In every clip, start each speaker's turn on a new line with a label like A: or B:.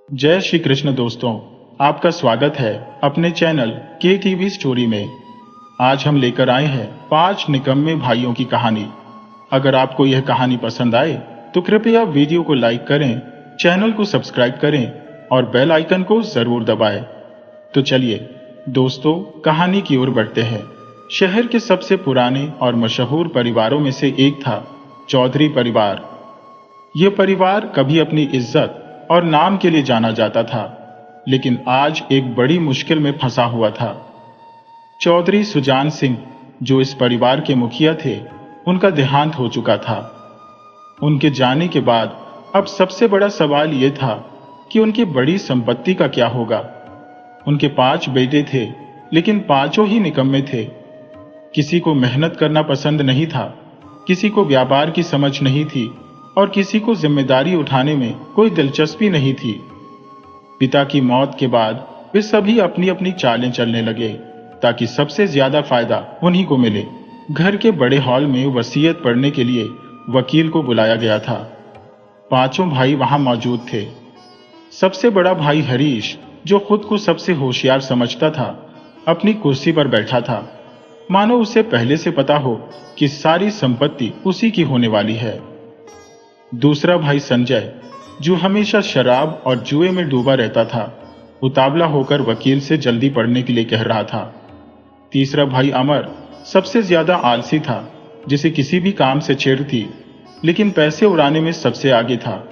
A: जय श्री कृष्ण दोस्तों, आपका स्वागत है अपने चैनल के टीवी स्टोरी में। आज हम लेकर आए हैं 5 निकम्मे भाइयों की कहानी। अगर आपको यह कहानी पसंद आए तो कृपया वीडियो को लाइक करें, चैनल को सब्सक्राइब करें और बेल आइकन को जरूर दबाएं। तो चलिए दोस्तों, कहानी की ओर बढ़ते हैं। शहर के सबसे पुराने और मशहूर परिवारों में से एक था चौधरी परिवार। यह परिवार कभी अपनी इज्जत और नाम के लिए जाना जाता था, लेकिन आज एक बड़ी मुश्किल में फंसा हुआ था। चौधरी सुजान सिंह, जो इस परिवार के मुखिया थे, उनका देहांत हो चुका था। उनके जाने के बाद अब सबसे बड़ा सवाल यह था कि उनकी बड़ी संपत्ति का क्या होगा। उनके 5 बेटे थे, लेकिन पांचों ही निकम्मे थे। किसी को मेहनत करना पसंद नहीं था, किसी को व्यापार की समझ नहीं थी और किसी को जिम्मेदारी उठाने में कोई दिलचस्पी नहीं थी। पिता की मौत के बाद वे सभी अपनी अपनी चालें चलने लगे ताकि सबसे ज्यादा फायदा उन्हीं को मिले। घर के बड़े हॉल में वसीयत पढ़ने के लिए वकील को बुलाया गया था। पांचों भाई वहां मौजूद थे। सबसे बड़ा भाई हरीश, जो खुद को सबसे होशियार समझता था, अपनी कुर्सी पर बैठा था, मानो उसे पहले से पता हो कि सारी संपत्ति उसी की होने वाली है। दूसरा भाई संजय, जो हमेशा शराब और जुए में डूबा रहता था, उतावला होकर वकील से जल्दी पढ़ने के लिए कह रहा था। तीसरा भाई अमर सबसे ज्यादा आलसी था, जिसे किसी भी काम से चिढ़ थी, लेकिन पैसे उड़ाने में सबसे आगे था।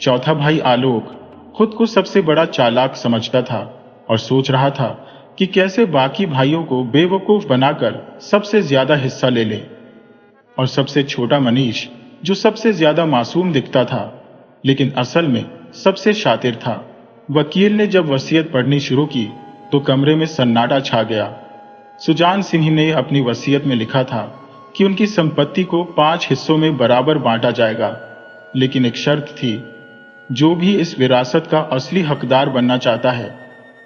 A: चौथा भाई आलोक खुद को सबसे बड़ा चालाक समझता था और सोच रहा था कि कैसे बाकी भाइयों को बेवकूफ बनाकर सबसे ज्यादा हिस्सा ले ले। और सबसे छोटा मनीष, जो सबसे ज्यादा मासूम दिखता था, लेकिन असल में सबसे शातिर था। वकील ने जब वसीयत पढ़नी शुरू की तो कमरे में सन्नाटा छा गया। सुजान सिंह ने अपनी वसीयत में लिखा था कि उनकी संपत्ति को 5 हिस्सों में बराबर बांटा जाएगा, लेकिन एक शर्त थी। जो भी इस विरासत का असली हकदार बनना चाहता है,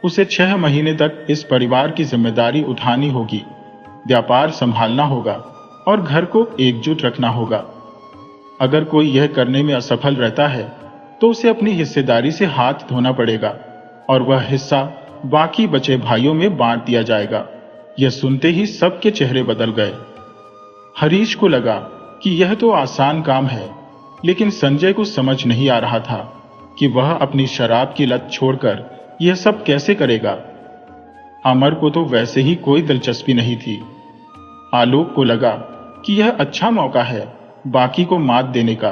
A: उसे 6 महीने तक इस परिवार की जिम्मेदारी उठानी होगी, व्यापार संभालना होगा और घर को एकजुट रखना होगा। अगर कोई यह करने में असफल रहता है तो उसे अपनी हिस्सेदारी से हाथ धोना पड़ेगा और वह हिस्सा बाकी बचे भाइयों में बांट दिया जाएगा। यह सुनते ही सबके चेहरे बदल गए। हरीश को लगा कि यह तो आसान काम है, लेकिन संजय को समझ नहीं आ रहा था कि वह अपनी शराब की लत छोड़कर यह सब कैसे करेगा। अमर को तो वैसे ही कोई दिलचस्पी नहीं थी। आलोक को लगा कि यह अच्छा मौका है बाकी को मात देने का,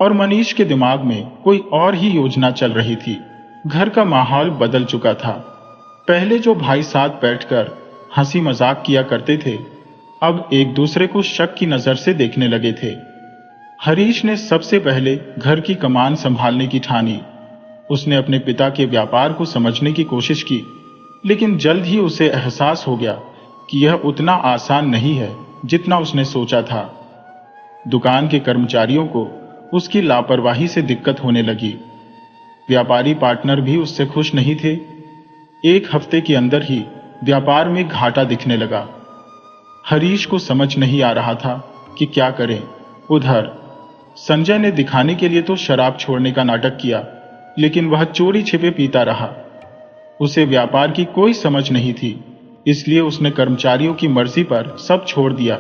A: और मनीष के दिमाग में कोई और ही योजना चल रही थी। घर का माहौल बदल चुका था। पहले जो भाई साथ बैठकर हंसी मजाक किया करते थे, अब एक दूसरे को शक की नजर से देखने लगे थे। हरीश ने सबसे पहले घर की कमान संभालने की ठानी। उसने अपने पिता के व्यापार को समझने की कोशिश की, लेकिन जल्द ही उसे एहसास हो गया कि यह उतना आसान नहीं है जितना उसने सोचा था। दुकान के कर्मचारियों को उसकी लापरवाही से दिक्कत होने लगी। व्यापारी पार्टनर भी उससे खुश नहीं थे। 1 हफ्ते के अंदर ही व्यापार में घाटा दिखने लगा। हरीश को समझ नहीं आ रहा था कि क्या करें। उधर संजय ने दिखाने के लिए तो शराब छोड़ने का नाटक किया, लेकिन वह चोरी छिपे पीता रहा। उसे व्यापार की कोई समझ नहीं थी, इसलिए उसने कर्मचारियों की मर्जी पर सब छोड़ दिया।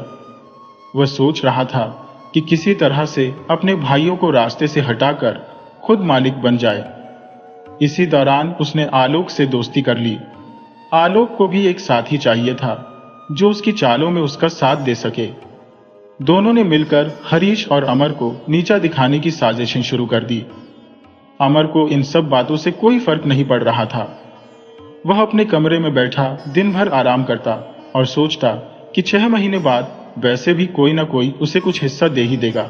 A: वह सोच रहा था कि किसी तरह से अपने भाइयों को रास्ते से हटाकर खुद मालिक बन जाए। इसी दौरान उसने आलोक से दोस्ती कर ली। आलोक को भी एक साथी चाहिए था जो उसकी चालों में उसका साथ दे सके। दोनों ने मिलकर हरीश और अमर को नीचा दिखाने की साजिशें शुरू कर दी। अमर को इन सब बातों से कोई फर्क नहीं पड़ रहा था। वह अपने कमरे में बैठा दिन भर आराम करता और सोचता कि 6 महीने बाद वैसे भी कोई ना कोई उसे कुछ हिस्सा दे ही देगा।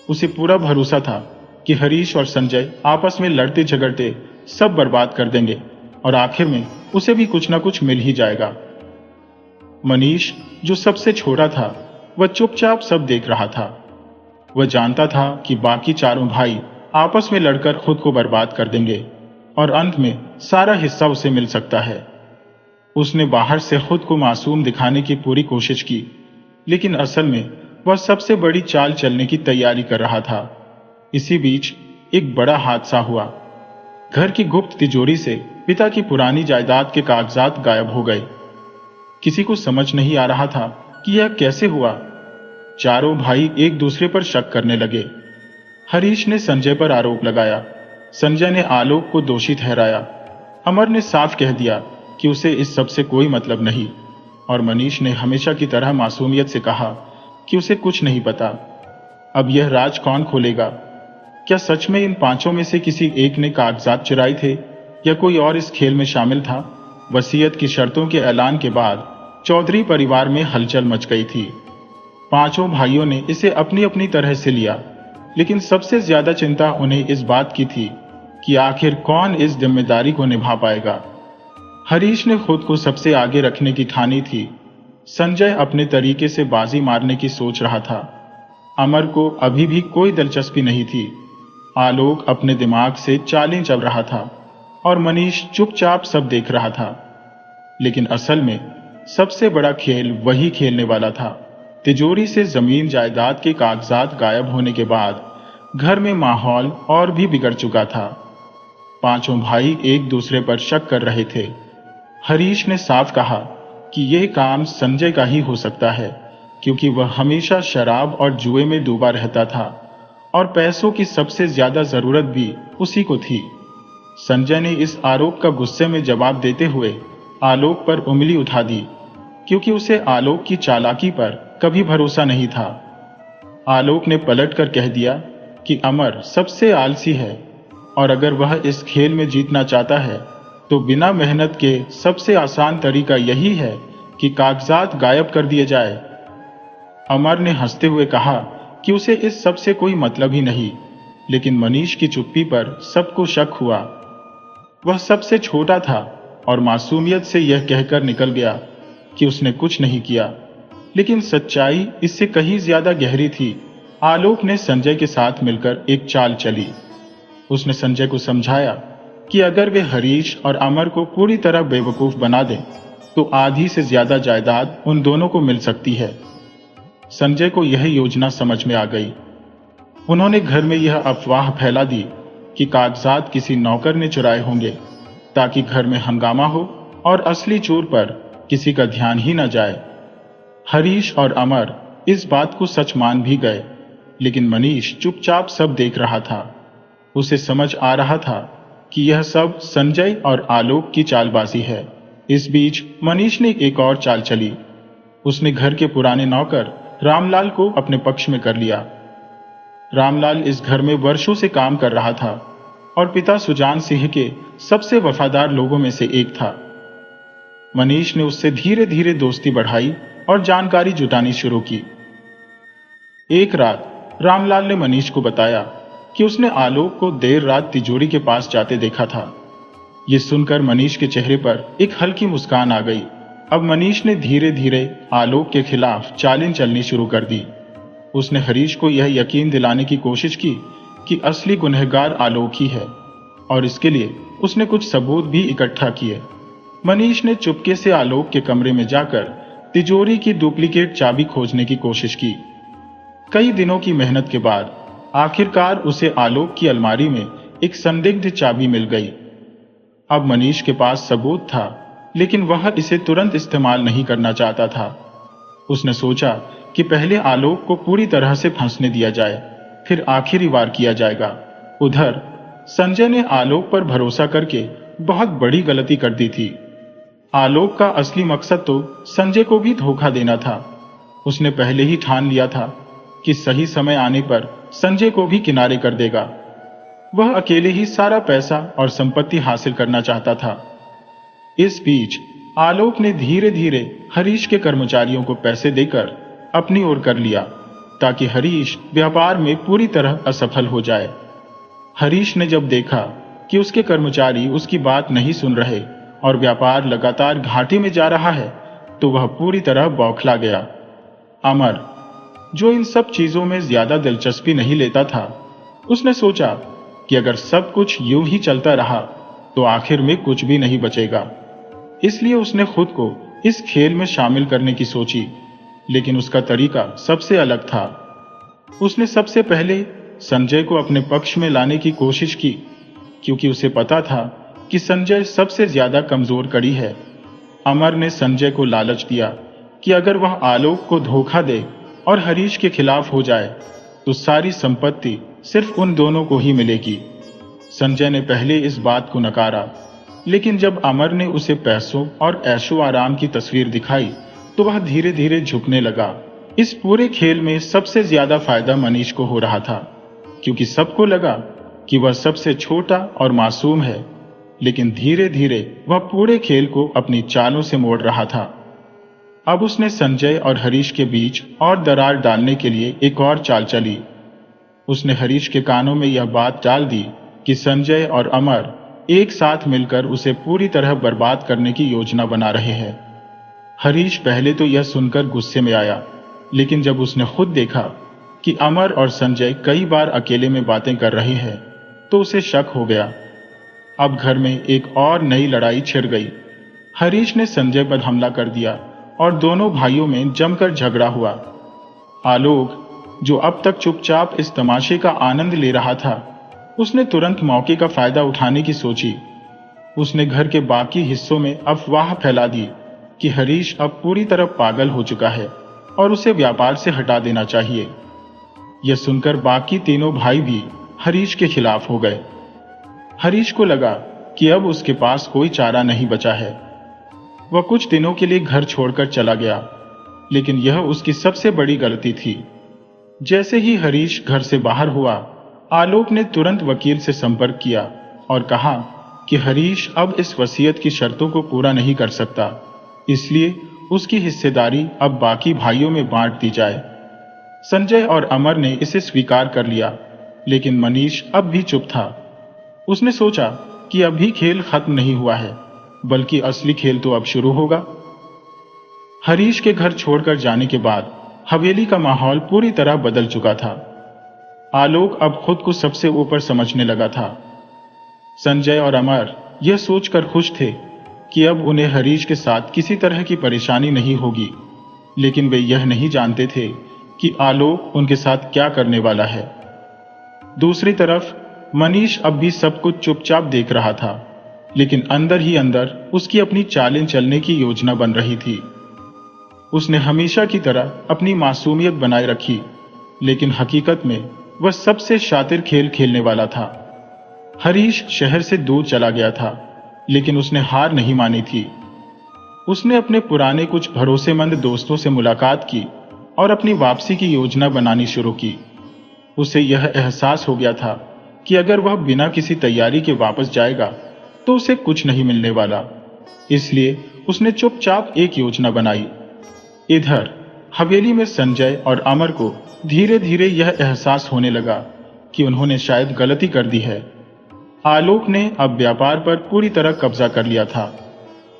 A: उसे पूरा भरोसा था कि हरीश और संजय आपस में लड़ते झगड़ते सब बर्बाद कर देंगे और आखिर में उसे भी कुछ ना कुछ मिल ही जाएगा। मनीष, जो सबसे छोटा था, वह चुपचाप सब देख रहा था। वह जानता था कि बाकी चारों भाई आपस में लड़कर खुद को बर्बाद कर देंगे और अंत में सारा हिस्सा उसे मिल सकता है। उसने बाहर से खुद को मासूम दिखाने की पूरी कोशिश की, लेकिन असल में वह सबसे बड़ी चाल चलने की तैयारी कर रहा था। इसी बीच एक बड़ा हादसा हुआ। घर की गुप्त तिजोरी से पिता की पुरानी जायदाद के कागजात गायब हो गए। किसी को समझ नहीं आ रहा था कि यह कैसे हुआ। चारों भाई एक दूसरे पर शक करने लगे। हरीश ने संजय पर आरोप लगाया, संजय ने आलोक को दोषी ठहराया, अमर ने साफ कह दिया कि उसे इस सब से कोई मतलब नहीं, और मनीष ने हमेशा की तरह मासूमियत से कहा कि उसे कुछ नहीं पता। अब यह राज कौन खोलेगा? क्या सच में इन पांचों में से किसी एक ने कागजात चुराए थे या कोई और इस खेल में शामिल था? वसीयत की शर्तों के ऐलान के बाद चौधरी परिवार में हलचल मच गई थी। पांचों भाइयों ने इसे अपनी अपनी तरह से लिया, लेकिन सबसे ज्यादा चिंता उन्हें इस बात की थी कि आखिर कौन इस जिम्मेदारी को निभा पाएगा। हरीश ने खुद को सबसे आगे रखने की ठानी थी। संजय अपने तरीके से बाजी मारने की सोच रहा था। अमर को अभी भी कोई दिलचस्पी नहीं थी। आलोक अपने दिमाग से चालें चल रहा था और मनीष चुपचाप सब देख रहा था। लेकिन असल में सबसे बड़ा खेल वही खेलने वाला था। तिजोरी से जमीन जायदाद के कागजात गायब होने के बाद घर में माहौल और भी बिगड़ चुका था। पांचों भाई एक दूसरे पर शक कर रहे थे। हरीश ने साफ कहा कि यह काम संजय का ही हो सकता है, क्योंकि वह हमेशा शराब और जुए में डूबा रहता था और पैसों की सबसे ज्यादा जरूरत भी उसी को थी। संजय ने इस आरोप का गुस्से में जवाब देते हुए आलोक पर उंगली उठा दी, क्योंकि उसे आलोक की चालाकी पर कभी भरोसा नहीं था। आलोक ने पलटकर कह दिया कि अमर सबसे आलसी है और अगर वह इस खेल में जीतना चाहता है तो बिना मेहनत के सबसे आसान तरीका यही है कि कागजात गायब कर दिए जाए। अमर ने हंसते हुए कहा कि उसे इस सब से कोई मतलब ही नहीं, लेकिन मनीष की चुप्पी पर सबको शक हुआ। वह सबसे छोटा था और मासूमियत से यह कहकर निकल गया कि उसने कुछ नहीं किया, लेकिन सच्चाई इससे कहीं ज्यादा गहरी थी। आलोक ने संजय के साथ मिलकर एक चाल चली। उसने संजय को समझाया कि अगर वे हरीश और अमर को पूरी तरह बेवकूफ बना दें तो आधी से ज्यादा जायदाद उन दोनों को मिल सकती है। संजय को यह योजना समझ में आ गई। उन्होंने घर में यह अफवाह फैला दी कि कागजात किसी नौकर ने चुराए होंगे, ताकि घर में हंगामा हो और असली चोर पर किसी का ध्यान ही न जाए। हरीश और अमर इस बात को सच मान भी गए, लेकिन मनीष चुपचाप सब देख रहा था। उसे समझ आ रहा था कि यह सब संजय और आलोक की चालबाजी है। इस बीच मनीष ने एक और चाल चली। उसने घर के पुराने नौकर रामलाल को अपने पक्ष में कर लिया। रामलाल इस घर में वर्षों से काम कर रहा था और पिता सुजान सिंह के सबसे वफादार लोगों में से एक था। मनीष ने उससे धीरे धीरे दोस्ती बढ़ाई और जानकारी जुटानी शुरू की। एक रात रामलाल ने मनीष को बताया कि उसने आलोक को देर रात तिजोरी के पास जाते देखा था। यह सुनकर मनीष के चेहरे पर एक हल्की मुस्कान आ गई। अब मनीष ने धीरे धीरे आलोक के खिलाफ चालें चलनी शुरू कर दी। उसने हरीश को यह यकीन दिलाने की कोशिश की कि असली गुनहगार आलोक ही है, और इसके लिए उसने कुछ सबूत भी इकट्ठा किए। मनीष ने चुपके से आलोक के कमरे में जाकर तिजोरी की डुप्लीकेट चाबी खोजने की कोशिश की। कई दिनों की मेहनत के बाद आखिरकार उसे आलोक की अलमारी में एक संदिग्ध चाबी मिल गई। अब मनीष के पास सबूत था, लेकिन वह इसे तुरंत इस्तेमाल नहीं करना चाहता था। उसने सोचा कि पहले आलोक को पूरी तरह से फंसने दिया जाए, फिर आखिरी वार किया जाएगा। उधर संजय ने आलोक पर भरोसा करके बहुत बड़ी गलती कर दी थी। आलोक का असली मकसद तो संजय को भी धोखा देना था। उसने पहले ही ठान लिया था कि सही समय आने पर संजय को भी किनारे कर देगा। वह अकेले ही सारा पैसा और संपत्ति हासिल करना चाहता था। इस बीच आलोक ने धीरे धीरे हरीश के कर्मचारियों को पैसे देकर अपनी ओर कर लिया, ताकि हरीश व्यापार में पूरी तरह असफल हो जाए। हरीश ने जब देखा कि उसके कर्मचारी उसकी बात नहीं सुन रहे और व्यापार लगातार घाटे में जा रहा है, तो वह पूरी तरह बौखला गया। अमर, जो इन सब चीजों में ज्यादा दिलचस्पी नहीं लेता था, उसने सोचा कि अगर सब कुछ यूं ही चलता रहा तो आखिर में कुछ भी नहीं बचेगा। इसलिए उसने खुद को इस खेल में शामिल करने की सोची, लेकिन उसका तरीका सबसे अलग था। उसने सबसे पहले संजय को अपने पक्ष में लाने की कोशिश की। क्योंकि उसे पता था कि संजय सबसे ज्यादा कमजोर कड़ी है। अमर ने संजय को लालच दिया कि अगर वह आलोक को धोखा दे और हरीश के खिलाफ हो जाए तो सारी संपत्ति सिर्फ उन दोनों को ही मिलेगी। संजय ने पहले इस बात को नकारा, लेकिन जब अमर ने उसे पैसों और ऐशो आराम की तस्वीर दिखाई तो वह धीरे धीरे झुकने लगा। इस पूरे खेल में सबसे ज्यादा फायदा मनीष को हो रहा था, क्योंकि सबको लगा कि वह सबसे छोटा और मासूम है, लेकिन धीरे धीरे वह पूरे खेल को अपनी चालों से मोड़ रहा था। अब उसने संजय और हरीश के बीच और दरार डालने के लिए एक और चाल चली। उसने हरीश के कानों में यह बात डाल दी कि संजय और अमर एक साथ मिलकर उसे पूरी तरह बर्बाद करने की योजना बना रहे हैं। हरीश पहले तो यह सुनकर गुस्से में आया, लेकिन जब उसने खुद देखा कि अमर और संजय कई बार अकेले में बातें कर रहे हैं तो उसे शक हो गया। अब घर में एक और नई लड़ाई छिड़ गई। हरीश ने संजय पर हमला कर दिया और दोनों भाइयों में जमकर झगड़ा हुआ। आलोक, जो अब तक चुपचाप इस तमाशे का आनंद ले रहा था, उसने तुरंत मौके का फायदा उठाने की सोची। उसने घर के बाकी हिस्सों में अफवाह फैला दी कि हरीश अब पूरी तरह पागल हो चुका है और उसे व्यापार से हटा देना चाहिए। यह सुनकर बाकी तीनों भाई भी हरीश के खिलाफ हो गए। हरीश को लगा कि अब उसके पास कोई चारा नहीं बचा है। वह कुछ दिनों के लिए घर छोड़कर चला गया, लेकिन यह उसकी सबसे बड़ी गलती थी। जैसे ही हरीश घर से बाहर हुआ, आलोक ने तुरंत वकील से संपर्क किया और कहा कि हरीश अब इस वसीयत की शर्तों को पूरा नहीं कर सकता, इसलिए उसकी हिस्सेदारी अब बाकी भाइयों में बांट दी जाए। संजय और अमर ने इसे स्वीकार कर लिया, लेकिन मनीष अब भी चुप था। उसने सोचा कि अभी खेल खत्म नहीं हुआ है, बल्कि असली खेल तो अब शुरू होगा। हरीश के घर छोड़कर जाने के बाद हवेली का माहौल पूरी तरह बदल चुका था। आलोक अब खुद को सबसे ऊपर समझने लगा था। संजय और अमर यह सोचकर खुश थे कि अब उन्हें हरीश के साथ किसी तरह की परेशानी नहीं होगी, लेकिन वे यह नहीं जानते थे कि आलोक उनके साथ क्या करने वाला है। दूसरी तरफ मनीष अब भी सब कुछ चुपचाप देख रहा था, लेकिन अंदर ही अंदर उसकी अपनी चालें चलने की योजना बन रही थी। उसने हमेशा की तरह अपनी मासूमियत बनाए रखी, लेकिन हकीकत में वह सबसे शातिर खेल खेलने वाला था। हरीश शहर से दूर चला गया था, लेकिन उसने हार नहीं मानी थी। उसने अपने पुराने कुछ भरोसेमंद दोस्तों से मुलाकात की और अपनी वापसी की योजना बनानी शुरू की। उसे यह एहसास हो गया था कि अगर वह बिना किसी तैयारी के वापस जाएगा तो उसे कुछ नहीं मिलने वाला, इसलिए उसने चुपचाप एक योजना बनाई। इधर हवेली में संजय और अमर को धीरे धीरे यह एहसास होने लगा कि उन्होंने शायद गलती कर दी है। आलोक ने अब व्यापार पर पूरी तरह कब्जा कर लिया था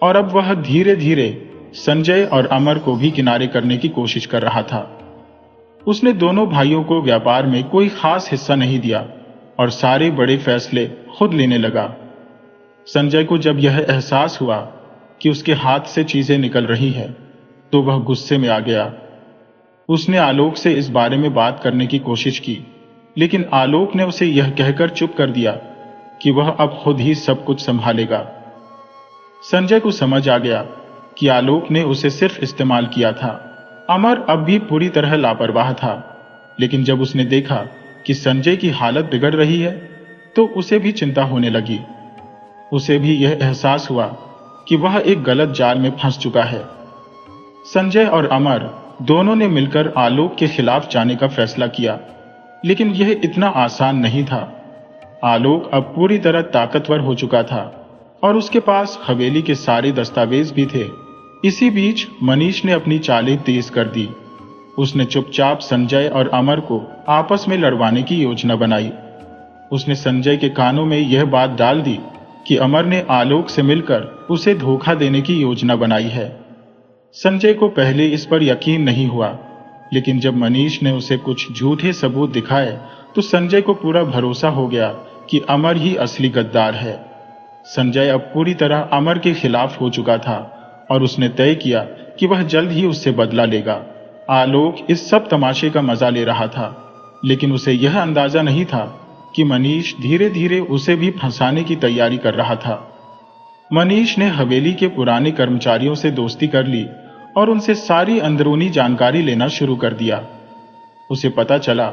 A: और अब वह धीरे धीरे संजय और अमर को भी किनारे करने की कोशिश कर रहा था। उसने दोनों भाइयों को व्यापार में कोई खास हिस्सा नहीं दिया और सारे बड़े फैसले खुद लेने लगा। संजय को जब यह एहसास हुआ कि उसके हाथ से चीजें निकल रही हैं, तो वह गुस्से में आ गया। उसने आलोक से इस बारे में बात करने की कोशिश की, लेकिन आलोक ने उसे यह कहकर चुप कर दिया कि वह अब खुद ही सब कुछ संभालेगा। संजय को समझ आ गया कि आलोक ने उसे सिर्फ इस्तेमाल किया था। अमर अब भी पूरी तरह लापरवाह था, लेकिन जब उसने देखा कि संजय की हालत बिगड़ रही है तो उसे भी चिंता होने लगी। उसे भी यह एहसास हुआ कि वह एक गलत जाल में फंस चुका है। संजय और अमर दोनों ने मिलकर आलोक के खिलाफ जाने का फैसला किया, लेकिन यह इतना आसान नहीं था। आलोक अब पूरी तरह ताकतवर हो चुका था और उसके पास हवेली के सारे दस्तावेज भी थे। इसी बीच मनीष ने अपनी चालें तेज कर दी। उसने चुपचाप संजय और अमर को आपस में लड़वाने की योजना बनाई। उसने संजय के कानों में यह बात डाल दी कि अमर ने आलोक से मिलकर उसे धोखा देने की योजना बनाई है। संजय को पहले इस पर यकीन नहीं हुआ, लेकिन जब मनीष ने उसे कुछ झूठे सबूत दिखाए तो संजय को पूरा भरोसा हो गया कि अमर ही असली गद्दार है। संजय अब पूरी तरह अमर के खिलाफ हो चुका था और उसने तय किया कि वह जल्द ही उससे बदला लेगा। आलोक इस सब तमाशे का मजा ले रहा था, लेकिन उसे यह अंदाजा नहीं था कि मनीष धीरे धीरे उसे भी फंसाने की तैयारी कर रहा था। मनीष ने हवेली के पुराने कर्मचारियों से दोस्ती कर ली और उनसे सारी अंदरूनी जानकारी लेना शुरू कर दिया। उसे पता चला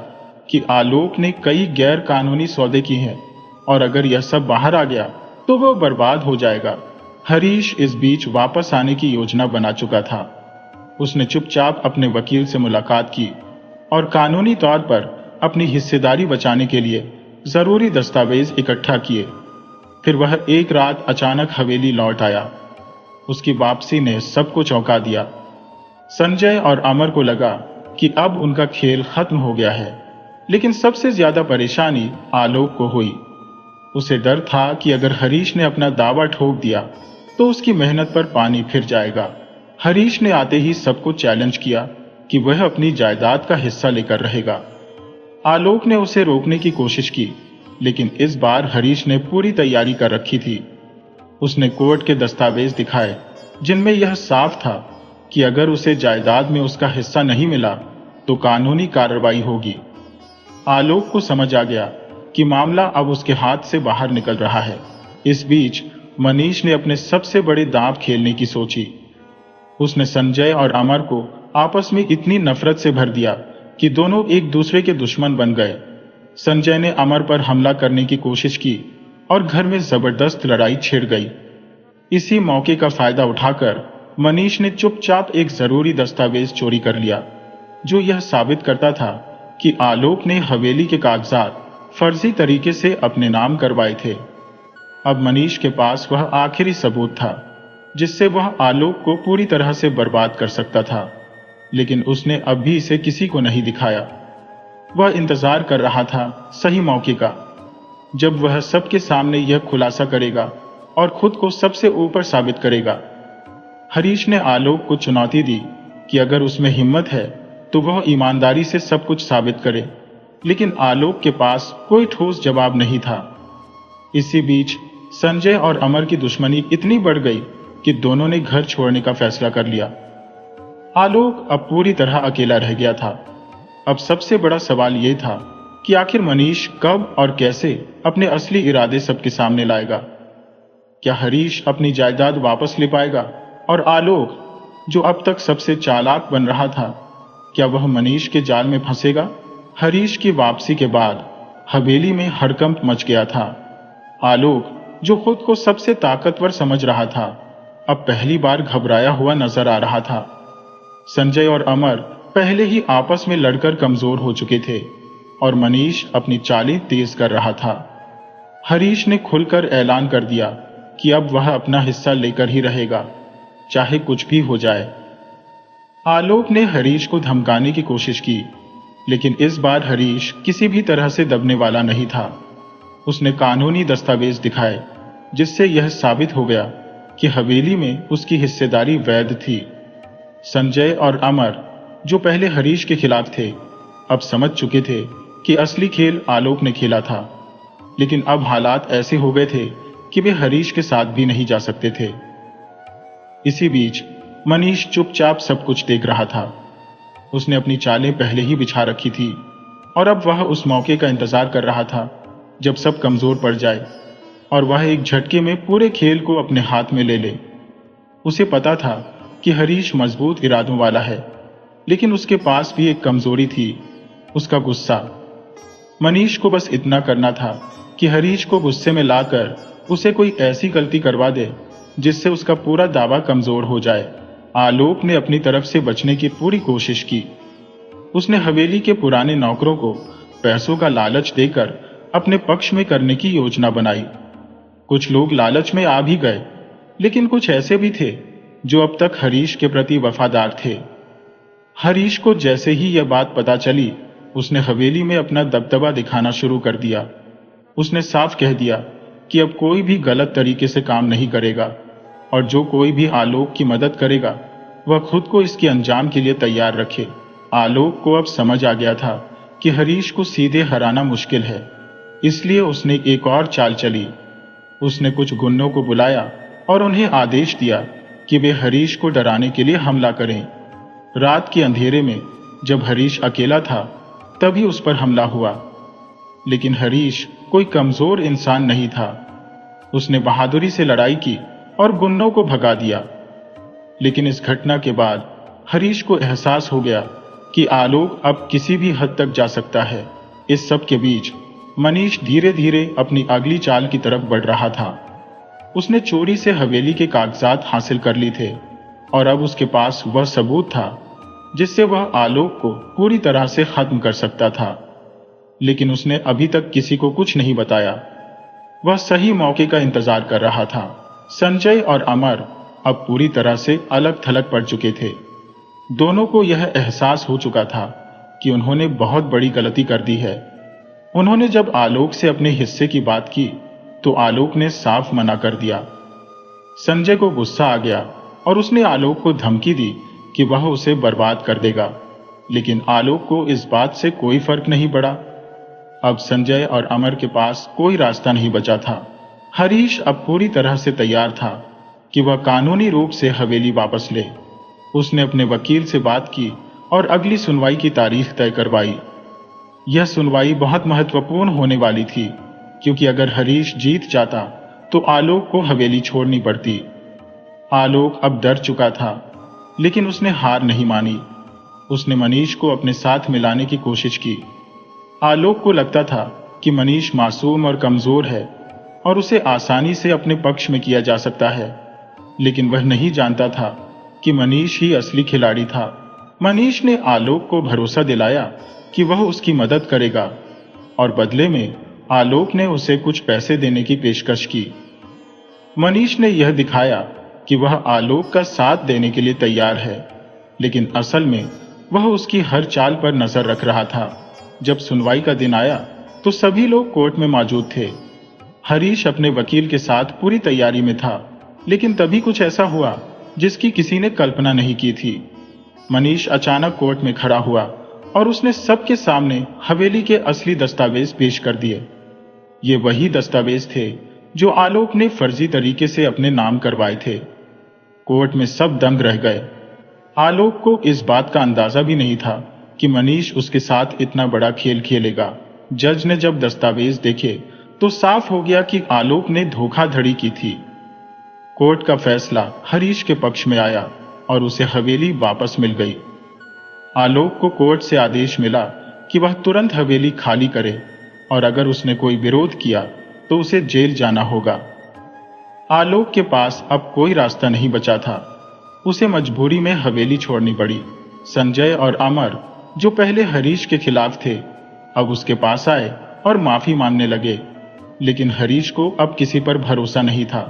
A: कि आलोक ने कई गैर कानूनी सौदे किए हैं और अगर यह सब बाहर आ गया तो वह बर्बाद हो जाएगा। हरीश इस बीच वापस आने की योजना बना चुका था। उसने चुपचाप अपने वकील से मुलाकात की और कानूनी तौर पर अपनी हिस्सेदारी बचाने के लिए जरूरी दस्तावेज इकट्ठा किए। फिर वह एक रात अचानक हवेली लौट आया। उसकी वापसी ने सबको चौंका दिया। संजय और अमर को लगा कि अब उनका खेल खत्म हो गया है, लेकिन सबसे ज्यादा परेशानी आलोक को हुई। उसे डर था कि अगर हरीश ने अपना दावा ठोक दिया तो उसकी मेहनत पर पानी फिर जाएगा। हरीश ने आते ही सबको चैलेंज किया कि वह अपनी जायदाद का हिस्सा लेकर रहेगा। आलोक ने उसे रोकने की कोशिश की, लेकिन इस बार हरीश ने पूरी तैयारी कर रखी थी। उसने कोर्ट के दस्तावेज दिखाए जिनमें यह साफ था कि अगर उसे जायदाद में उसका हिस्सा नहीं मिला तो कानूनी कार्रवाई होगी। आलोक को समझ आ गया कि मामला अब उसके हाथ से बाहर निकल रहा है। इस बीच मनीष ने अपने सबसे बड़े दांव खेलने की सोची। उसने संजय और अमर को आपस में इतनी नफरत से भर दिया कि दोनों एक दूसरे के दुश्मन बन गए। संजय ने अमर पर हमला करने की कोशिश की और घर में जबरदस्त लड़ाई छिड़ गई। इसी मौके का फायदा उठाकर मनीष ने चुपचाप एक जरूरी दस्तावेज चोरी कर लिया, जो यह साबित करता था कि आलोक ने हवेली के कागजात फर्जी तरीके से अपने नाम करवाए थे। अब मनीष के पास वह आखिरी सबूत था जिससे वह आलोक को पूरी तरह से बर्बाद कर सकता था, लेकिन उसने अब भी इसे किसी को नहीं दिखाया। वह इंतजार कर रहा था सही मौके का, जब वह सबके सामने यह खुलासा करेगा और खुद को सबसे ऊपर साबित करेगा। हरीश ने आलोक को चुनौती दी कि अगर उसमें हिम्मत है तो वह ईमानदारी से सब कुछ साबित करे, लेकिन आलोक के पास कोई ठोस जवाब नहीं था। इसी बीच संजय और अमर की दुश्मनी इतनी बढ़ गई कि दोनों ने घर छोड़ने का फैसला कर लिया। आलोक अब पूरी तरह अकेला रह गया था। अब सबसे बड़ा सवाल यह था कि आखिर मनीष कब और कैसे अपने असली इरादे सबके सामने लाएगा। क्या हरीश अपनी जायदाद वापस ले पाएगा और आलोक, जो अब तक सबसे चालाक बन रहा था, क्या वह मनीष के जाल में फंसेगा? हरीश की वापसी के बाद हवेली में हड़कंप मच गया था। आलोक, जो खुद को सबसे ताकतवर समझ रहा था, अब पहली बार घबराया हुआ नजर आ रहा था। संजय और अमर पहले ही आपस में लड़कर कमजोर हो चुके थे और मनीष अपनी चालें तेज कर रहा था। हरीश ने खुलकर ऐलान कर दिया कि अब वह अपना हिस्सा लेकर ही रहेगा, चाहे कुछ भी हो जाए। आलोक ने हरीश को धमकाने की कोशिश की, लेकिन इस बार हरीश किसी भी तरह से दबने वाला नहीं था। उसने कानूनी दस्तावेज दिखाए जिससे यह साबित हो गया कि हवेली में उसकी हिस्सेदारी वैध थी। संजय और अमर, जो पहले हरीश के खिलाफ थे, अब समझ चुके थे कि असली खेल आलोक ने खेला था, लेकिन अब हालात ऐसे हो गए थे कि वे हरीश के साथ भी नहीं जा सकते थे। इसी बीच मनीष चुपचाप सब कुछ देख रहा था। उसने अपनी चालें पहले ही बिछा रखी थी और अब वह उस मौके का इंतजार कर रहा था जब सब कमजोर पड़ जाए और वह एक झटके में पूरे खेल को अपने हाथ में ले ले। उसे पता था कि हरीश मजबूत इरादों वाला है, लेकिन उसके पास भी एक कमजोरी थी, उसका गुस्सा। मनीष को बस इतना करना था कि हरीश को गुस्से में लाकर उसे कोई ऐसी गलती करवा दे जिससे उसका पूरा दावा कमजोर हो जाए। आलोक ने अपनी तरफ से बचने की पूरी कोशिश की। उसने हवेली के पुराने नौकरों को पैसों का लालच देकर अपने पक्ष में करने की योजना बनाई। कुछ लोग लालच में आ भी गए, लेकिन कुछ ऐसे भी थे जो अब तक हरीश के प्रति वफादार थे। हरीश को जैसे ही यह बात पता चली, उसने हवेली में अपना दबदबा दिखाना शुरू कर दिया। उसने साफ कह दिया कि अब कोई भी गलत तरीके से काम नहीं करेगा और जो कोई भी आलोक की मदद करेगा वह खुद को इसके अंजाम के लिए तैयार रखे। आलोक को अब समझ आ गया था कि हरीश को सीधे हराना मुश्किल है, इसलिए उसने एक और चाल चली। उसने कुछ गुंडों को बुलाया और उन्हें आदेश दिया कि वे हरीश को डराने के लिए हमला करें। रात के अंधेरे में जब हरीश अकेला था, तभी उस पर हमला हुआ। लेकिन हरीश कोई कमजोर इंसान नहीं था। उसने बहादुरी से लड़ाई की और गुंडों को भगा दिया। लेकिन इस घटना के बाद हरीश को एहसास हो गया कि आलोक अब किसी भी हद तक जा सकता है। इस सब के बीच मनीष धीरे धीरे अपनी अगली चाल की तरफ बढ़ रहा था। उसने चोरी से हवेली के कागजात हासिल कर लिए थे और अब उसके पास वह सबूत था जिससे वह आलोक को पूरी तरह से खत्म कर सकता था। लेकिन उसने अभी तक किसी को कुछ नहीं बताया। वह सही मौके का इंतजार कर रहा था। संजय और अमर अब पूरी तरह से अलग थलग पड़ चुके थे। दोनों को यह एहसास हो चुका था कि उन्होंने बहुत बड़ी गलती कर दी है। उन्होंने जब आलोक से अपने हिस्से की बात की तो आलोक ने साफ मना कर दिया। संजय को गुस्सा आ गया और उसने आलोक को धमकी दी कि वह उसे बर्बाद कर देगा। लेकिन आलोक को इस बात से कोई फर्क नहीं पड़ा। अब संजय और अमर के पास कोई रास्ता नहीं बचा था। हरीश अब पूरी तरह से तैयार था कि वह कानूनी रूप से हवेली वापस ले। उसने अपने वकील से बात की और अगली सुनवाई की तारीख तय करवाई। यह सुनवाई बहुत महत्वपूर्ण होने वाली थी, क्योंकि अगर हरीश जीत जाता तो आलोक को हवेली छोड़नी पड़ती। आलोक अब डर चुका था, लेकिन उसने हार नहीं मानी। उसने मनीष को अपने साथ मिलाने की कोशिश की। आलोक को लगता था कि मनीष मासूम और कमजोर है और उसे आसानी से अपने पक्ष में किया जा सकता है। लेकिन वह नहीं जानता था कि मनीष ही असली खिलाड़ी था। मनीष ने आलोक को भरोसा दिलाया कि वह उसकी मदद करेगा और बदले में आलोक ने उसे कुछ पैसे देने की पेशकश की। मनीष ने यह दिखाया कि वह आलोक का साथ देने के लिए तैयार है, लेकिन असल में वह उसकी हर चाल पर नजर रख रहा था। जब सुनवाई का दिन आया तो सभी लोग कोर्ट में मौजूद थे। हरीश अपने वकील के साथ पूरी तैयारी में था, लेकिन तभी कुछ ऐसा हुआ जिसकी किसी ने कल्पना नहीं की थी। मनीष अचानक कोर्ट में खड़ा हुआ और उसने सबके सामने हवेली के असली दस्तावेज पेश कर दिए। ये वही दस्तावेज थे जो आलोक ने फर्जी तरीके से अपने नाम करवाए थे। कोर्ट में सब दंग रह गए। आलोक को इस बात का अंदाजा भी नहीं था कि मनीष उसके साथ इतना बड़ा खेल खेलेगा। जज ने जब दस्तावेज देखे तो साफ हो गया कि आलोक ने धोखाधड़ी की थी। कोर्ट का फैसला हरीश के पक्ष में आया और उसे हवेली वापस मिल गई। आलोक को कोर्ट से आदेश मिला कि वह तुरंत हवेली खाली करे और अगर उसने कोई विरोध किया तो उसे जेल जाना होगा। आलोक के पास अब कोई रास्ता नहीं बचा था। उसे मजबूरी में हवेली छोड़नी पड़ी। संजय और अमर, जो पहले हरीश के खिलाफ थे, अब उसके पास आए और माफी मांगने लगे। लेकिन हरीश को अब किसी पर भरोसा नहीं था।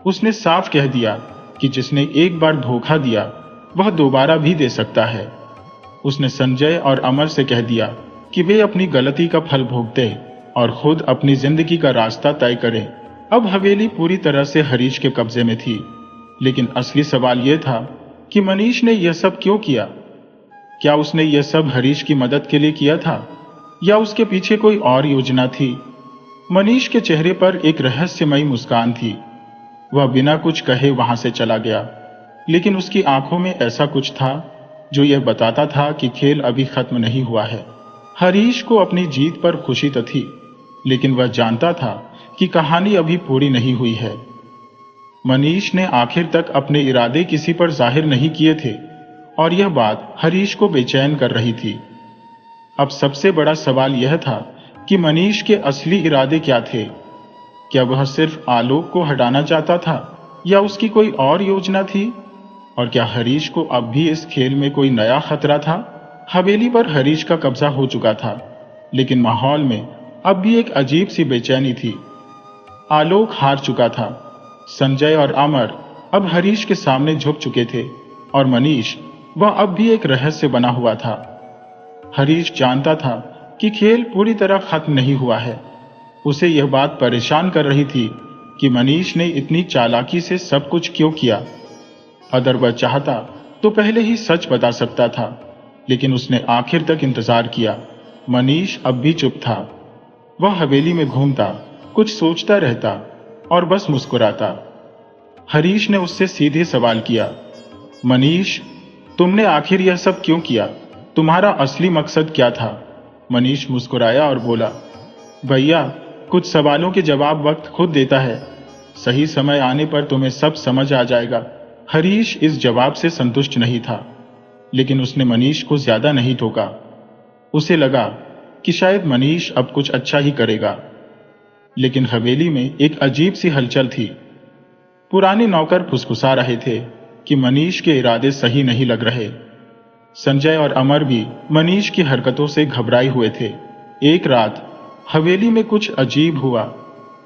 A: उसने साफ कह दिया कि जिसने एक बार धोखा दिया वह दोबारा भी दे सकता है। उसने संजय और अमर से कह दिया कि वे अपनी गलती का फल भोगते और खुद अपनी जिंदगी का रास्ता तय करें। अब हवेली पूरी तरह से हरीश के कब्जे में थी। लेकिन असली सवाल यह था कि मनीष ने यह सब क्यों किया। क्या उसने यह सब हरीश की मदद के लिए किया था या उसके पीछे कोई और योजना थी? मनीष के चेहरे पर एक रहस्यमयी मुस्कान थी। वह बिना कुछ कहे वहां से चला गया, लेकिन उसकी आंखों में ऐसा कुछ था जो यह बताता था कि खेल अभी खत्म नहीं हुआ है। हरीश को अपनी जीत पर खुशी तो थी, लेकिन वह जानता था कि कहानी अभी पूरी नहीं हुई है। मनीष ने आखिर तक अपने इरादे किसी पर जाहिर नहीं किए थे और यह बात हरीश को बेचैन कर रही थी। अब सबसे बड़ा सवाल यह था कि मनीष के असली इरादे क्या थे। क्या वह सिर्फ आलोक को हटाना चाहता था या उसकी कोई और योजना थी? और क्या हरीश को अब भी इस खेल में कोई नया खतरा था? हवेली पर हरीश का कब्जा हो चुका था, लेकिन माहौल में अब भी एक अजीब सी बेचैनी थी। आलोक हार चुका था। संजय और अमर अब हरीश के सामने झुक चुके थे और मनीष, वह अब भी एक रहस्य बना हुआ था। हरीश जानता था कि खेल पूरी तरह खत्म नहीं हुआ है। उसे यह बात परेशान कर रही थी कि मनीष ने इतनी चालाकी से सब कुछ क्यों किया। अगर वह चाहता तो पहले ही सच बता सकता था, लेकिन उसने आखिर तक इंतजार किया। मनीष अब भी चुप था। वह हवेली में घूमता, कुछ सोचता रहता और बस मुस्कुराता। हरीश ने उससे सीधे सवाल किया, मनीष, तुमने आखिर यह सब क्यों किया? तुम्हारा असली मकसद क्या था? मनीष मुस्कुराया और बोला, भैया, कुछ सवालों के जवाब वक्त खुद देता है। सही समय आने पर तुम्हें सब समझ आ जाएगा। हरीश इस जवाब से संतुष्ट नहीं था, लेकिन उसने मनीष को ज्यादा नहीं टोका। उसे लगा कि शायद मनीष अब कुछ अच्छा ही करेगा। लेकिन हवेली में एक अजीब सी हलचल थी। पुराने नौकर फुसफुसा रहे थे कि मनीष के इरादे सही नहीं लग रहे। संजय और अमर भी मनीष की हरकतों से घबराए हुए थे। एक रात हवेली में कुछ अजीब हुआ।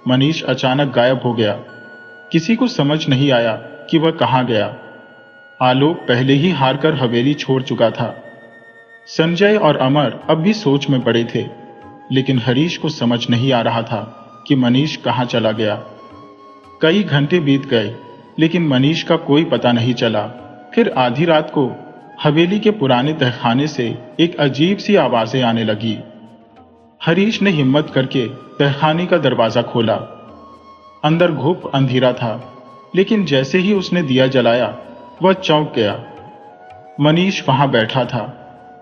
A: मनीष अचानक गायब हो गया। किसी को समझ नहीं आया कि वह कहाँ गया। आलोक पहले ही हारकर हवेली छोड़ चुका था। संजय और अमर अब भी सोच में पड़े थे, लेकिन हरीश को समझ नहीं आ रहा था कि मनीष कहाँ चला गया। कई घंटे बीत गए, लेकिन मनीष का कोई पता नहीं चला। फिर आधी रात को हवेली के पुराने तहखाने से एक अजीब सी आवाजें आने लगी। हरीश ने हिम्मत करके तहखाने का दरवाजा खोला। अंदर घुप अंधेरा था, लेकिन जैसे ही उसने दिया जलाया, वह चौंक गया। मनीष वहां बैठा था,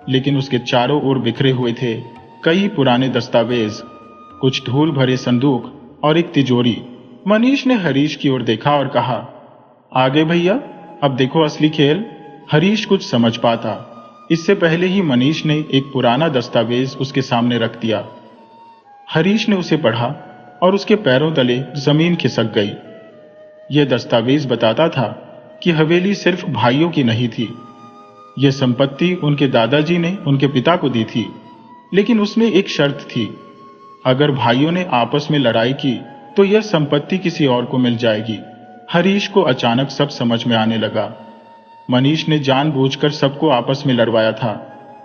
A: लेकिन उसके चारों ओर बिखरे हुए थे कई पुराने दस्तावेज, कुछ धूल भरे संदूक और एक तिजोरी। मनीष ने हरीश की ओर देखा और कहा, आगे भैया, अब देखो असली खेल। हरीश कुछ समझ पाता इससे पहले ही मनीष ने एक पुराना दस्तावेज उसके सामने रख दिया। हरीश ने उसे पढ़ा और उसके पैरों तले जमीन खिसक गई। यह दस्तावेज बताता था कि हवेली सिर्फ भाइयों की नहीं थी। यह संपत्ति उनके दादाजी ने उनके पिता को दी थी, लेकिन उसमें एक शर्त थी। अगर भाइयों ने आपस में लड़ाई की तो यह संपत्ति किसी और को मिल जाएगी। हरीश को अचानक सब समझ में आने लगा। मनीष ने जानबूझकर सबको आपस में लड़वाया था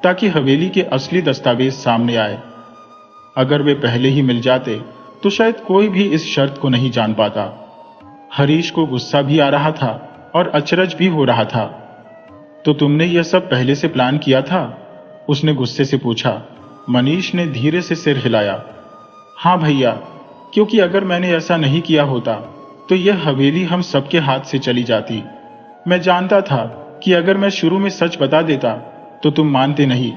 A: ताकि हवेली के असली दस्तावेज सामने आए। अगर वे पहले ही मिल जाते तो शायद कोई भी इस शर्त को नहीं जान पाता। हरीश को गुस्सा भी आ रहा था और अचरज भी हो रहा था। तो तुमने यह सब पहले से प्लान किया था? उसने गुस्से से पूछा। मनीष ने धीरे से सिर हिलाया। हाँ भैया, क्योंकि अगर मैंने ऐसा नहीं किया होता तो यह हवेली हम सबके हाथ से चली जाती। मैं जानता था कि अगर मैं शुरू में सच बता देता तो तुम मानते नहीं,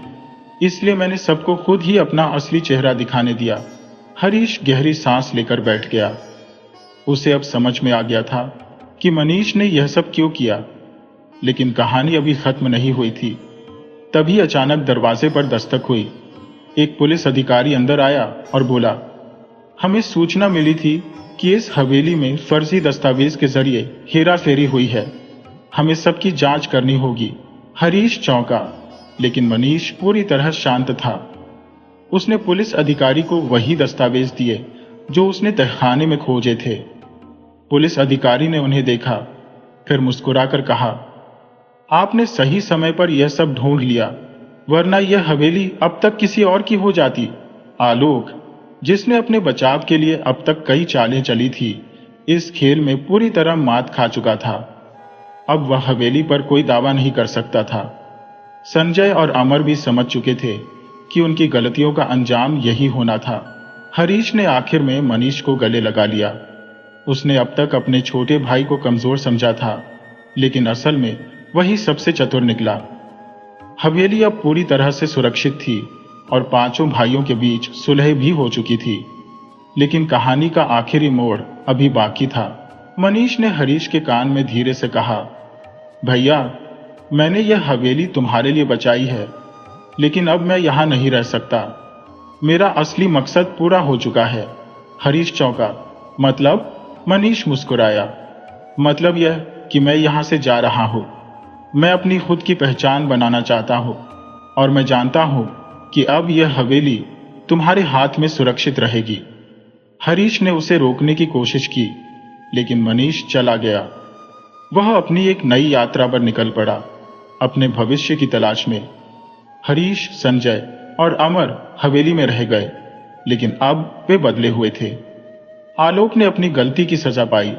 A: इसलिए मैंने सबको खुद ही अपना असली चेहरा दिखाने दिया। हरीश गहरी सांस लेकर बैठ गया। उसे अब समझ में आ गया था कि मनीष ने यह सब क्यों किया, लेकिन कहानी अभी खत्म नहीं हुई थी। तभी अचानक दरवाजे पर दस्तक हुई। एक पुलिस अधिकारी अंदर आया और बोला, हमें सूचना मिली थी कि इस हवेली में फर्जी दस्तावेज के जरिए हेराफेरी हुई है। हमें सबकी जांच करनी होगी। हरीश चौंका, लेकिन मनीष पूरी तरह शांत था। उसने पुलिस अधिकारी को वही दस्तावेज दिए जो उसने तहखाने में खोजे थे। पुलिस अधिकारी ने उन्हें देखा, फिर मुस्कुराकर कहा, आपने सही समय पर यह सब ढूंढ लिया, वरना यह हवेली अब तक किसी और की हो जाती। आलोक, जिसने अपने बचाव के लिए अब तक कई चालें चली थी, इस खेल में पूरी तरह मात खा चुका था। अब वह हवेली पर कोई दावा नहीं कर सकता था। संजय और अमर भी समझ चुके थे कि उनकी गलतियों का अंजाम यही होना था। हरीश ने आखिर में मनीष को गले लगा लिया। उसने अब तक अपने छोटे भाई को कमजोर समझा था, लेकिन असल में वही सबसे चतुर निकला। हवेली अब पूरी तरह से सुरक्षित थी और पांचों भाइयों के बीच सुलह भी हो चुकी थी। लेकिन कहानी का आखिरी मोड़ अभी बाकी था। मनीष ने हरीश के कान में धीरे से कहा, भैया, मैंने यह हवेली तुम्हारे लिए बचाई है, लेकिन अब मैं यहां नहीं रह सकता। मेरा असली मकसद पूरा हो चुका है। हरीश चौंका। मतलब? मनीष मुस्कुराया। मतलब यह कि मैं यहां से जा रहा हूं। मैं अपनी खुद की पहचान बनाना चाहता हूं, और मैं जानता हूं कि अब यह हवेली तुम्हारे हाथ में सुरक्षित रहेगी। हरीश ने उसे रोकने की कोशिश की, लेकिन मनीष चला गया। वह अपनी एक नई यात्रा पर निकल पड़ा, अपने भविष्य की तलाश में। हरीश, संजय और अमर हवेली में रह गए, लेकिन अब वे बदले हुए थे। आलोक ने अपनी गलती की सजा पाई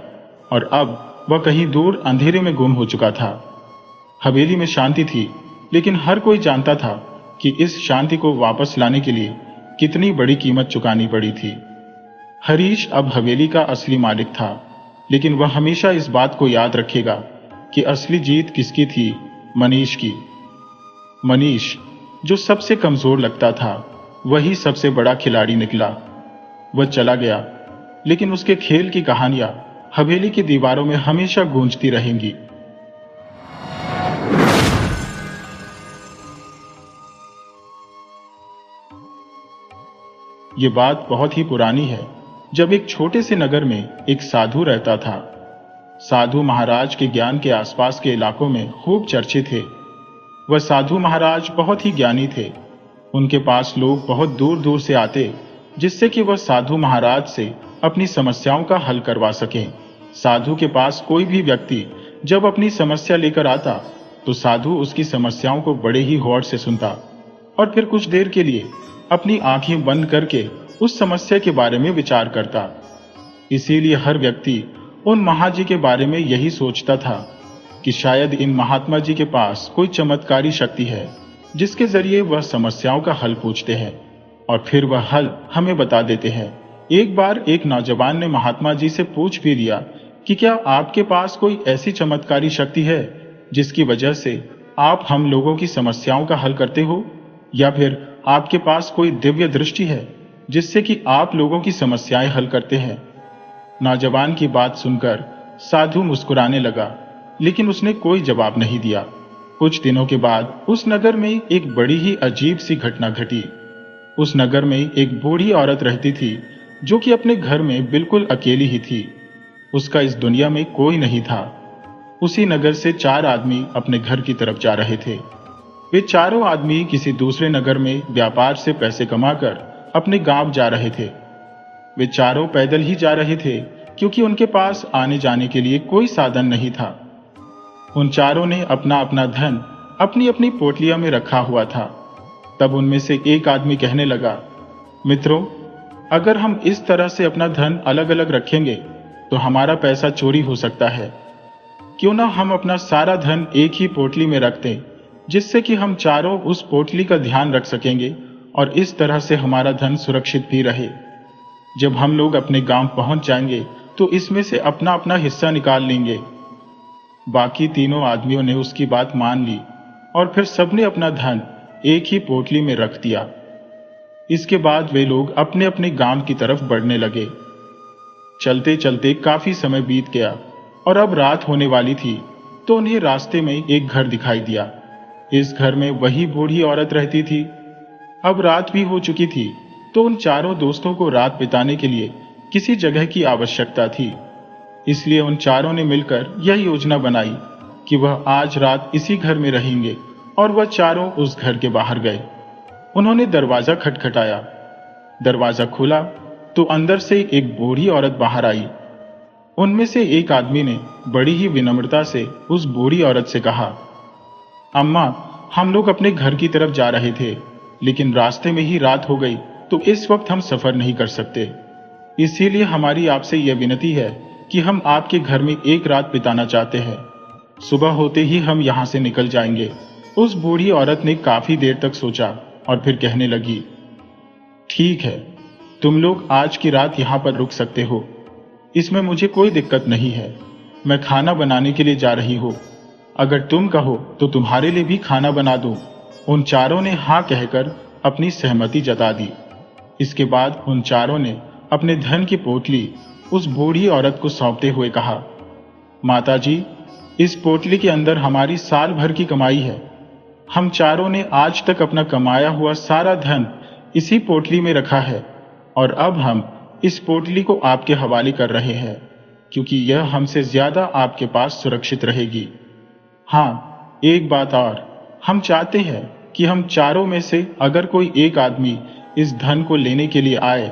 A: और अब वह कहीं दूर अंधेरे में गुम हो चुका था। हवेली में शांति थी, लेकिन हर कोई जानता था कि इस शांति को वापस लाने के लिए कितनी बड़ी कीमत चुकानी पड़ी थी। हरीश अब हवेली का असली मालिक था, लेकिन वह हमेशा इस बात को याद रखेगा कि असली जीत किसकी थी, मनीष की। मनीष, जो सबसे कमजोर लगता था, वही सबसे बड़ा खिलाड़ी निकला। वह चला गया, लेकिन उसके खेल की कहानियां हवेली की दीवारों में हमेशा गूंजती रहेंगी। ये बात बहुत ही पुरानी है, जब एक छोटे से नगर में एक साधु रहता था। साधु महाराज के ज्ञान के आसपास के इलाकों में खूब चर्चित थे। वह साधु महाराज बहुत ही ज्ञानी थे। उनके पास लोग बहुत दूर दूर से आते, जिससे कि वह साधु महाराज से अपनी समस्याओं का हल करवा सकें। साधु के पास कोई भी व्यक्ति जब अपनी समस्या लेकर आता, तो साधु उसकी समस्याओं को बड़े ही गौर से सुनता और फिर कुछ देर के लिए अपनी आंखें बंद करके उस समस्या के बारे में विचार करता। इसीलिए हर व्यक्ति उन महाजी के बारे में यही सोचता था कि शायद इन महात्मा जी के पास कोई चमत्कारी शक्ति है, जिसके जरिए वह समस्याओं का हल पूछते हैं और फिर वह हल हमें बता देते हैं। एक बार एक नौजवान ने महात्मा जी से पूछ भी लिया कि क्या आपके पास कोई ऐसी चमत्कारी शक्ति है जिसकी वजह से आप हम लोगों की समस्याओं का हल करते हो, या फिर आपके पास कोई दिव्य दृष्टि है जिससे कि आप लोगों की समस्याएं हल करते हैं। नौजवान की बात सुनकर साधु मुस्कुराने लगा, लेकिन उसने कोई जवाब नहीं दिया। कुछ दिनों के बाद उस नगर में एक बड़ी ही अजीब सी घटना घटी। उस नगर में एक बूढ़ी औरत रहती थी, जो कि अपने घर में बिल्कुल अकेली ही थी। उसका इस दुनिया में कोई नहीं था। उसी नगर से 4 आदमी अपने घर की तरफ जा रहे थे। वे चारों आदमी किसी दूसरे नगर में व्यापार से पैसे कमाकर अपने गांव जा रहे थे। वे चारों पैदल ही जा रहे थे, क्योंकि उनके पास आने जाने के लिए कोई साधन नहीं था। उन चारों ने अपना अपना धन अपनी अपनी पोटलियां में रखा हुआ था। तब उनमें से एक आदमी कहने लगा, मित्रों, अगर हम इस तरह से अपना धन अलग अलग रखेंगे तो हमारा पैसा चोरी हो सकता है। क्यों ना हम अपना सारा धन एक ही पोटली में रख दें, जिससे कि हम चारों उस पोटली का ध्यान रख सकेंगे और इस तरह से हमारा धन सुरक्षित भी रहे। जब हम लोग अपने गांव पहुंच जाएंगे तो इसमें से अपना अपना हिस्सा निकाल लेंगे। बाकी तीनों आदमियों ने उसकी बात मान ली और फिर सबने अपना धन एक ही पोटली में रख दिया। इसके बाद वे लोग अपने अपने गांव की तरफ बढ़ने लगे। चलते चलते काफी समय बीत गया और अब रात होने वाली थी, तो उन्हें रास्ते में एक घर दिखाई दिया। इस घर में वही बूढ़ी औरत रहती थी। अब रात भी हो चुकी थी, तो उन चारों दोस्तों को रात बिताने के लिए किसी जगह की आवश्यकता थी। इसलिए उन चारों ने मिलकर यह योजना बनाई कि वह आज रात इसी घर में रहेंगे और वह चारों उस घर के बाहर गए। उन्होंने दरवाजा खटखटाया। दरवाजा खुला तो अंदर से एक बूढ़ी औरत बाहर आई। उनमें से एक आदमी ने बड़ी ही विनम्रता से उस बूढ़ी औरत से कहा, अम्मा, हम लोग अपने घर की तरफ जा रहे थे, लेकिन रास्ते में ही रात हो गई, तो इस वक्त हम सफर नहीं कर सकते। इसीलिए हमारी आपसे यह विनती है कि हम आपके घर में एक रात बिताना चाहते हैं। सुबह होते ही हम यहां से निकल जाएंगे। उस बूढ़ी औरत ने काफी देर तक सोचा और फिर कहने लगी, ठीक है, तुम लोग आज की रात यहां पर रुक सकते हो। इसमें मुझे कोई दिक्कत नहीं है। मैं खाना बनाने के लिए जा रही हूं। अगर तुम कहो तो तुम्हारे लिए भी खाना बना दूं। उन चारों ने हाँ कहकर अपनी सहमति जता दी। इसके बाद उन चारों ने अपने धन की पोटली उस बूढ़ी औरत को सौंपते हुए कहा, माताजी, इस पोटली के अंदर हमारी साल भर की कमाई है। हम चारों ने आज तक अपना कमाया हुआ सारा धन इसी पोटली में रखा है और अब हम इस पोटली को आपके हवाले कर रहे हैं, क्योंकि यह हमसे ज्यादा आपके पास सुरक्षित रहेगी। हाँ, एक बात और, हम चाहते हैं कि हम चारों में से अगर कोई एक आदमी इस धन को लेने के लिए आए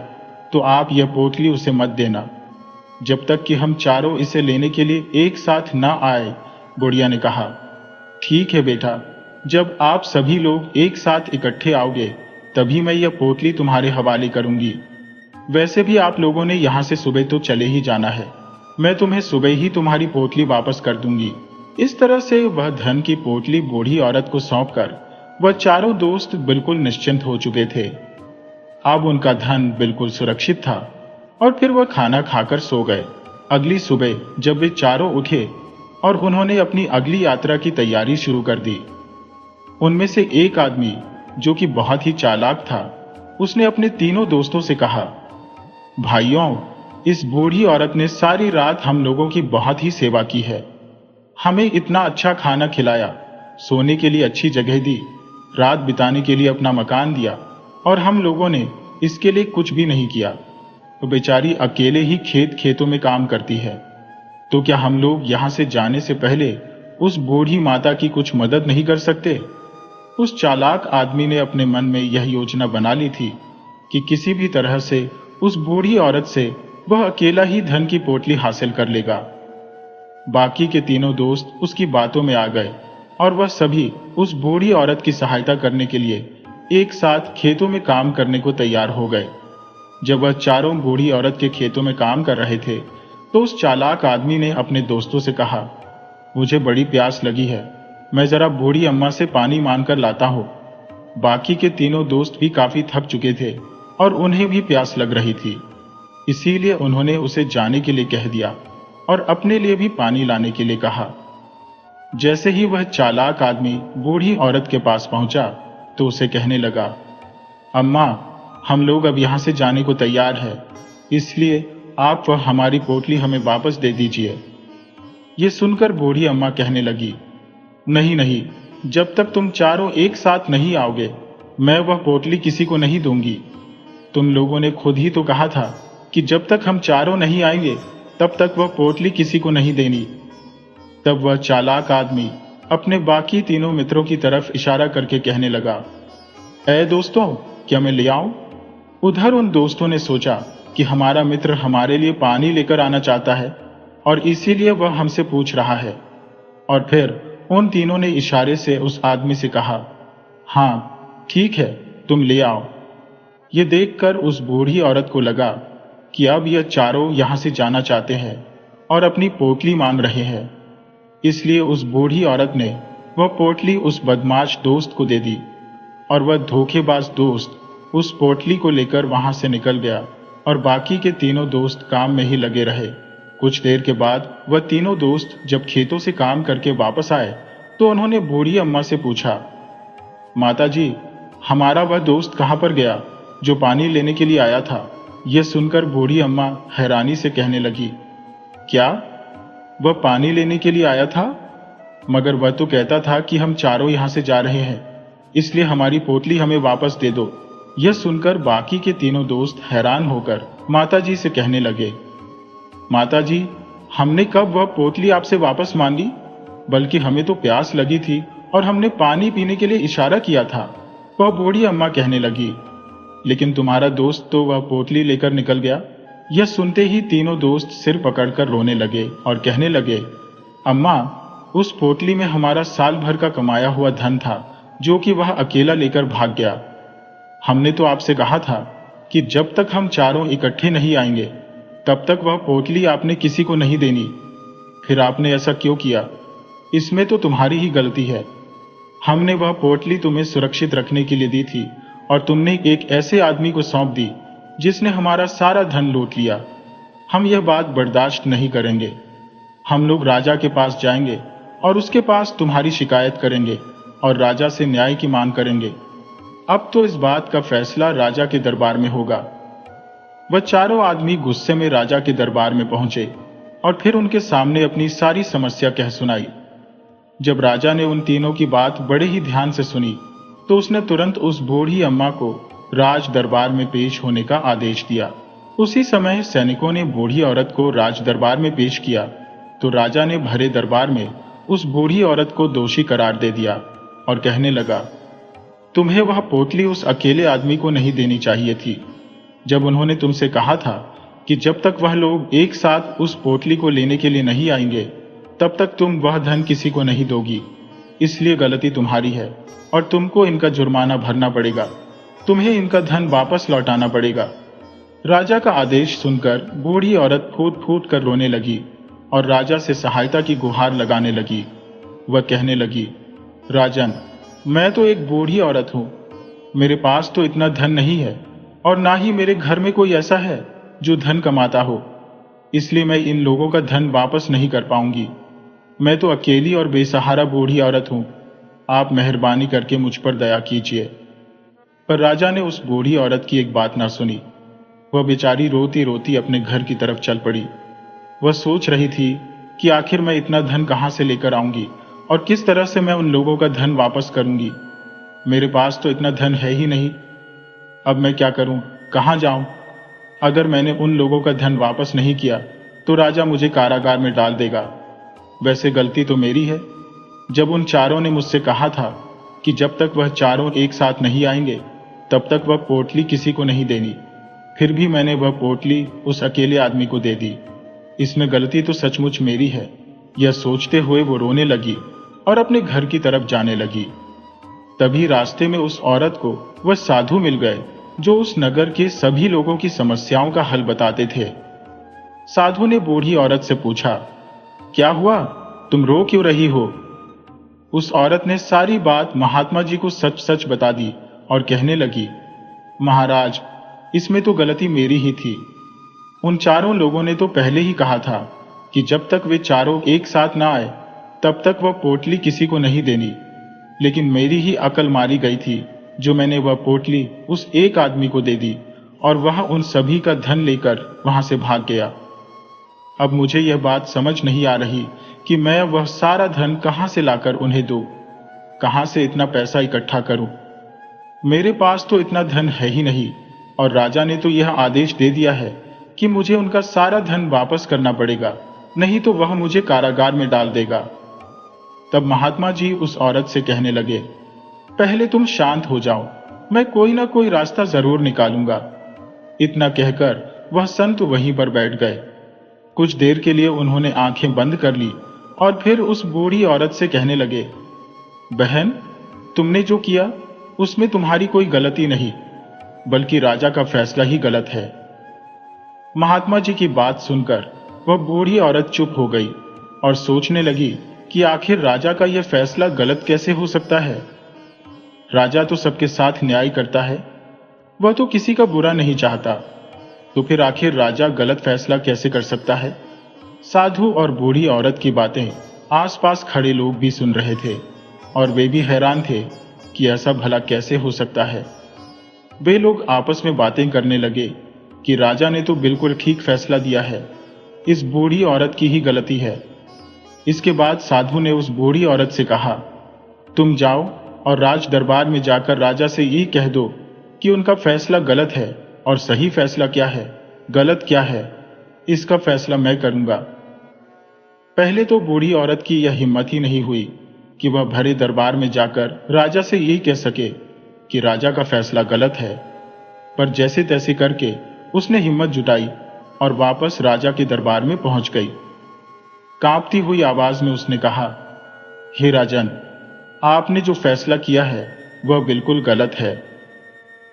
A: तो आप यह पोटली उसे मत देना, जब तक कि हम चारों इसे लेने के लिए एक साथ ना आए। बुढ़िया ने कहा, ठीक है बेटा, जब आप सभी लोग एक साथ इकट्ठे आओगे तभी मैं यह पोटली तुम्हारे हवाले करूंगी। वैसे भी आप लोगों ने यहां से सुबह तो चले ही जाना है। मैं तुम्हें सुबह ही तुम्हारी पोटली वापस कर दूंगी। इस तरह से वह धन की पोटली बूढ़ी औरत को सौंपकर वह चारों दोस्त बिल्कुल निश्चिंत हो चुके थे। अब उनका धन बिल्कुल सुरक्षित था और फिर वह खाना खाकर सो गए। अगली सुबह जब वे चारों उठे और उन्होंने अपनी अगली यात्रा की तैयारी शुरू कर दी। उनमें से एक आदमी, जो कि बहुत ही चालाक था, उसने अपने तीनों दोस्तों से कहा, भाइयों, इस बूढ़ी औरत ने सारी रात हम लोगों की बहुत ही सेवा की है। हमें इतना अच्छा खाना खिलाया, सोने के लिए अच्छी जगह दी, रात बिताने के लिए अपना मकान दिया, और हम लोगों ने इसके लिए कुछ भी नहीं किया। तो बेचारी अकेले ही खेतों में काम करती है। तो क्या हम लोग यहां से जाने से पहले उस बूढ़ी माता की कुछ मदद नहीं कर सकते? उस चालाक आदमी ने अपने मन में यह योजना बना ली थी कि किसी भी तरह से उस बूढ़ी औरत से वह अकेला ही धन की पोटली हासिल कर लेगा। बाकी के तीनों दोस्त उसकी बातों में आ गए और वह सभी उस बूढ़ी औरत की सहायता करने के लिए एक साथ खेतों में काम करने को तैयार हो गए। जब वह चारों बूढ़ी औरत के खेतों में काम कर रहे थे, तो उस चालाक आदमी ने अपने दोस्तों से कहा, मुझे बड़ी प्यास लगी है, मैं जरा बूढ़ी अम्मा से पानी मांग कर लाता हूं। बाकी के तीनों दोस्त भी काफी थक चुके थे और उन्हें भी प्यास लग रही थी, इसीलिए उन्होंने उसे जाने के लिए कह दिया और अपने लिए भी पानी लाने के लिए कहा। जैसे ही वह चालाक आदमी बूढ़ी औरत के पास पहुंचा, तो उसे कहने लगा, अम्मा, हम लोग अब यहां से जाने को तैयार है, इसलिए आप वह हमारी पोटली हमें वापस दे दीजिए। ये सुनकर बूढ़ी अम्मा कहने लगी, नहीं नहीं, जब तक तुम चारों एक साथ नहीं आओगे, मैं वह पोटली किसी को नहीं दूंगी। तुम लोगों ने खुद ही तो कहा था कि जब तक हम चारों नहीं आएंगे, तब तक वह पोटली किसी को नहीं देनी। तब वह चालाक आदमी अपने बाकी तीनों मित्रों की तरफ इशारा करके कहने लगा, ऐ दोस्तों, क्या मैं ले आऊं? उधर उन दोस्तों ने सोचा कि हमारा मित्र हमारे लिए पानी लेकर आना चाहता है और इसीलिए वह हमसे पूछ रहा है। और फिर उन तीनों ने इशारे से उस आदमी से कहा, हाँ ठीक है, तुम ले आओ। ये देखकर उस बूढ़ी औरत को लगा कि अब यह चारों यहां से जाना चाहते हैं और अपनी पोटली मांग रहे हैं, इसलिए उस बूढ़ी औरत ने वह पोटली उस बदमाश दोस्त को दे दी और वह धोखेबाज दोस्त उस पोटली को लेकर वहां से निकल गया और बाकी के तीनों दोस्त काम में ही लगे रहे। कुछ देर के बाद वह तीनों दोस्त जब खेतों से काम करके वापस आए, तो उन्होंने बूढ़ी अम्मा से पूछा, माता जी, हमारा वह दोस्त कहां पर गया जो पानी लेने के लिए आया था? यह सुनकर बूढ़ी अम्मा हैरानी से कहने लगी, क्या वह पानी लेने के लिए आया था? मगर वह तो कहता था कि हम चारों यहां से जा रहे हैं, इसलिए हमारी पोटली हमें वापस दे दो। यह सुनकर बाकी के तीनों दोस्त हैरान होकर माताजी से कहने लगे, माताजी, हमने कब वह पोटली आपसे वापस मांगी? बल्कि हमें तो प्यास लगी थी और हमने पानी पीने के लिए इशारा किया था। वह बूढ़ी अम्मा कहने लगी, लेकिन तुम्हारा दोस्त तो वह पोटली लेकर निकल गया। यह सुनते ही तीनों दोस्त सिर पकड़कर रोने लगे और कहने लगे, अम्मा, उस पोटली में हमारा साल भर का कमाया हुआ धन था, जो कि वह अकेला लेकर भाग गया। हमने तो आपसे कहा था कि जब तक हम चारों इकट्ठे नहीं आएंगे, तब तक वह पोटली आपने किसी को नहीं देनी। फिर आपने ऐसा क्यों किया? इसमें तो तुम्हारी ही गलती है। हमने वह पोटली तुम्हें सुरक्षित रखने के लिए दी थी और तुमने एक ऐसे आदमी को सौंप दी जिसने हमारा सारा धन लूट लिया। हम यह बात बर्दाश्त नहीं करेंगे। हम लोग राजा के पास जाएंगे और उसके पास तुम्हारी शिकायत करेंगे और राजा से न्याय की मांग करेंगे। अब तो इस बात का फैसला राजा के दरबार में होगा। वह चारों आदमी गुस्से में राजा के दरबार में पहुंचे और फिर उनके सामने अपनी सारी समस्या कह सुनाई। जब राजा ने उन तीनों की बात बड़े ही ध्यान से सुनी, तो उसने तुरंत उस बूढ़ी अम्मा को राज दरबार में पेश होने का आदेश दिया। उसी समय सैनिकों ने बूढ़ी औरत को राज दरबार में पेश किया, तो राजा ने भरे दरबार में उस बूढ़ी औरत को दोषी करार दे दिया और कहने लगा, तुम्हें वह पोटली उस अकेले आदमी को नहीं देनी चाहिए थी। जब उन्होंने तुमसे कहा था कि जब तक वह लोग एक साथ उस पोटली को लेने के लिए नहीं आएंगे, तब तक तुम वह धन किसी को नहीं दोगी। इसलिए गलती तुम्हारी है और तुमको इनका जुर्माना भरना पड़ेगा। तुम्हें इनका धन वापस लौटाना पड़ेगा। राजा का आदेश सुनकर बूढ़ी औरत फूट फूट कर रोने लगी और राजा से सहायता की गुहार लगाने लगी। वह कहने लगी, राजन, मैं तो एक बूढ़ी औरत हूं। मेरे पास तो इतना धन नहीं है और ना ही मेरे घर में कोई ऐसा है जो धन कमाता हो, इसलिए मैं इन लोगों का धन वापस नहीं कर पाऊंगी। मैं तो अकेली और बेसहारा बूढ़ी औरत हूं। आप मेहरबानी करके मुझ पर दया कीजिए। पर राजा ने उस बूढ़ी औरत की एक बात ना सुनी। वह बेचारी रोती रोती अपने घर की तरफ चल पड़ी। वह सोच रही थी कि आखिर मैं इतना धन कहां से लेकर आऊंगी और किस तरह से मैं उन लोगों का धन वापस करूंगी। मेरे पास तो इतना धन है ही नहीं। अब मैं क्या करूं, कहां जाऊं? अगर मैंने उन लोगों का धन वापस नहीं किया तो राजा मुझे कारागार में डाल देगा। वैसे गलती तो मेरी है। जब उन चारों ने मुझसे कहा था कि जब तक वह चारों एक साथ नहीं आएंगे तब तक वह पोटली किसी को नहीं देनी, फिर भी मैंने वह पोटली उस अकेले आदमी को दे दी। इसमें गलती तो सचमुच मेरी है। यह सोचते हुए वो रोने लगी और अपने घर की तरफ जाने लगी। तभी रास्ते में उस औरत को वह साधु मिल गए जो उस नगर के सभी लोगों की समस्याओं का हल बताते थे। साधु ने बूढ़ी औरत से पूछा, क्या हुआ, तुम रो क्यों रही हो? उस औरत ने सारी बात महात्मा जी को सच सच बता दी और कहने लगी, महाराज, इसमें तो गलती मेरी ही थी। उन चारों लोगों ने तो पहले ही कहा था कि जब तक वे चारों एक साथ ना आए तब तक वह पोटली किसी को नहीं देनी, लेकिन मेरी ही अकल मारी गई थी जो मैंने वह पोटली उस एक आदमी को दे दी और वह उन सभी का धन लेकर वहां से भाग गया। अब मुझे यह बात समझ नहीं आ रही कि मैं वह सारा धन कहां से लाकर उन्हें दूं, कहां से इतना पैसा इकट्ठा करूं। मेरे पास तो इतना धन है ही नहीं और राजा ने तो यह आदेश दे दिया है कि मुझे उनका सारा धन वापस करना पड़ेगा, नहीं तो वह मुझे कारागार में डाल देगा। तब महात्मा जी उस औरत से कहने लगे, पहले तुम शांत हो जाओ, मैं कोई ना कोई रास्ता जरूर निकालूंगा। इतना कहकर वह संत वहीं पर बैठ गए। कुछ देर के लिए उन्होंने आंखें बंद कर ली और फिर उस बूढ़ी औरत से कहने लगे, बहन, तुमने जो किया उसमें तुम्हारी कोई गलती नहीं, बल्कि राजा का फैसला ही गलत है। महात्मा जी की बात सुनकर वह बूढ़ी औरत चुप हो गई और सोचने लगी कि आखिर राजा का यह फैसला गलत कैसे हो सकता है। राजा तो सबके साथ न्याय करता है, वह तो किसी का बुरा नहीं चाहता, तो फिर आखिर राजा गलत फैसला कैसे कर सकता है। साधु और बूढ़ी औरत की बातें आसपास खड़े लोग भी सुन रहे थे और वे भी हैरान थे कि ऐसा भला कैसे हो सकता है। वे लोग आपस में बातें करने लगे कि राजा ने तो बिल्कुल ठीक फैसला दिया है, इस बूढ़ी औरत की ही गलती है। इसके बाद साधु ने उस बूढ़ी औरत से कहा, तुम जाओ और राज दरबार में जाकर राजा से यही कह दो कि उनका फैसला गलत है और सही फैसला क्या है, गलत क्या है, इसका फैसला मैं करूंगा। पहले तो बूढ़ी औरत की यह हिम्मत ही नहीं हुई कि वह भरे दरबार में जाकर राजा से यही कह सके कि राजा का फैसला गलत है, पर जैसे तैसे करके उसने हिम्मत जुटाई और वापस राजा के दरबार में पहुंच गई। कांपती हुई आवाज में उसने कहा, हे राजन, आपने जो फैसला किया है वह बिल्कुल गलत है।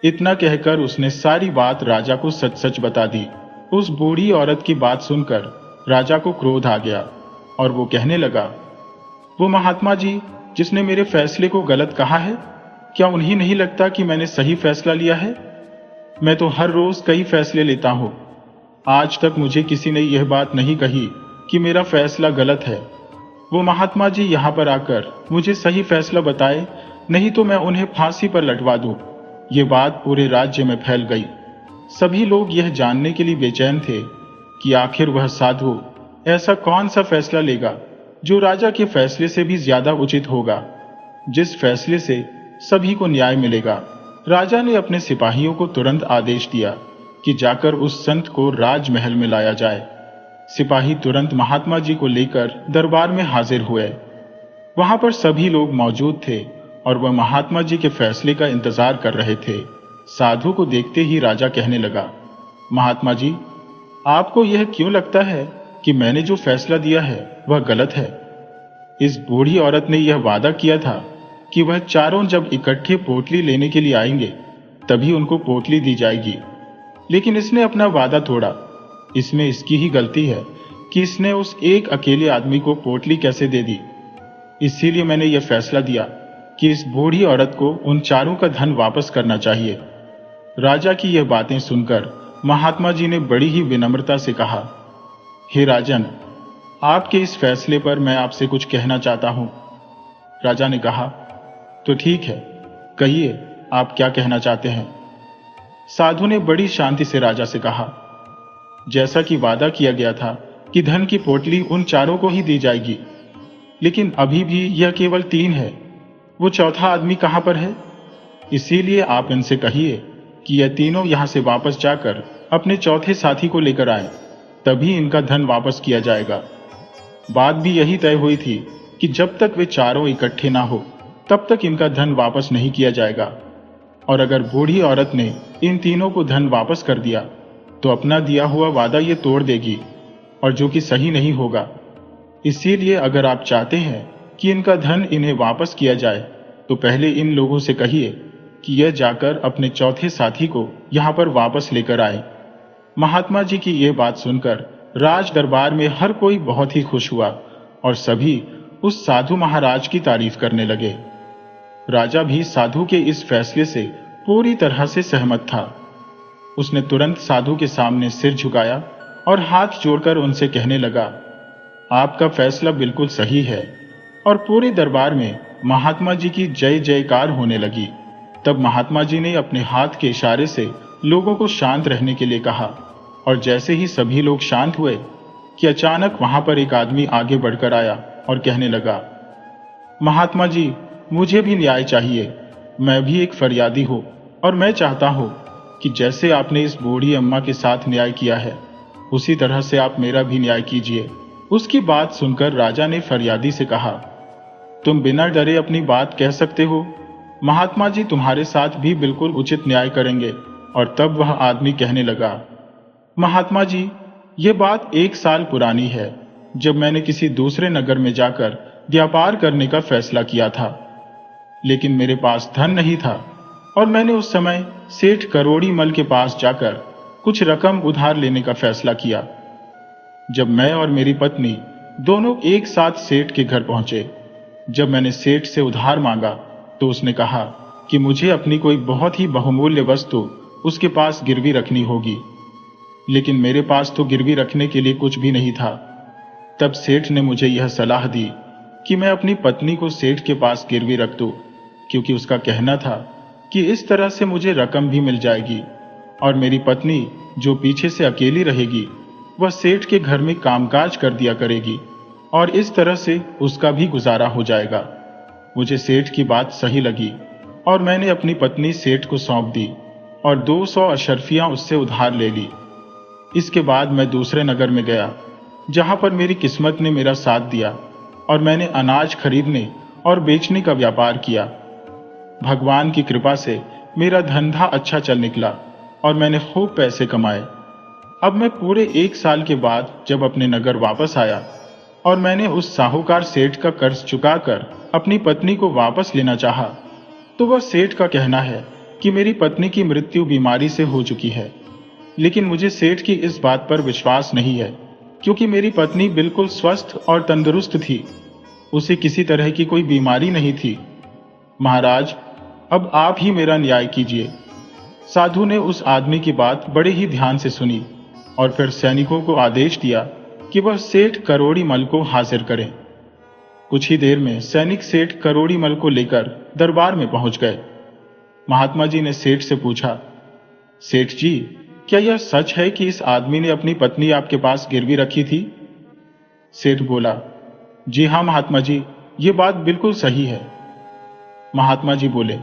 A: इतना कहकर उसने सारी बात राजा को सच सच बता दी। उस बूढ़ी औरत की बात सुनकर राजा को क्रोध आ गया और वो कहने लगा, वो महात्मा जी जिसने मेरे फैसले को गलत कहा है, क्या उन्हें नहीं लगता कि मैंने सही फैसला लिया है? मैं तो हर रोज कई फैसले लेता हूं, आज तक मुझे किसी ने यह बात नहीं कही कि मेरा फैसला गलत है। वो महात्मा जी यहां पर आकर मुझे सही फैसला बताए, नहीं तो मैं उन्हें फांसी पर लटवा दूं। ये बात पूरे राज्य में फैल गई। सभी लोग यह जानने के लिए बेचैन थे कि आखिर वह साधु ऐसा कौन सा फैसला लेगा जो राजा के फैसले से भी ज्यादा उचित होगा, जिस फैसले से सभी को न्याय मिलेगा। राजा ने अपने सिपाहियों को तुरंत आदेश दिया कि जाकर उस संत को राजमहल में लाया जाए। सिपाही तुरंत महात्मा जी को लेकर दरबार में हाजिर हुए। वहां पर सभी लोग मौजूद थे और वह महात्मा जी के फैसले का इंतजार कर रहे थे। साधु को देखते ही राजा कहने लगा, महात्मा जी, आपको यह क्यों लगता है कि मैंने जो फैसला दिया है वह गलत है? इस बूढ़ी औरत ने यह वादा किया था कि वह चारों जब इकट्ठे पोटली लेने के लिए आएंगे तभी उनको पोटली दी जाएगी, लेकिन इसने अपना वादा तोड़ा। इसमें इसकी ही गलती है कि इसने उस एक अकेले आदमी को पोटली कैसे दे दी। इसीलिए मैंने यह फैसला दिया कि इस बूढ़ी औरत को उन चारों का धन वापस करना चाहिए। राजा की यह बातें सुनकर महात्मा जी ने बड़ी ही विनम्रता से कहा, हे राजन, आपके इस फैसले पर मैं आपसे कुछ कहना चाहता हूं। राजा ने कहा, तो ठीक है, कहिए आप क्या कहना चाहते हैं। साधु ने बड़ी शांति से राजा से कहा, जैसा कि वादा किया गया था कि धन की पोटली उन चारों को ही दी जाएगी, लेकिन अभी भी यह केवल 3 है। वो चौथा आदमी कहां पर है? इसीलिए आप इनसे कहिए कि यह तीनों यहां से वापस जाकर अपने चौथे साथी को लेकर आए, तभी इनका धन वापस किया जाएगा। बात भी यही तय हुई थी कि जब तक वे चारों इकट्ठे ना हो तब तक इनका धन वापस नहीं किया जाएगा, और अगर बूढ़ी औरत ने इन तीनों को धन वापस कर दिया तो अपना दिया हुआ वादा ये तोड़ देगी, और जो कि सही नहीं होगा। इसीलिए अगर आप चाहते हैं कि इनका धन इन्हें वापस किया जाए तो पहले इन लोगों से कहिए कि यह जाकर अपने चौथे साथी को यहां पर वापस लेकर आए। महात्मा जी की यह बात सुनकर राज दरबार में हर कोई बहुत ही खुश हुआ और सभी उस साधु महाराज की तारीफ करने लगे। राजा भी साधु के इस फैसले से पूरी तरह से सहमत था। उसने तुरंत साधु के सामने सिर झुकाया और हाथ जोड़कर उनसे कहने लगा, आपका फैसला बिल्कुल सही है। और पूरे दरबार में महात्मा जी की जय जयकार होने लगी। तब महात्मा जी ने अपने हाथ के इशारे से लोगों को शांत रहने के लिए कहा, और जैसे ही सभी लोग शांत हुए कि अचानक वहां पर एक आदमी आगे बढ़कर आया और कहने लगा, महात्मा जी, मुझे भी न्याय चाहिए। मैं भी एक फरियादी हूं और मैं चाहता हूं कि जैसे आपने इस बूढ़ी अम्मा के साथ न्याय किया है उसी तरह से आप मेरा भी न्याय कीजिए। उसकी बात सुनकर राजा ने फरियादी से कहा, तुम बिना डरे अपनी बात कह सकते हो। महात्मा जी तुम्हारे साथ भी बिल्कुल उचित न्याय करेंगे। और तब वह आदमी कहने लगा, महात्मा जी, ये बात 1 साल पुरानी है, जब मैंने किसी दूसरे नगर में जाकर व्यापार करने का फैसला किया था, लेकिन मेरे पास धन नहीं था और मैंने उस समय सेठ करोड़ी मल के पास जाकर कुछ रकम उधार लेने का फैसला किया। जब मैं और मेरी पत्नी दोनों एक साथ सेठ के घर पहुंचे, जब मैंने सेठ से उधार मांगा तो उसने कहा कि मुझे अपनी कोई बहुत ही बहुमूल्य वस्तु उसके पास गिरवी रखनी होगी, लेकिन मेरे पास तो गिरवी रखने के लिए कुछ भी नहीं था। तब सेठ ने मुझे यह सलाह दी कि मैं अपनी पत्नी को सेठ के पास गिरवी रख दूं, क्योंकि उसका कहना था कि इस तरह से मुझे रकम भी मिल जाएगी और मेरी पत्नी जो पीछे से अकेली रहेगी वह सेठ के घर में कामकाज कर दिया करेगी और इस तरह से उसका भी गुजारा हो जाएगा। मुझे सेठ की बात सही लगी और मैंने अपनी पत्नी सेठ को सौंप दी और 200 अशर्फियां उससे उधार ले ली। इसके बाद मैं दूसरे नगर में गया, जहां पर मेरी किस्मत ने मेरा साथ दिया और मैंने अनाज खरीदने और बेचने का व्यापार किया। भगवान की कृपा से मेरा धंधा अच्छा चल निकला और मैंने खूब पैसे कमाए। अब मैं पूरे 1 साल के बाद जब अपने नगर वापस आया और मैंने उस साहूकार सेठ का कर्ज चुकाकर अपनी पत्नी को वापस लेना चाहा, तो वह सेठ का कहना है कि मेरी पत्नी की मृत्यु बीमारी से हो चुकी है। लेकिन मुझे सेठ की इस बात पर विश्वास नहीं है, क्योंकि मेरी पत्नी बिल्कुल स्वस्थ और तंदुरुस्त थी। उसे किसी तरह की कोई बीमारी नहीं थी। महाराज, अब आप ही मेरा न्याय कीजिए। साधु ने उस आदमी की बात बड़े ही ध्यान से सुनी और फिर सैनिकों को आदेश दिया कि वह सेठ करोड़ी मल को हाजिर करें। कुछ ही देर में सैनिक सेठ करोड़ी मल को लेकर दरबार में पहुंच गए। महात्मा जी ने सेठ से पूछा, सेठ जी, क्या यह सच है कि इस आदमी ने अपनी पत्नी आपके पास गिरवी रखी थी? सेठ बोला, जी हां महात्मा जी, ये बात बिल्कुल सही है। महात्मा जी बोले,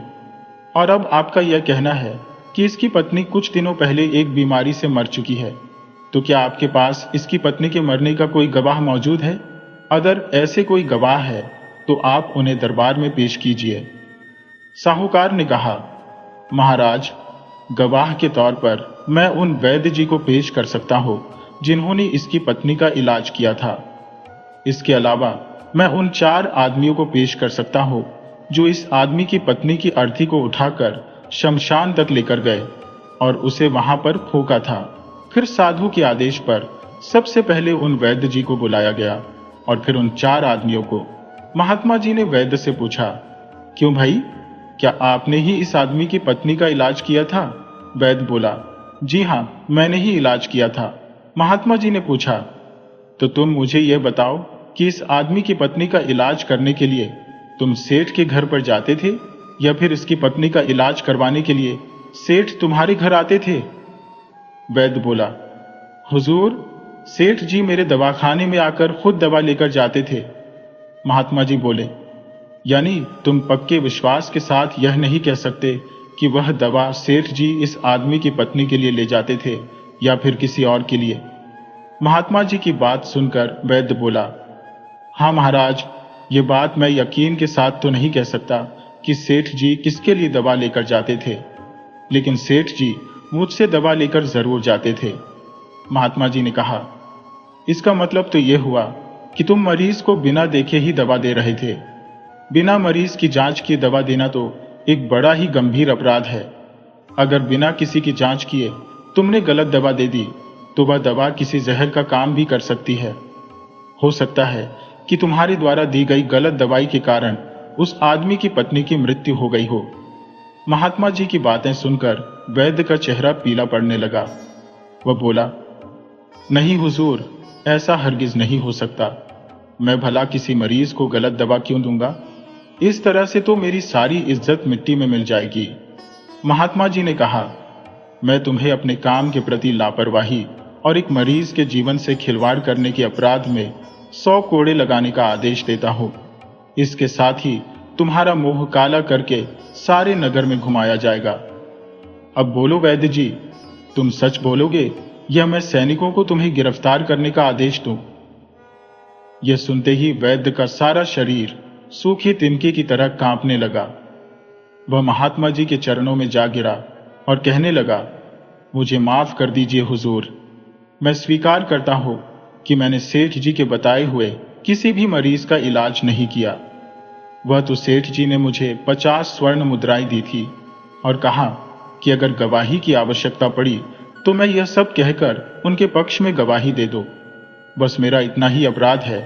A: और अब आपका यह कहना है कि इसकी पत्नी कुछ दिनों पहले एक बीमारी से मर चुकी है, तो क्या आपके पास इसकी पत्नी के मरने का कोई गवाह मौजूद है? अगर ऐसे कोई गवाह है तो आप उन्हें दरबार में पेश कीजिए। साहूकार ने कहा, महाराज, गवाह के तौर पर मैं उन वैद्य जी को पेश कर सकता हूं जिन्होंने इसकी पत्नी का इलाज किया था। इसके अलावा मैं उन 4 आदमियों को पेश कर सकता हूं जो इस आदमी की पत्नी की अर्थी को उठाकर शमशान तक लेकर गए और उसे वहां पर फूंका था। फिर साधु के आदेश पर सबसे पहले उन वैद्य जी को बुलाया गया और फिर उन 4 आदमियों को। महात्मा जी ने वैद्य से पूछा, क्यों भाई, क्या आपने ही इस आदमी की पत्नी का इलाज किया था? वैद्य बोला, जी हां, मैंने ही इलाज किया था। महात्मा जी ने पूछा, तो तुम मुझे यह बताओ कि इस आदमी की पत्नी का इलाज करने के लिए तुम सेठ के घर पर जाते थे या फिर इसकी पत्नी का इलाज करवाने के लिए सेठ तुम्हारे घर आते थे? वैद्य बोला, हुजूर, सेठ जी मेरे दवाखाने में आकर खुद दवा लेकर जाते थे। महात्मा जी बोले, यानी तुम पक्के विश्वास के साथ यह नहीं कह सकते कि वह दवा सेठ जी इस आदमी की पत्नी के लिए ले जाते थे या फिर किसी और के लिए? महात्मा जी की बात सुनकर वैद्य बोला, हाँ महाराज, ये बात मैं यकीन के साथ तो नहीं कह सकता कि सेठ जी किसके लिए दवा लेकर जाते थे, लेकिन सेठ जी मुझसे दवा लेकर जरूर जाते थे। महात्मा जी ने कहा, इसका मतलब तो यह हुआ कि तुम मरीज को बिना देखे ही दवा दे रहे थे। बिना मरीज की जांच किए दवा देना तो एक बड़ा ही गंभीर अपराध है। अगर बिना किसी की जांच किए तुमने गलत दवा दे दी तो वह दवा किसी जहर का काम भी कर सकती है। हो सकता है कि तुम्हारे द्वारा दी गई गलत दवाई के कारण उस आदमी की पत्नी की मृत्यु हो गई हो। महात्मा जी की बातें सुनकर वैद्य का चेहरा पीला पड़ने लगा। वह बोला, नहीं हुजूर, ऐसा हरगिज नहीं हो सकता। मैं भला किसी मरीज को गलत दवा क्यों दूंगा? इस तरह से तो मेरी सारी इज्जत मिट्टी में मिल जाएगी। महात्मा जी ने कहा, मैं तुम्हें अपने काम के प्रति लापरवाही और एक मरीज के जीवन से खिलवाड़ करने के अपराध में 100 कोड़े लगाने का आदेश देता हूं। इसके साथ ही तुम्हारा मुंह काला करके सारे नगर में घुमाया जाएगा। अब बोलो वैद्य जी, तुम सच बोलोगे या मैं सैनिकों को तुम्हें गिरफ्तार करने का आदेश दूं? यह सुनते ही वैद्य का सारा शरीर सूखी तिनके की तरह कांपने लगा। वह महात्मा जी के चरणों में जा गिरा और कहने लगा, मुझे माफ कर दीजिए हुजूर। मैं स्वीकार करता हूं कि मैंने सेठ जी के बताए हुए किसी भी मरीज का इलाज नहीं किया। वह तो सेठ जी ने मुझे 50 स्वर्ण मुद्राएं दी थी और कहा कि अगर गवाही की आवश्यकता पड़ी तो मैं यह सब कहकर उनके पक्ष में गवाही दे दो। बस मेरा इतना ही अपराध है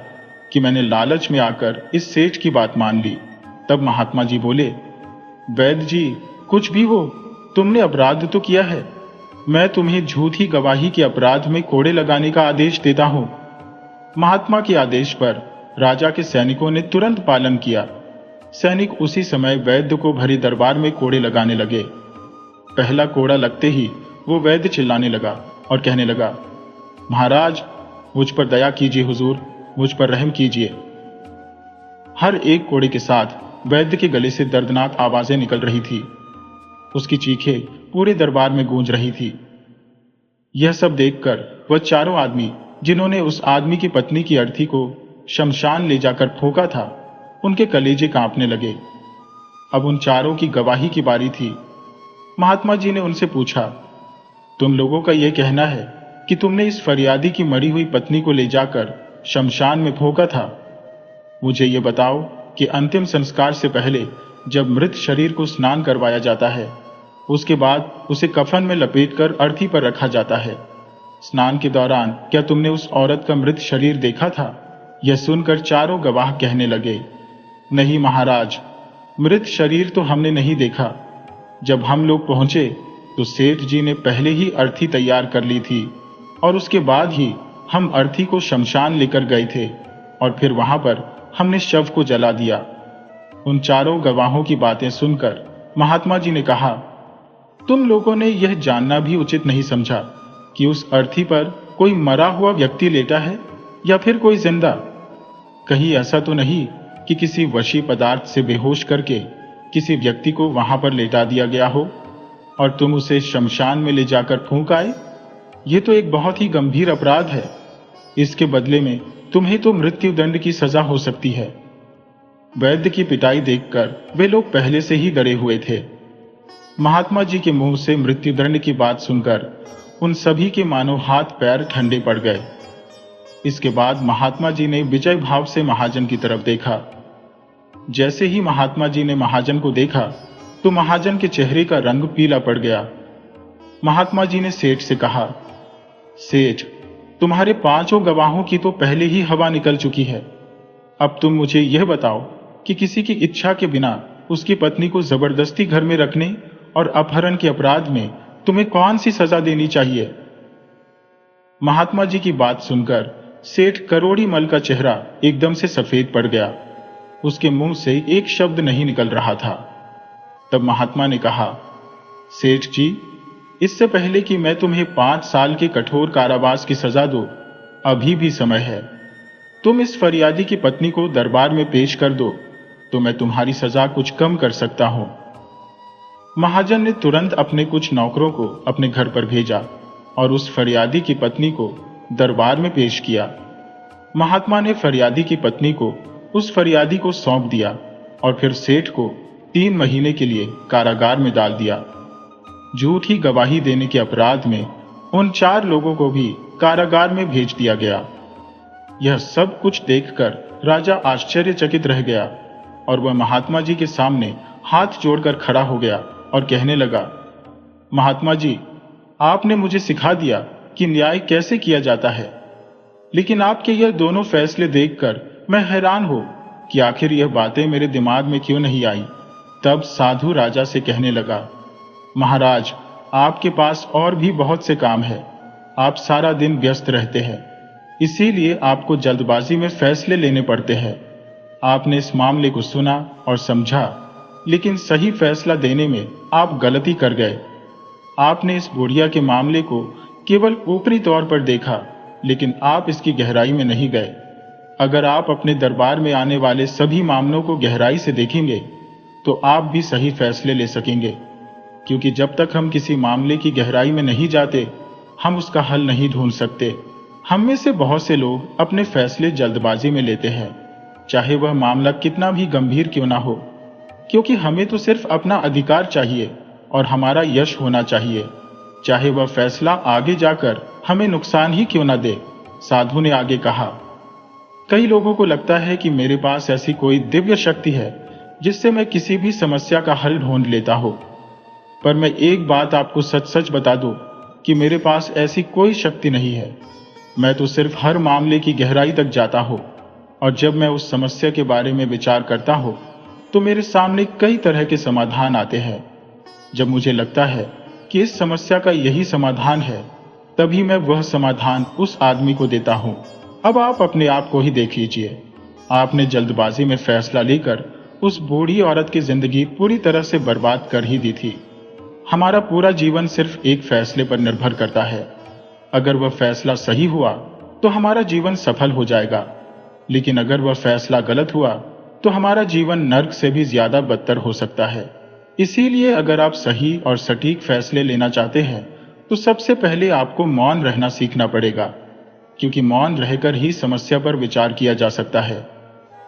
A: कि मैंने लालच में आकर इस सेठ की बात मान ली। तब महात्मा जी बोले, वैद्य जी, कुछ भी हो, तुमने अपराध तो किया है। मैं तुम्हें झूठी गवाही के अपराध में कोड़े लगाने का आदेश देता हूं। महात्मा के आदेश पर राजा के सैनिकों ने तुरंत पालन किया। सैनिक उसी समय वैद्य को भरे दरबार में कोड़े लगाने लगे। पहला कोड़ा लगते ही वो वैद्य चिल्लाने लगा और कहने लगा, महाराज, मुझ पर दया कीजिए हुजूर, मुझ पर रहम कीजिए। हर एक कोड़े के साथ वैद्य के गले से दर्दनाक आवाजें निकल रही थी। उसकी चीखें पूरे दरबार में गूंज रही थी। यह सब देखकर वह चारों आदमी जिन्होंने उस आदमी की पत्नी की अर्थी को शमशान ले जाकर फूंका था, उनके कलेजे कांपने लगे। अब उन चारों की गवाही की बारी थी। महात्मा जी ने उनसे पूछा, तुम लोगों का यह कहना है कि तुमने इस फरियादी की मरी हुई पत्नी को ले जाकर शमशान में फूंका था? मुझे यह बताओ कि अंतिम संस्कार से पहले जब मृत शरीर को स्नान करवाया जाता है, उसके बाद उसे कफन में लपेटकर अर्थी पर रखा जाता है। स्नान के दौरान क्या तुमने उस औरत का मृत शरीर देखा था? यह सुनकर चारों गवाह कहने लगे, नहीं महाराज, मृत शरीर तो हमने नहीं देखा। जब हम लोग पहुंचे तो सेठ जी ने पहले ही अर्थी तैयार कर ली थी और उसके बाद ही हम अर्थी को शमशान लेकर गए थे और फिर वहां पर हमने शव को जला दिया। उन चारों गवाहों की बातें सुनकर महात्मा जी ने कहा, तुम लोगों ने यह जानना भी उचित नहीं समझा कि उस अर्थी पर कोई मरा हुआ व्यक्ति लेटा है या फिर कोई जिंदा? कहीं ऐसा तो नहीं कि किसी वशी पदार्थ से बेहोश करके किसी व्यक्ति को वहां पर लेटा दिया गया हो और तुम उसे शमशान में ले जाकर फूंक आए? यह तो एक बहुत ही गंभीर अपराध है। इसके बदले में तुम्हें तो मृत्यु दंड की सजा हो सकती है। वैद्य की पिटाई देखकर वे लोग पहले से ही डरे हुए थे। महात्मा जी के मुंह से मृत्यु दंड की बात सुनकर उन सभी के मानो हाथ पैर ठंडे पड़ गए। इसके बाद महात्मा जी ने विजय भाव से महाजन की तरफ देखा। जैसे ही महात्मा जी ने महाजन को देखा तो महाजन के चेहरे का रंग पीला पड़ गया। महात्मा जी ने सेठ से कहा, सेठ, तुम्हारे 5 गवाहों की तो पहले ही हवा निकल चुकी है। अब तुम मुझे यह बताओ कि किसी की इच्छा के बिना उसकी पत्नी को जबरदस्ती घर में रखने और अपहरण के अपराध में तुम्हें कौन सी सजा देनी चाहिए? महात्मा जी की बात सुनकर सेठ करोड़ी मल का चेहरा एकदम से सफेद पड़ गया। उसके मुंह से एक शब्द नहीं निकल रहा था। तब महात्मा ने कहा, सेठ जी, इससे पहले कि मैं तुम्हें 5 साल के कठोर कारावास की सजा दूं, अभी भी समय है। तुम इस फरियादी की पत्नी को दरबार में पेश कर दो, तो मैं तुम्हारी सजा कुछ कम कर सकता हूं। महाजन ने तुरंत अपने कुछ नौकरों को अपने घर पर भेजा और उस फरियादी की पत्नी को दरबार में पेश किया। महात्मा ने फरियादी की पत्नी को उस फरियादी को सौंप दिया और फिर सेठ को 3 महीने के लिए कारागार में डाल दिया। झूठी गवाही देने के अपराध में उन 4 लोगों को भी कारागार में भेज दिया गया। यह सब कुछ देखकर राजा आश्चर्यचकित रह गया और वह महात्मा जी के सामने हाथ जोड़कर खड़ा हो गया और कहने लगा, महात्मा जी, आपने मुझे सिखा दिया कि न्याय कैसे किया जाता है, लेकिन आपके यह दोनों फैसले देखकर मैं हैरान हूं कि आखिर यह बातें मेरे दिमाग में क्यों नहीं आई। तब साधु राजा से कहने लगा, महाराज, आपके पास और भी बहुत से काम है। आप सारा दिन व्यस्त रहते हैं, इसीलिए आपको जल्दबाजी में फैसले लेने पड़ते हैं। आपने इस मामले को सुना और समझा, लेकिन सही फैसला देने में आप गलती कर गए। आपने इस बुढ़िया के मामले को केवल ऊपरी तौर पर देखा, लेकिन आप इसकी गहराई में नहीं गए। अगर आप अपने दरबार में आने वाले सभी मामलों को गहराई से देखेंगे, तो आप भी सही फैसले ले सकेंगे, क्योंकि जब तक हम किसी मामले की गहराई में नहीं जाते, हम उसका हल नहीं ढूंढ सकते। हम में से बहुत से लोग अपने फैसले जल्दबाजी में लेते हैं, चाहे वह मामला कितना भी गंभीर क्यों ना हो, क्योंकि हमें तो सिर्फ अपना अधिकार चाहिए और हमारा यश होना चाहिए, चाहे वह फैसला आगे जाकर हमें नुकसान ही क्यों ना दे। साधु ने आगे कहा, कई लोगों को लगता है कि मेरे पास ऐसी कोई दिव्य शक्ति है जिससे मैं किसी भी समस्या का हल ढूंढ लेता हूं, पर मैं एक बात आपको सच सच बता दूं कि मेरे पास ऐसी कोई शक्ति नहीं है। मैं तो सिर्फ हर मामले की गहराई तक जाता हूं, और जब मैं उस समस्या के बारे में विचार करता हूं, तो मेरे सामने कई तरह के समाधान आते हैं। जब मुझे लगता है कि इस समस्या का यही समाधान है, तभी मैं वह समाधान उस आदमी को देता हूं। अब आप अपने आप को ही देख लीजिए। आपने जल्दबाजी में फैसला लेकर उस बूढ़ी औरत की जिंदगी पूरी तरह से बर्बाद कर ही दी थी। हमारा पूरा जीवन सिर्फ एक फैसले पर निर्भर करता है। अगर वह फैसला सही हुआ तो हमारा जीवन सफल हो जाएगा, लेकिन अगर वह फैसला गलत हुआ तो हमारा जीवन नर्क से भी ज्यादा बदतर हो सकता है। इसीलिए अगर आप सही और सटीक फैसले लेना चाहते हैं, तो सबसे पहले आपको मौन रहना सीखना पड़ेगा, क्योंकि मौन रहकर ही समस्या पर विचार किया जा सकता है।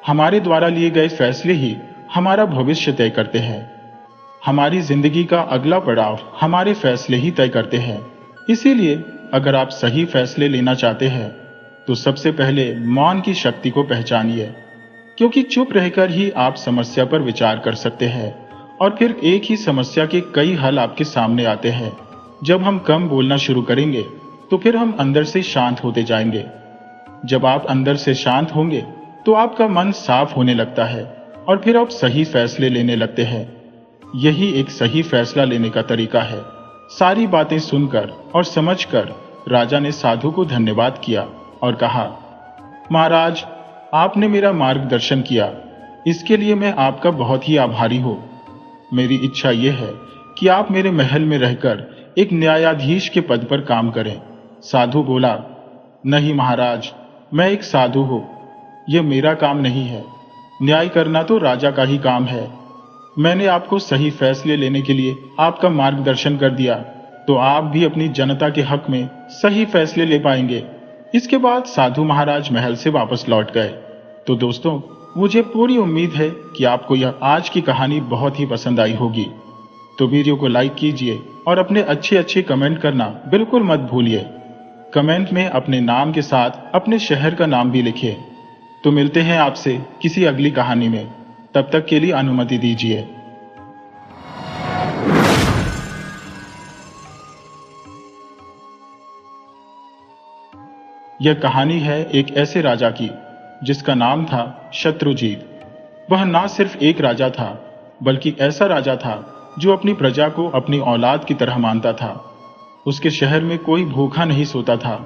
A: हमारे द्वारा लिए गए फैसले ही हमारा भविष्य तय करते हैं। हमारी जिंदगी का अगला पड़ाव हमारे फैसले ही तय करते हैं। इसीलिए अगर आप सही फैसले लेना चाहते हैं, तो सबसे पहले मौन की शक्ति को पहचानिए, क्योंकि चुप रहकर ही आप समस्या पर विचार कर सकते हैं और फिर एक ही समस्या के कई हल आपके सामने आते हैं। जब हम कम बोलना शुरू करेंगे, तो फिर हम अंदर से शांत होते जाएंगे। जब आप अंदर से शांत होंगे, तो आपका मन साफ होने लगता है और फिर आप सही फैसले लेने लगते हैं। यही एक सही फैसला लेने का तरीका है। सारी बातें सुनकर और समझकर राजा ने साधु को धन्यवाद किया और कहा, महाराज, आपने मेरा मार्गदर्शन किया, इसके लिए मैं आपका बहुत ही आभारी हूं। मेरी इच्छा यह है कि आप मेरे महल में रहकर एक न्यायाधीश के पद पर काम करें। साधु बोला, नहीं महाराज, मैं एक साधु हूं, यह मेरा काम नहीं है। न्याय करना तो राजा का ही काम है। मैंने आपको सही फैसले लेने के लिए आपका मार्गदर्शन कर दिया, तो आप भी अपनी जनता के हक में सही फैसले ले पाएंगे। इसके बाद साधु महाराज महल से वापस लौट गए। तो दोस्तों, मुझे पूरी उम्मीद है कि आपको यह आज की कहानी बहुत ही पसंद आई होगी। तो वीडियो को लाइक कीजिए और अपने अच्छे अच्छे कमेंट करना बिल्कुल मत भूलिए। कमेंट में अपने नाम के साथ अपने शहर का नाम भी लिखिए। तो मिलते हैं आपसे किसी अगली कहानी में। तब तक के लिए अनुमति दीजिए। यह कहानी है एक ऐसे राजा की जिसका नाम था शत्रुजीत। वह ना सिर्फ एक राजा था, बल्कि ऐसा राजा था जो अपनी प्रजा को अपनी औलाद की तरह मानता था। उसके शहर में कोई भूखा नहीं सोता था,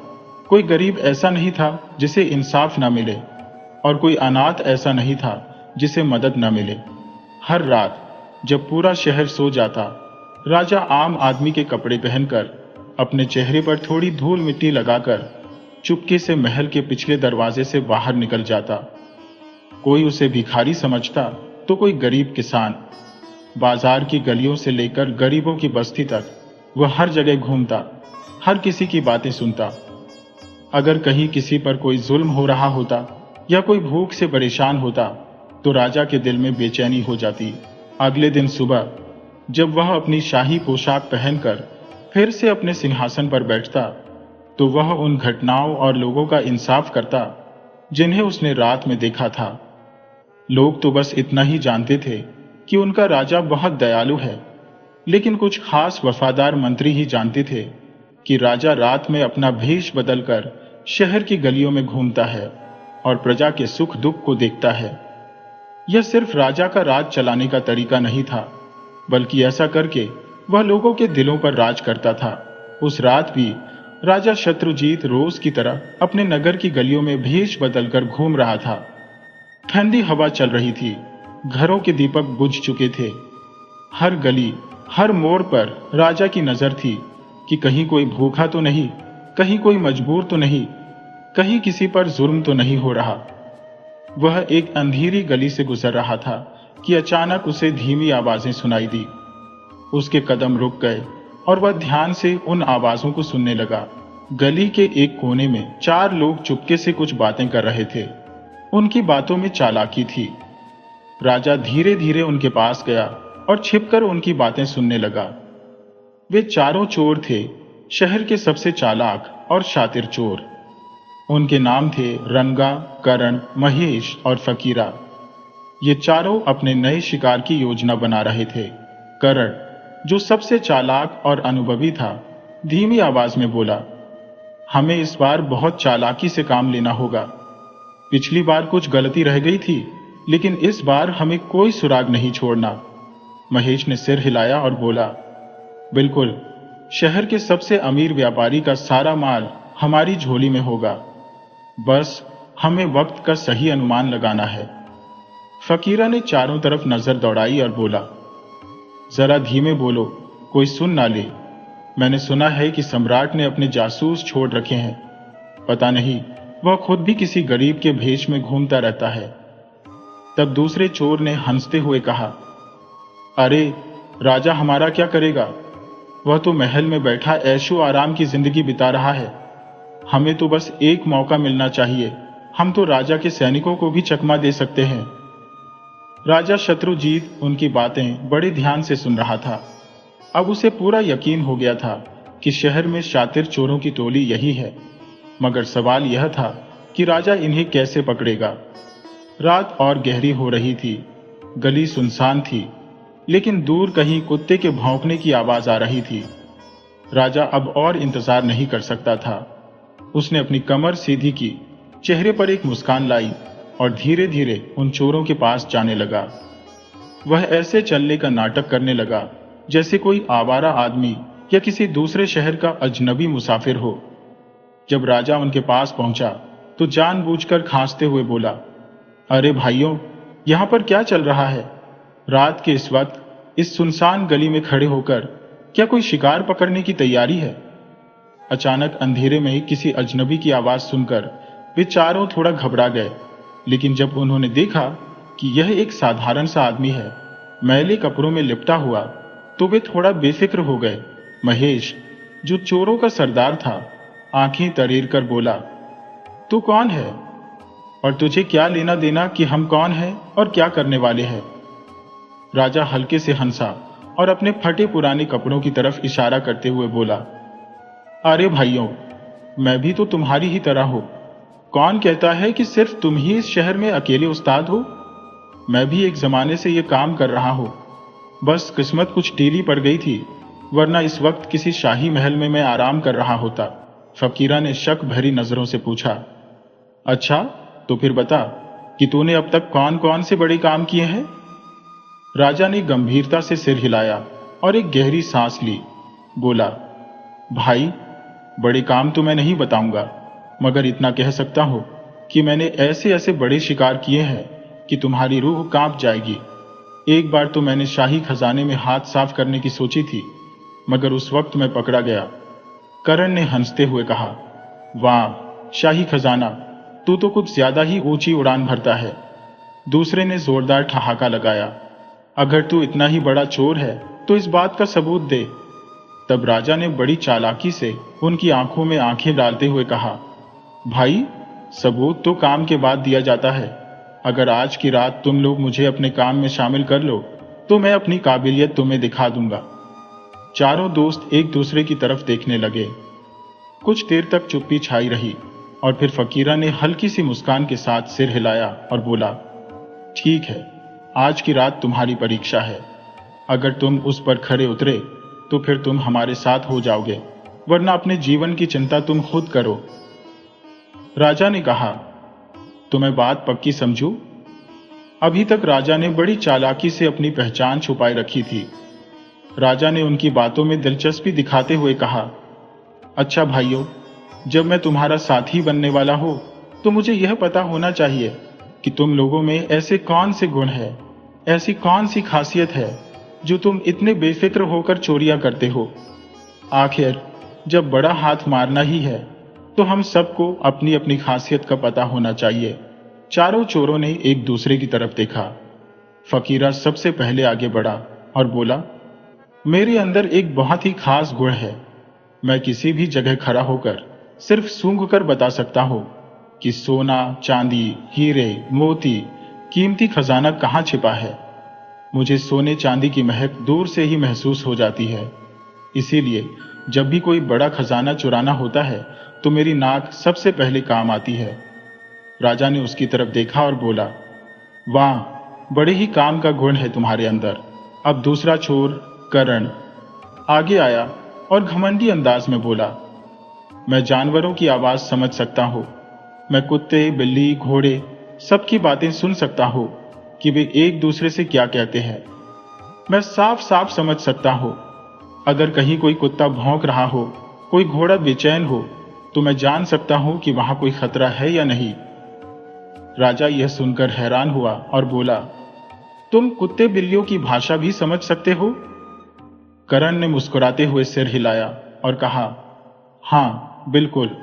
A: कोई गरीब ऐसा नहीं था जिसे इंसाफ न मिले, और कोई अनाथ ऐसा नहीं था जिसे मदद न मिले। हर रात जब पूरा शहर सो जाता, राजा आम आदमी के कपड़े पहनकर अपने चेहरे पर थोड़ी धूल मिट्टी लगाकर चुपके से महल के पिछले दरवाजे से बाहर निकल जाता। कोई उसे भिखारी समझता तो कोई गरीब किसान। बाजार की गलियों से लेकर गरीबों की बस्ती तक वह हर जगह घूमता, हर किसी की बातें सुनता। अगर कहीं किसी पर कोई जुल्म हो रहा होता या कोई भूख से परेशान होता तो राजा के दिल में बेचैनी हो जाती। अगले दिन सुबह जब वह अपनी शाही पोशाक पहनकर फिर से अपने सिंहासन पर बैठता तो वह उन घटनाओं और लोगों का इंसाफ करता जिन्हें उसने रात में देखा था। लोग तो बस इतना ही जानते थे कि उनका राजा बहुत दयालु है, लेकिन कुछ खास वफादार मंत्री ही जानते थे कि राजा रात में अपना भेष बदलकर शहर की गलियों में घूमता है और प्रजा के सुख दुख को देखता है। यह सिर्फ राजा का राज चलाने का तरीका नहीं था, बल्कि ऐसा करके वह लोगों के दिलों पर राज करता था। उस रात भी राजा शत्रुजीत रोज की तरह अपने नगर की गलियों में भेष बदलकर घूम रहा था। ठंडी हवा चल रही थी, घरों के दीपक बुझ चुके थे। हर गली, हर मोड़ पर राजा की नजर थी कि कहीं कोई भूखा तो नहीं, कहीं कोई मजबूर तो नहीं, कहीं किसी पर जुर्म तो नहीं हो रहा। वह एक अंधेरी गली से गुजर रहा था कि अचानक उसे धीमी आवाजें सुनाई दी। उसके कदम रुक गए और वह ध्यान से उन आवाजों को सुनने लगा। गली के एक कोने में 4 लोग चुपके से कुछ बातें कर रहे थे। उनकी बातों में चालाकी थी। राजा धीरे धीरे उनके पास गया और छिपकर उनकी बातें सुनने लगा। वे चारों चोर थे, शहर के सबसे चालाक और शातिर चोर। उनके नाम थे रंगा, करण, महेश और फकीरा। ये चारों अपने नए शिकार की योजना बना रहे थे। करण, जो सबसे चालाक और अनुभवी था, धीमी आवाज में बोला, हमें इस बार बहुत चालाकी से काम लेना होगा। पिछली बार कुछ गलती रह गई थी, लेकिन इस बार हमें कोई सुराग नहीं छोड़ना। महेश ने सिर हिलाया और बोला, बिल्कुल, शहर के सबसे अमीर व्यापारी का सारा माल हमारी झोली में होगा। बस हमें वक्त का सही अनुमान लगाना है। फकीरा ने चारों तरफ नजर दौड़ाई और बोला, जरा धीमे बोलो, कोई सुन ना ले। मैंने सुना है कि सम्राट ने अपने जासूस छोड़ रखे हैं। पता नहीं वह खुद भी किसी गरीब के भेष में घूमता रहता है। तब दूसरे चोर ने हंसते हुए कहा, अरे राजा हमारा क्या करेगा? वह तो महल में बैठा ऐशो आराम की जिंदगी बिता रहा है। हमें तो बस एक मौका मिलना चाहिए। हम तो राजा के सैनिकों को भी चकमा दे सकते हैं। राजा शत्रुजीत उनकी बातें बड़े ध्यान से सुन रहा था। अब उसे पूरा यकीन हो गया था कि शहर में शातिर चोरों की टोली यही है, मगर सवाल यह था कि राजा इन्हें कैसे पकड़ेगा। रात और गहरी हो रही थी, गली सुनसान थी, लेकिन दूर कहीं कुत्ते के भौंकने की आवाज आ रही थी। राजा अब और इंतजार नहीं कर सकता था। उसने अपनी कमर सीधी की, चेहरे पर एक मुस्कान लाई और धीरे धीरे उन चोरों के पास जाने लगा। वह ऐसे चलने का नाटक करने लगा जैसे कोई आवारा आदमी या किसी दूसरे शहर का अजनबी मुसाफिर हो। जब राजा उनके पास पहुंचा तो जानबूझकर खांसते हुए बोला, अरे भाइयों, यहां पर क्या चल रहा है? रात के इस वक्त इस सुनसान गली में खड़े होकर क्या कोई शिकार पकड़ने की तैयारी है? अचानक अंधेरे में ही किसी अजनबी की आवाज सुनकर वे चारों थोड़ा घबरा गए, लेकिन जब उन्होंने देखा कि यह एक साधारण सा आदमी है, मैले कपड़ों में लिपटा हुआ, तो वे थोड़ा बेफिक्र हो गए। महेश, जो चोरों का सरदार था, आंखें तरीर कर बोला, तू कौन है और तुझे क्या लेना देना कि हम कौन हैं और क्या करने वाले हैं? राजा हल्के से हंसा और अपने फटे पुराने कपड़ों की तरफ इशारा करते हुए बोला, अरे भाइयों, मैं भी तो तुम्हारी ही तरह हूं। कौन कहता है कि सिर्फ तुम ही इस शहर में अकेले उस्ताद हो? मैं भी एक जमाने से ये काम कर रहा हूं। बस किस्मत कुछ ढीली पड़ गई थी, वरना इस वक्त किसी शाही महल में मैं आराम कर रहा होता। फकीरा ने शक भरी नजरों से पूछा, अच्छा तो फिर बता कि तूने अब तक कौन कौन से बड़े काम किए हैं? राजा ने गंभीरता से सिर हिलाया और एक गहरी सांस ली। बोला, भाई, बड़े काम तो मैं नहीं बताऊंगा, मगर इतना कह सकता हूं कि मैंने ऐसे ऐसे बड़े शिकार किए हैं कि तुम्हारी रूह कांप जाएगी। एक बार तो मैंने शाही खजाने में हाथ साफ करने की सोची थी, मगर उस वक्त मैं पकड़ा गया। करण ने हंसते हुए कहा, वाह शाही खजाना, तू तो कुछ ज्यादा ही ऊंची उड़ान भरता है। दूसरे ने जोरदार ठहाका लगाया, अगर तू इतना ही बड़ा चोर है तो इस बात का सबूत दे। तब राजा ने बड़ी चालाकी से उनकी आंखों में आंखें डालते हुए कहा, भाई सबूत तो काम के बाद दिया जाता है। अगर आज की रात तुम लोग मुझे अपने काम में शामिल कर लो तो मैं अपनी काबिलियत तुम्हें दिखा दूंगा। चारों दोस्त एक दूसरे की तरफ देखने लगे। कुछ देर तक चुप्पी छाई रही और फिर फकीरा ने हल्की सी मुस्कान के साथ सिर हिलाया और बोला, ठीक है, आज की रात तुम्हारी परीक्षा है। अगर तुम उस पर खरे उतरे तो फिर तुम हमारे साथ हो जाओगे, वरना अपने जीवन की चिंता तुम खुद करो। राजा ने कहा, तो मैं बात पक्की समझूं? अभी तक राजा ने बड़ी चालाकी से अपनी पहचान छुपाए रखी थी। राजा ने उनकी बातों में दिलचस्पी दिखाते हुए कहा, अच्छा भाइयों, जब मैं तुम्हारा साथी बनने वाला हो तो मुझे यह पता होना चाहिए कि तुम लोगों में ऐसे कौन से गुण हैं, ऐसी कौन सी खासियत है जो तुम इतने बेफिक्र होकर चोरियां करते हो। आखिर जब बड़ा हाथ मारना ही है तो हम सबको अपनी अपनी खासियत का पता होना चाहिए। चारों चोरों ने एक दूसरे की तरफ देखा। फकीरा सबसे पहले आगे बढ़ा और बोला, मेरे अंदर एक बहुत ही खास गुण है। मैं किसी भी जगह खड़ा होकर सिर्फ सूंघ कर बता सकता हूं कि सोना, चांदी, हीरे, मोती, कीमती खजाना कहां छिपा है। मुझे सोने चांदी की महक दूर से ही महसूस हो जाती है। इसीलिए जब भी कोई बड़ा खजाना चुराना होता है तो मेरी नाक सबसे पहले काम आती है। राजा ने उसकी तरफ देखा और बोला, वाह, बड़े ही काम का गुण है तुम्हारे अंदर। अब दूसरा चोर करण आगे आया और घमंडी अंदाज में बोला, मैं जानवरों की आवाज समझ सकता हूं। मैं कुत्ते, बिल्ली, घोड़े सबकी बातें सुन सकता हूं कि वे एक दूसरे से क्या कहते हैं। मैं साफ साफ समझ सकता हूं। अगर कहीं कोई कुत्ता भौंक रहा हो, कोई घोड़ा बेचैन हो, तो मैं जान सकता हूं कि वहां कोई खतरा है या नहीं। राजा यह सुनकर हैरान हुआ और बोला, तुम कुत्ते बिल्लियों की भाषा भी समझ सकते हो? करण ने मुस्कुराते हुए सिर हिलाया और कहा, हां बिल्कुल।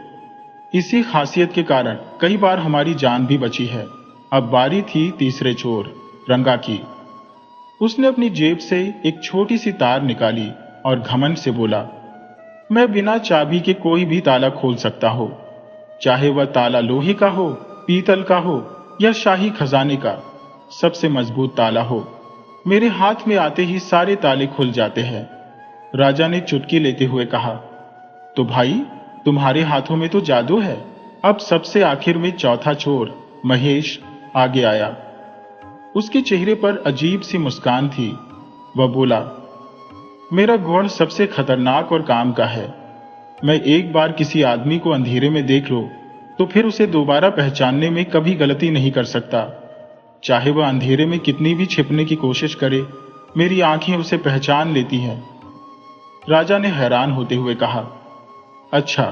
A: इसी खासियत के कारण कई बार हमारी जान भी बची है। अब बारी थी तीसरे चोर रंगा की। उसने अपनी जेब से एक छोटी सी तार निकाली और घमंड से बोला, मैं बिना चाबी के कोई भी ताला खोल सकता हूं, चाहे वह ताला लोहे का हो, पीतल का हो या शाही खजाने का सबसे मजबूत ताला हो। मेरे हाथ में आते ही सारे ताले खुल जाते हैं। राजा ने चुटकी लेते हुए कहा, तो भाई तुम्हारे हाथों में तो जादू है। अब सबसे आखिर में चौथा चोर महेश आगे आया। उसके चेहरे पर अजीब सी मुस्कान थी। वह बोला, मेरा गुण सबसे खतरनाक और काम का है। मैं एक बार किसी आदमी को अंधेरे में देख लो तो फिर उसे दोबारा पहचानने में कभी गलती नहीं कर सकता। चाहे वह अंधेरे में कितनी भी छिपने की कोशिश करे, मेरी आंखें उसे पहचान लेती हैं। राजा ने हैरान होते हुए कहा, अच्छा,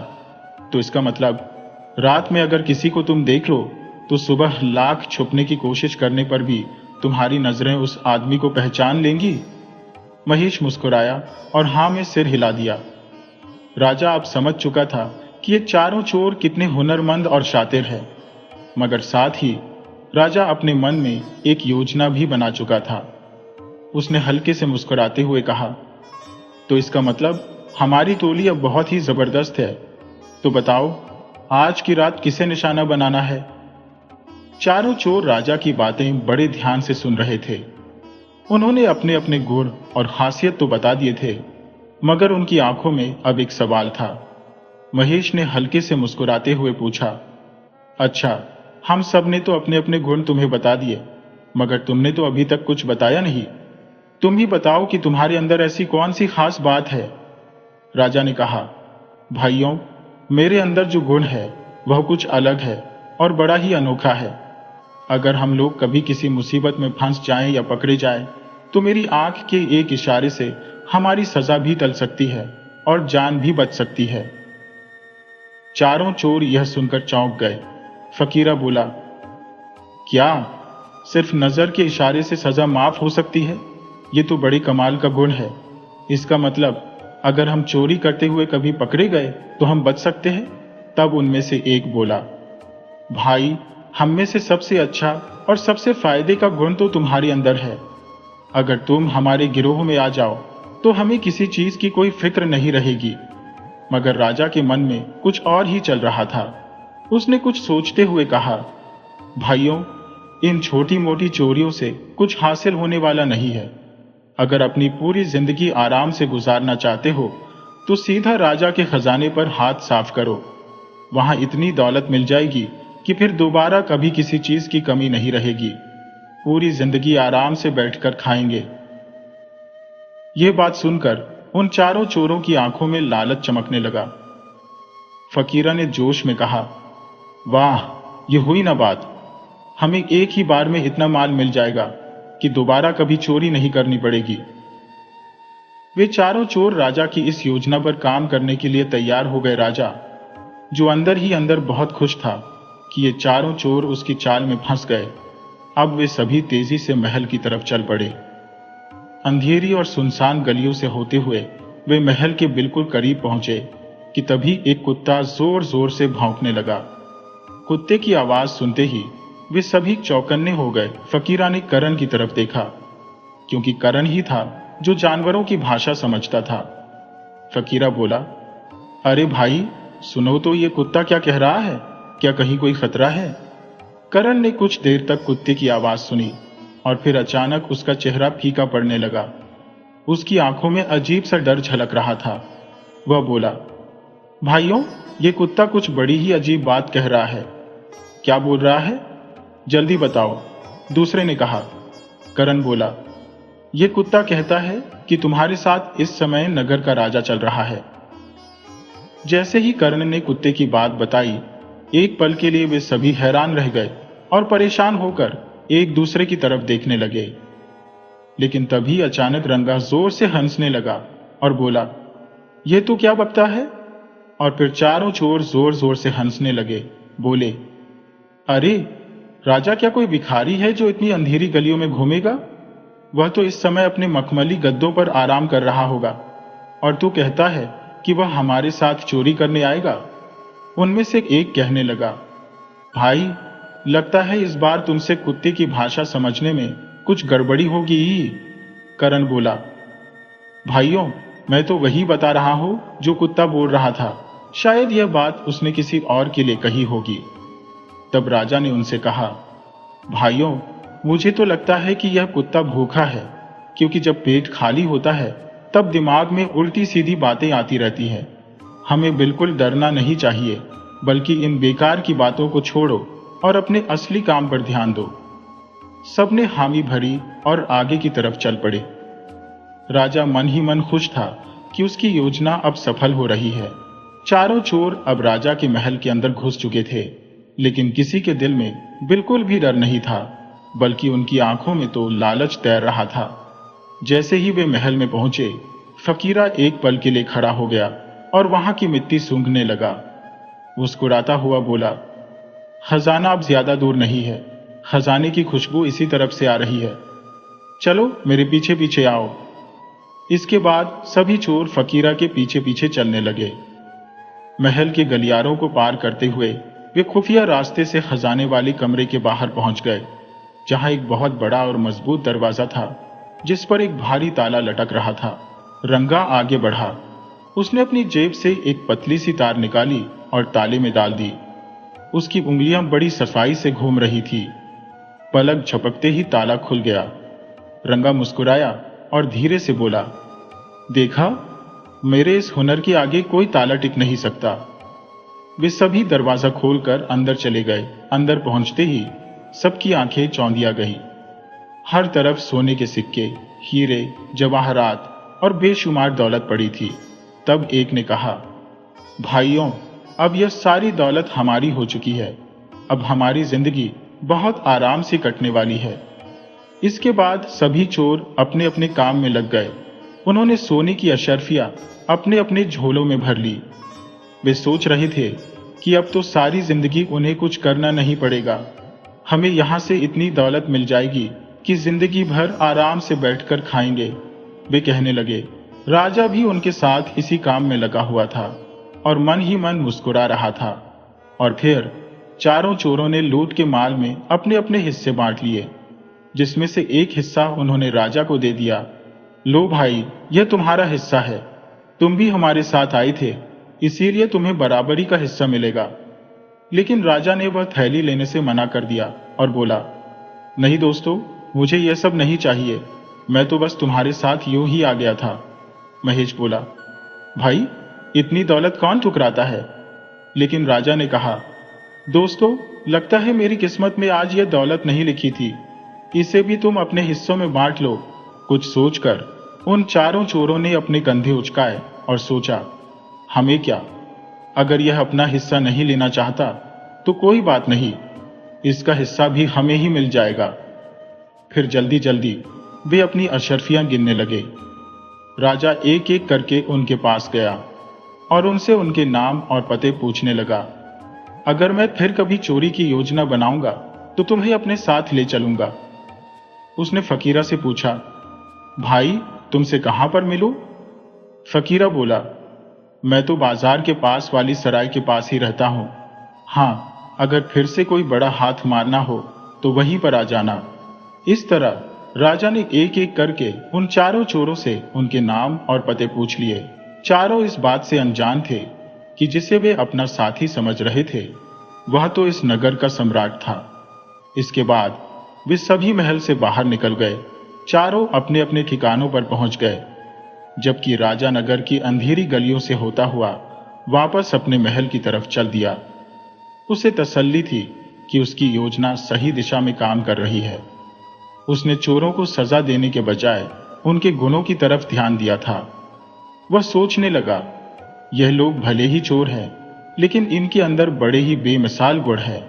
A: तो इसका मतलब रात में अगर किसी को तुम देख लो तो सुबह लाख छुपने की कोशिश करने पर भी तुम्हारी नजरें उस आदमी को पहचान लेंगी? महेश मुस्कुराया और हां में सिर हिला दिया। राजा अब समझ चुका था कि ये चारों चोर कितने हुनरमंद और शातिर हैं, मगर साथ ही राजा अपने मन में एक योजना भी बना चुका था। उसने हल्के से मुस्कुराते हुए कहा, तो इसका मतलब हमारी टोली अब बहुत ही जबरदस्त है। तो बताओ, आज की रात किसे निशाना बनाना है? चारों चोर राजा की बातें बड़े ध्यान से सुन रहे थे। उन्होंने अपने अपने गुण और खासियत तो बता दिए थे, मगर उनकी आंखों में अब एक सवाल था। महेश ने हल्के से मुस्कुराते हुए पूछा, अच्छा, हम सब ने तो अपने अपने गुण तुम्हें बता दिए, मगर तुमने तो अभी तक कुछ बताया नहीं। तुम ही बताओ कि तुम्हारे अंदर ऐसी कौन सी खास बात है? राजा ने कहा, भाइयों, मेरे अंदर जो गुण है वह कुछ अलग है और बड़ा ही अनोखा है। अगर हम लोग कभी किसी मुसीबत में फंस जाएं या पकड़े जाएं, तो मेरी आंख के एक इशारे से हमारी सजा भी टल सकती है और जान भी बच सकती है। चारों चोर यह सुनकर चौंक गए। फकीरा बोला, क्या सिर्फ नजर के इशारे से सजा माफ हो सकती है? ये तो बड़ी कमाल का गुण है। इसका मतलब अगर हम चोरी करते हुए कभी पकड़े गए तो हम बच सकते हैं। तब उनमें से एक बोला, भाई, हम में से सबसे अच्छा और सबसे फायदे का गुण तो तुम्हारे अंदर है। अगर तुम हमारे गिरोह में आ जाओ तो हमें किसी चीज की कोई फिक्र नहीं रहेगी। मगर राजा के मन में कुछ और ही चल रहा था। उसने कुछ सोचते हुए कहा, भाइयों, इन छोटी मोटी चोरियों से कुछ हासिल होने वाला नहीं है। अगर अपनी पूरी जिंदगी आराम से गुजारना चाहते हो तो सीधा राजा के खजाने पर हाथ साफ करो। वहां इतनी दौलत मिल जाएगी कि फिर दोबारा कभी किसी चीज की कमी नहीं रहेगी। पूरी जिंदगी आराम से बैठकर खाएंगे। यह बात सुनकर उन चारों चोरों की आंखों में लालच चमकने लगा। फकीरा ने जोश में कहा, वाह, ये हुई ना बात। हमें एक ही बार में इतना माल मिल जाएगा कि दोबारा कभी चोरी नहीं करनी पड़ेगी। वे चारों चोर राजा की इस योजना पर काम करने के लिए तैयार हो गए। राजा, जो अंदर ही अंदर बहुत खुश था कि ये चारों चोर उसकी चाल में फंस गए, अब वे सभी तेजी से महल की तरफ चल पड़े। अंधेरी और सुनसान गलियों से होते हुए वे महल के बिल्कुल करीब पहुंचे कि तभी एक कुत्ता जोर जोर से भौंकने लगा। कुत्ते की आवाज सुनते ही वे सभी चौकन्ने हो गए। फकीरा ने करण की तरफ देखा, क्योंकि करण ही था जो जानवरों की भाषा समझता था। फकीरा बोला, अरे भाई, सुनो तो ये कुत्ता क्या कह रहा है। क्या कहीं कोई खतरा है? करण ने कुछ देर तक कुत्ते की आवाज सुनी और फिर अचानक उसका चेहरा फीका पड़ने लगा। उसकी आंखों में अजीब सा डर झलक रहा था। वह बोला, भाइयों, ये कुत्ता कुछ बड़ी ही अजीब बात कह रहा है। क्या बोल रहा है? जल्दी बताओ, दूसरे ने कहा। करण बोला, यह कुत्ता कहता है कि तुम्हारे साथ इस समय नगर का राजा चल रहा है। जैसे ही कर्ण ने कुत्ते की बात बताई, एक पल के लिए वे सभी हैरान रह गए और परेशान होकर एक दूसरे की तरफ देखने लगे। लेकिन तभी अचानक रंगा जोर से हंसने लगा और बोला, यह तो क्या बकता है? और फिर चारों चोर जोर जोर से हंसने लगे। बोले, अरे राजा, क्या कोई भिखारी है जो इतनी अंधेरी गलियों में घूमेगा? वह तो इस समय अपने मखमली गद्दों पर आराम कर रहा होगा, और तू कहता है कि वह हमारे साथ चोरी करने आएगा। उनमें से एक कहने लगा, भाई, लगता है इस बार तुमसे कुत्ते की भाषा समझने में कुछ गड़बड़ी होगी। करण बोला, भाइयों, मैं तो वही बता रहा हूं जो कुत्ता बोल रहा था। शायद यह बात उसने किसी और के लिए कही होगी। तब राजा ने उनसे कहा, भाइयों, मुझे तो लगता है कि यह कुत्ता भूखा है, क्योंकि जब पेट खाली होता है तब दिमाग में उल्टी सीधी बातें आती रहती हैं। हमें बिल्कुल डरना नहीं चाहिए, बल्कि इन बेकार की बातों को छोड़ो और अपने असली काम पर ध्यान दो। सबने हामी भरी और आगे की तरफ चल पड़े। राजा मन ही मन खुश था कि उसकी योजना अब सफल हो रही है। चारों चोर अब राजा के महल के अंदर घुस चुके थे, लेकिन किसी के दिल में बिल्कुल भी डर नहीं था, बल्कि उनकी आंखों में तो लालच तैर रहा था। जैसे ही वे महल में पहुंचे, फकीरा एक पल के लिए खड़ा हो गया और वहां की मिट्टी सूंघने लगा। मुस्कुराता हुआ बोला, खजाना अब ज्यादा दूर नहीं है। खजाने की खुशबू इसी तरफ से आ रही है। चलो मेरे पीछे पीछे आओ। इसके बाद सभी चोर फकीरा के पीछे पीछे चलने लगे। महल के गलियारों को पार करते हुए वे खुफिया रास्ते से खजाने वाले कमरे के बाहर पहुंच गए, जहां एक बहुत बड़ा और मजबूत दरवाजा था, जिस पर एक भारी ताला लटक रहा था। रंगा आगे बढ़ा। उसने अपनी जेब से एक पतली सी तार निकाली और ताले में डाल दी। उसकी उंगलियां बड़ी सफाई से घूम रही थी। पलक झपकते ही ताला खुल गया। रंगा मुस्कुराया और धीरे से बोला, देखा, मेरे इस हुनर के आगे कोई ताला टिक नहीं सकता। वे सभी दरवाजा खोलकर अंदर चले गए। अंदर पहुंचते ही सबकी आंखें चौंधिया गई। हर तरफ सोने के सिक्के, हीरे, जवाहरात और बेशुमार दौलत पड़ी थी। तब एक ने कहा, भाइयों, अब यह सारी दौलत हमारी हो चुकी है। अब हमारी जिंदगी बहुत आराम से कटने वाली है। इसके बाद सभी चोर अपने अपने काम में लग गए। उन्होंने सोने की अशर्फियां अपने अपने झोलों में भर ली। वे सोच रहे थे कि अब तो सारी जिंदगी उन्हें कुछ करना नहीं पड़ेगा। हमें यहां से इतनी दौलत मिल जाएगी कि जिंदगी भर आराम से बैठकर खाएंगे। वे कहने लगे, राजा भी उनके साथ इसी काम में लगा हुआ था और मन ही मन मुस्कुरा रहा था। और फिर चारों चोरों ने लूट के माल में अपने अपने हिस्से बांट लिए, जिसमें से एक हिस्सा उन्होंने राजा को दे दिया। लो भाई, यह तुम्हारा हिस्सा है, तुम भी हमारे साथ आए थे, इसीलिए तुम्हें बराबरी का हिस्सा मिलेगा। लेकिन राजा ने वह थैली लेने से मना कर दिया और बोला, नहीं दोस्तों, मुझे यह सब नहीं चाहिए, मैं तो बस तुम्हारे साथ यूं ही आ गया था। महेश बोला, भाई इतनी दौलत कौन ठुकराता है? लेकिन राजा ने कहा, दोस्तों, लगता है मेरी किस्मत में आज यह दौलत नहीं लिखी थी, इसे भी तुम अपने हिस्सों में बांट लो। कुछ सोचकर उन चारों चोरों ने अपने कंधे उचकाए और सोचा, हमें क्या, अगर यह अपना हिस्सा नहीं लेना चाहता तो कोई बात नहीं, इसका हिस्सा भी हमें ही मिल जाएगा। फिर जल्दी जल्दी वे अपनी अशर्फियां गिनने लगे। राजा एक एक करके उनके पास गया और उनसे उनके नाम और पते पूछने लगा। अगर मैं फिर कभी चोरी की योजना बनाऊंगा तो तुम्हें अपने साथ ले चलूंगा। उसने फकीरा से पूछा, भाई तुमसे कहां पर मिलूं? फकीरा बोला, मैं तो बाजार के पास वाली सराय के पास ही रहता हूं। हाँ, अगर फिर से कोई बड़ा हाथ मारना हो तो वहीं पर आ जाना। इस तरह राजा ने एक एक करके उन चारों चोरों से उनके नाम और पते पूछ लिए। चारों इस बात से अनजान थे कि जिसे वे अपना साथी समझ रहे थे वह तो इस नगर का सम्राट था। इसके बाद वे सभी महल से बाहर निकल गए। चारों अपने अपने ठिकानों पर पहुंच गए, जबकि राजा नगर की अंधेरी गलियों से होता हुआ वापस अपने महल की तरफ चल दिया। उसे तसल्ली थी कि उसकी योजना सही दिशा में काम कर रही है। उसने चोरों को सजा देने के बजाय उनके गुणों की तरफ ध्यान दिया था। वह सोचने लगा, यह लोग भले ही चोर हैं, लेकिन इनके अंदर बड़े ही बेमिसाल गुण हैं।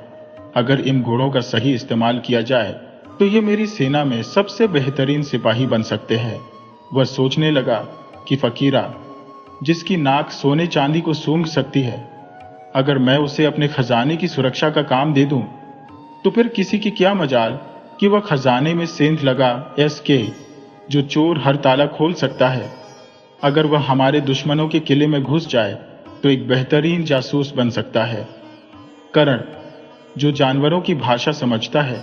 A: अगर इन गुणों का सही इस्तेमाल किया जाए तो ये मेरी सेना में सबसे बेहतरीन सिपाही बन सकते हैं। वह सोचने लगा कि फकीरा, जिसकी नाक सोने चांदी को सूंघ सकती है, अगर मैं उसे अपने खजाने की सुरक्षा का काम दे दूं, तो फिर किसी की क्या मजाल कि वह खजाने में सेंध लगा एसके, जो चोर हर ताला खोल सकता है। अगर वह हमारे दुश्मनों के किले में घुस जाए तो एक बेहतरीन जासूस बन सकता है। करण, जो जानवरों की भाषा समझता है,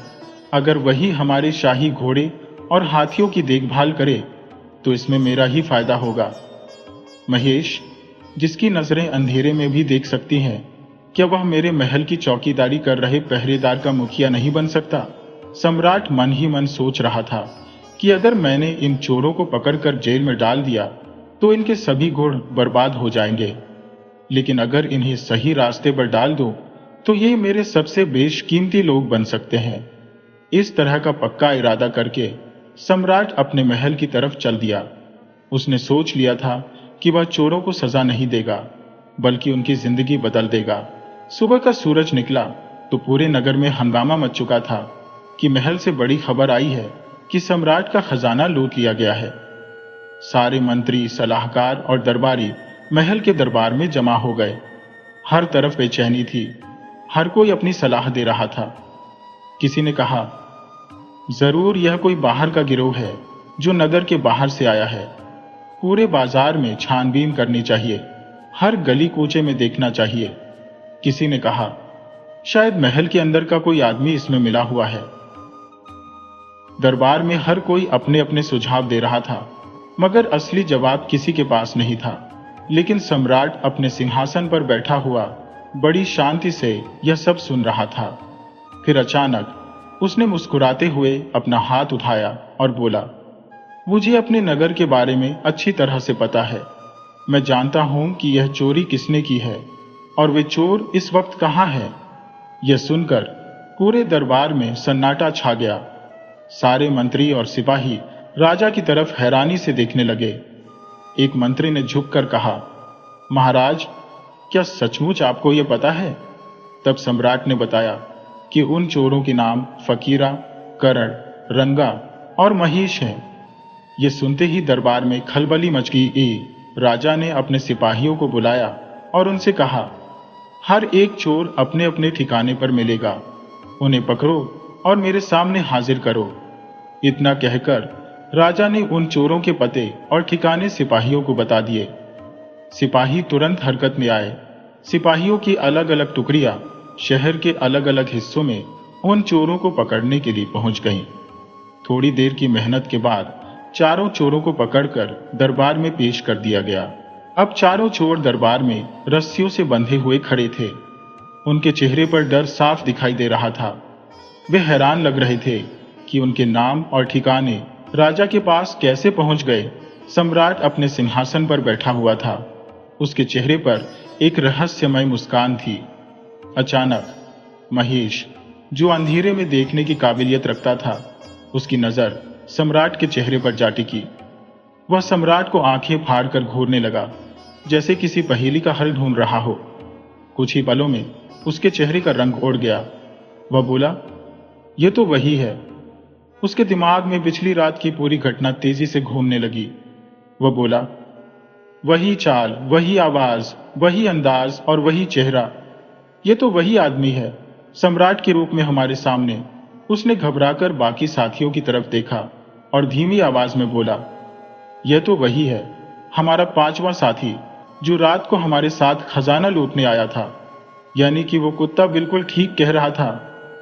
A: अगर वही हमारे शाही घोड़े और हाथियों की देखभाल करे तो इसमें मेरा ही फायदा होगा। महेश, जिसकी नजरें अंधेरे में भी देख सकती हैं, क्या वह मेरे महल की चौकीदारी कर रहे पहरेदार का मुखिया नहीं बन सकता? सम्राट मन ही मन सोच रहा था कि अगर मैंने इन चोरों को पकड़कर जेल में डाल दिया तो इनके सभी गुण बर्बाद हो जाएंगे, लेकिन अगर इन्हें सही रास्ते पर डाल दो तो ये मेरे सबसे बेशकीमती लोग बन सकते हैं। इस तरह का पक्का इरादा करके सम्राट अपने महल की तरफ चल दिया। उसने सोच लिया था कि वह चोरों को सजा नहीं देगा, बल्कि उनकी जिंदगी बदल देगा। सुबह का सूरज निकला तो पूरे नगर में हंगामा मच चुका था कि महल से बड़ी खबर आई है कि सम्राट का खजाना लूट लिया गया है। सारे मंत्री, सलाहकार और दरबारी महल के दरबार में जमा हो गए। हर तरफ बेचैनी थी, हर कोई अपनी सलाह दे रहा था। किसी ने कहा, जरूर यह कोई बाहर का गिरोह है जो नगर के बाहर से आया है। पूरे बाजार में छानबीन करनी चाहिए, हर गली कूचे में देखना चाहिए। किसी ने कहा, शायद महल के अंदर का कोई आदमी इसमें मिला हुआ है। दरबार में हर कोई अपने अपने सुझाव दे रहा था, मगर असली जवाब किसी के पास नहीं था। लेकिन सम्राट अपने सिंहासन पर बैठा हुआ बड़ी शांति से यह सब सुन रहा था। फिर अचानक उसने मुस्कुराते हुए अपना हाथ उठाया और बोला, मुझे अपने नगर के बारे में अच्छी तरह से पता है। मैं जानता हूं कि यह चोरी किसने की है और वे चोर इस वक्त कहां हैं। यह सुनकर पूरे दरबार में सन्नाटा छा गया। सारे मंत्री और सिपाही राजा की तरफ हैरानी से देखने लगे। एक मंत्री ने झुककर कहा, महाराज, क्या सचमुच आपको यह पता है? तब सम्राट ने बताया कि उन चोरों के नाम फकीरा, करण, रंगा और महेश हैं। ये सुनते ही दरबार में खलबली मच गई। राजा ने अपने सिपाहियों को बुलाया और उनसे कहा, हर एक चोर अपने अपने ठिकाने पर मिलेगा, उन्हें पकड़ो और मेरे सामने हाजिर करो। इतना कहकर राजा ने उन चोरों के पते और ठिकाने सिपाहियों को बता दिए। सिपाही तुरंत हरकत में आए। सिपाहियों की अलग अलग टुकड़ियां शहर के अलग अलग हिस्सों में उन चोरों को पकड़ने के लिए पहुंच गईं। थोड़ी देर की मेहनत के बाद चारों चोरों को पकड़कर दरबार में पेश कर दिया गया। अब चारों चोर दरबार में रस्सियों से बंधे हुए खड़े थे। उनके चेहरे पर डर साफ दिखाई दे रहा था। वे हैरान लग रहे थे कि उनके नाम और ठिकाने राजा के पास कैसे पहुंच गए। सम्राट अपने सिंहासन पर बैठा हुआ था। उसके चेहरे पर एक रहस्यमय मुस्कान थी। अचानक महेश, जो अंधेरे में देखने की काबिलियत रखता था, उसकी नजर सम्राट के चेहरे पर जा टिकी। वह सम्राट को आंखें फाड़कर घूरने लगा, जैसे किसी पहेली का हल ढूंढ रहा हो। कुछ ही पलों में उसके चेहरे का रंग उड़ गया। वह बोला, यह तो वही है। उसके दिमाग में पिछली रात की पूरी घटना तेजी से घूमने लगी। वह बोला, वही चाल, वही आवाज, वही अंदाज और वही चेहरा। यह तो वही आदमी है, सम्राट के रूप में हमारे सामने। उसने घबराकर बाकी साथियों की तरफ देखा और धीमी आवाज में बोला, यह तो वही है, हमारा 5वां साथी, जो रात को हमारे साथ खजाना लूटने आया था। यानी कि वो कुत्ता बिल्कुल ठीक कह रहा था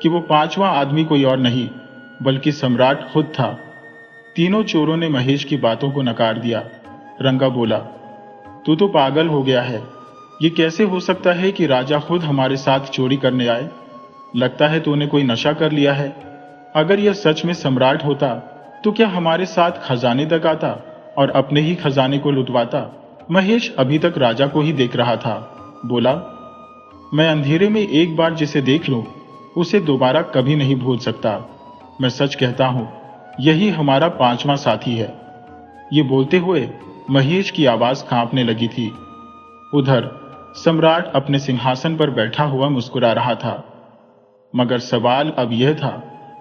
A: कि वो 5वां आदमी कोई और नहीं, बल्कि सम्राट खुद था। तीनों चोरों ने महेश की बातों को नकार दिया। रंगा बोला, तू तो पागल हो गया है। ये कैसे हो सकता है कि राजा खुद हमारे साथ चोरी करने आए? लगता है तूने कोई नशा कर लिया है। अगर यह सच में सम्राट होता तो क्या हमारे साथ खजाने तक आता और अपने ही खजाने को लुटवाता? महेश अभी तक राजा को ही देख रहा था। बोला, मैं अंधेरे में एक बार जिसे देख लूं, उसे दोबारा कभी नहीं भूल सकता। मैं सच कहता हूं, यही हमारा 5वां साथी है। ये बोलते हुए महेश की आवाज कांपने लगी थी। उधर सम्राट अपने सिंहासन पर बैठा हुआ मुस्कुरा रहा था। मगर सवाल अब यह था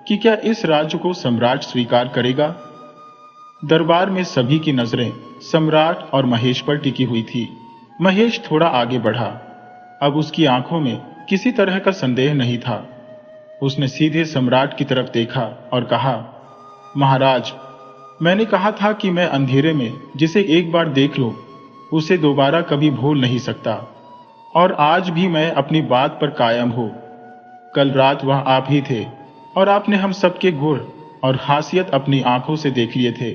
A: कि क्या इस राज्य को सम्राट स्वीकार करेगा? दरबार में सभी की नजरें सम्राट और महेश पर टिकी हुई थी। महेश थोड़ा आगे बढ़ा। अब उसकी आंखों में किसी तरह का संदेह नहीं था। उसने सीधे सम्राट की तरफ देखा और कहा, महाराज, मैंने कहा था कि मैं अंधेरे में जिसे एक बार देख लूं, उसे दोबारा कभी भूल नहीं सकता। और आज भी मैं अपनी बात पर कायम हूं। कल रात वह आप ही थे और आपने हम सबके गुण और खासियत अपनी आंखों से देख लिए थे।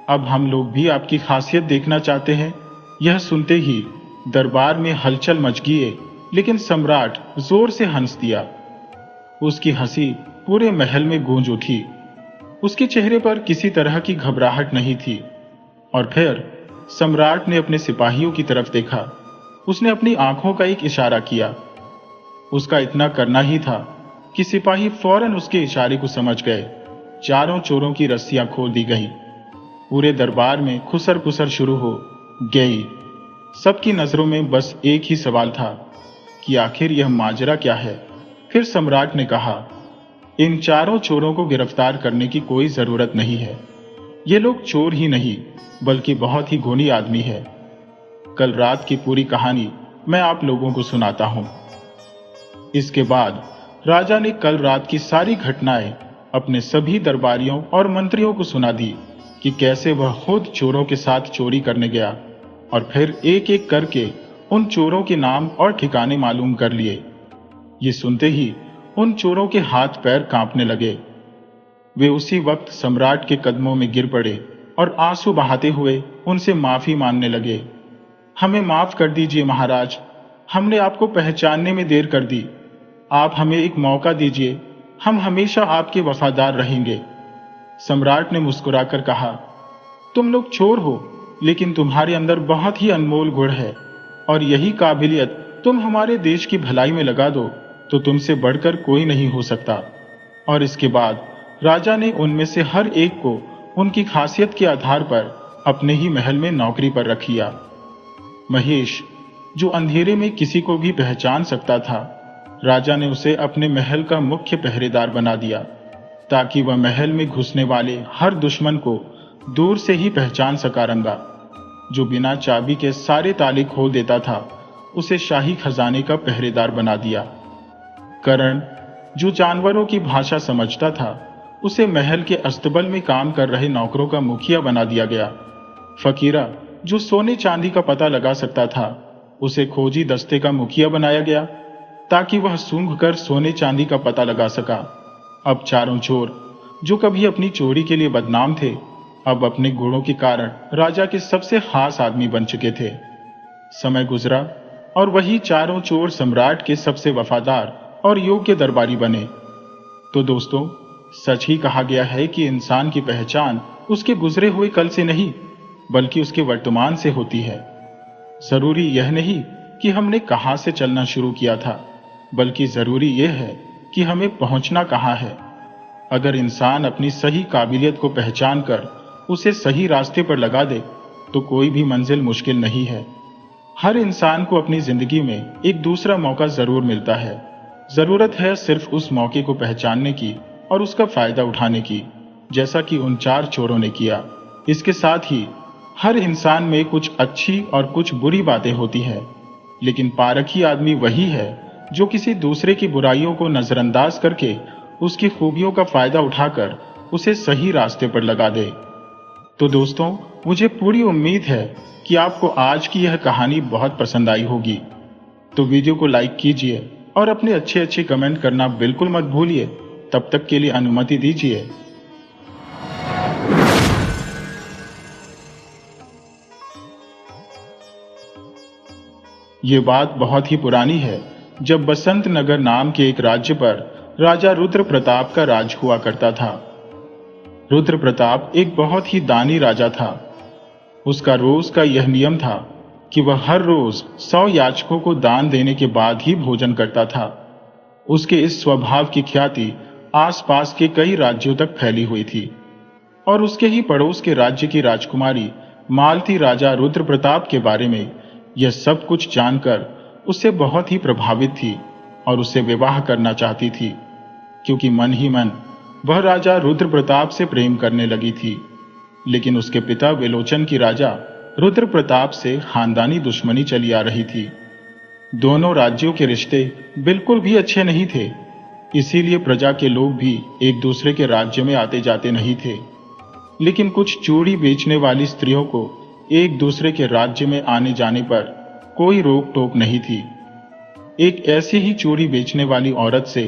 A: अब हम लोग भी आपकी खासियत देखना चाहते हैं। यह सुनते ही दरबार में हलचल मच गई, लेकिन सम्राट जोर से हंस दिया। उसकी हंसी पूरे महल में गूंज उठी। उसके चेहरे पर किसी तरह की घबराहट नहीं थी। और फिर सम्राट ने अपने सिपाहियों की तरफ देखा। उसने अपनी आंखों का एक इशारा किया। उसका इतना करना ही था कि सिपाही फौरन उसके इशारे को समझ गए। चारों चोरों की रस्सियां खोल दी गईं। पूरे दरबार में खुसर पुसर शुरू हो गई। सबकी नजरों में बस एक ही सवाल था कि आखिर यह माजरा क्या है। फिर सम्राट ने कहा, इन चारों चोरों को गिरफ्तार करने की कोई जरूरत नहीं है। ये लोग चोर ही नहीं, बल्कि बहुत ही गुणी आदमी है। कल रात की पूरी कहानी मैं आप लोगों को सुनाता हूं। इसके बाद राजा ने कल रात की सारी घटनाएं अपने सभी दरबारियों और मंत्रियों को सुना दी कि कैसे वह खुद चोरों के साथ चोरी करने गया और फिर एक एक करके उन चोरों के नाम और ठिकाने मालूम कर लिए। ये सुनते ही उन चोरों के हाथ पैर कांपने लगे। वे उसी वक्त सम्राट के कदमों में गिर पड़े और आंसू बहाते हुए उनसे माफी मांगने लगे। हमें माफ कर दीजिए महाराज, हमने आपको पहचानने में देर कर दी। आप हमें एक मौका दीजिए, हम हमेशा आपके वफादार रहेंगे। सम्राट ने मुस्कुराकर कहा, तुम लोग चोर हो, लेकिन तुम्हारे अंदर बहुत ही अनमोल गुण है और यही काबिलियत तुम हमारे देश की भलाई में लगा दो तो तुमसे बढ़कर कोई नहीं हो सकता। और इसके बाद राजा ने उनमें से हर एक को उनकी खासियत के आधार पर अपने ही महल में नौकरी पर रख लिया। महेश, जो अंधेरे में किसी को भी पहचान सकता था, राजा ने उसे अपने महल का मुख्य पहरेदार बना दिया, ताकि वह महल में घुसने वाले हर दुश्मन को दूर से ही पहचान सका। रंगा, जो बिना चाबी के सारे ताले खोल देता था, उसे शाही खजाने का पहरेदार बना दिया। करण, जो जानवरों की भाषा समझता था, उसे महल के अस्तबल में काम कर रहे नौकरों का मुखिया बना दिया गया। फकीरा, जो सोने चांदी का पता लगा सकता था, उसे खोजी दस्ते का मुखिया बनाया गया ताकि वह सूंघ कर सोने चांदी का पता लगा सका। अब चारों चोर, जो कभी अपनी चोरी के लिए बदनाम थे, अब अपने गुणों के कारण राजा के सबसे खास आदमी बन चुके थे। समय गुजरा और वही चारों चोर सम्राट के सबसे वफादार और योग्य दरबारी बने। तो दोस्तों, सच ही कहा गया है कि इंसान की पहचान उसके गुजरे हुए कल से नहीं, बल्कि उसके वर्तमान से होती है। जरूरी यह नहीं कि हमने कहां से चलना शुरू किया था, बल्कि जरूरी यह है कि हमें पहुंचना कहां है। अगर इंसान अपनी सही काबिलियत को पहचान कर उसे सही रास्ते पर लगा दे, तो कोई भी मंजिल मुश्किल नहीं है। हर इंसान को अपनी जिंदगी में एक दूसरा मौका जरूर मिलता है। जरूरत है सिर्फ उस मौके को पहचानने की और उसका फायदा उठाने की, जैसा कि उन चार चोरों ने किया। इसके साथ ही हर इंसान में कुछ अच्छी और कुछ बुरी बातें होती है, लेकिन पारखी आदमी वही है जो किसी दूसरे की बुराइयों को नजरअंदाज करके उसकी खूबियों का फायदा उठाकर उसे सही रास्ते पर लगा दे। तो दोस्तों, मुझे पूरी उम्मीद है कि आपको आज की यह कहानी बहुत पसंद आई होगी। तो वीडियो को लाइक कीजिए और अपने अच्छे अच्छे कमेंट करना बिल्कुल मत भूलिए। तब तक के लिए अनुमति दीजिए। ये बात बहुत ही पुरानी है, जब बसंत नगर नाम के एक राज्य पर राजा रुद्र प्रताप का राज हुआ करता था। रुद्र प्रताप एक बहुत ही दानी राजा था। उसका रोज का यह नियम था कि वह हर रोज 100 याचकों को दान देने के बाद ही भोजन करता था। उसके इस स्वभाव की ख्याति आसपास के कई राज्यों तक फैली हुई थी और उसके ही पड़ोस के राज्य की राजकुमारी मालती राजा रुद्र प्रताप के बारे में यह सब कुछ जानकर उससे बहुत ही प्रभावित थी और उससे विवाह करना चाहती थी, क्योंकि मन ही मन वह राजा रुद्र प्रताप से प्रेम करने लगी थी। लेकिन उसके पिता विलोचन की राजा रुद्र प्रताप से खानदानी दुश्मनी चली आ रही थी। दोनों राज्यों के रिश्ते बिल्कुल भी अच्छे नहीं थे, इसीलिए प्रजा के लोग भी एक दूसरे के राज्य में आते जाते नहीं थे। लेकिन कुछ चूड़ी बेचने वाली स्त्रियों को एक दूसरे के राज्य में आने जाने पर कोई रोक टोक नहीं थी। एक ऐसी ही चूड़ी बेचने वाली औरत से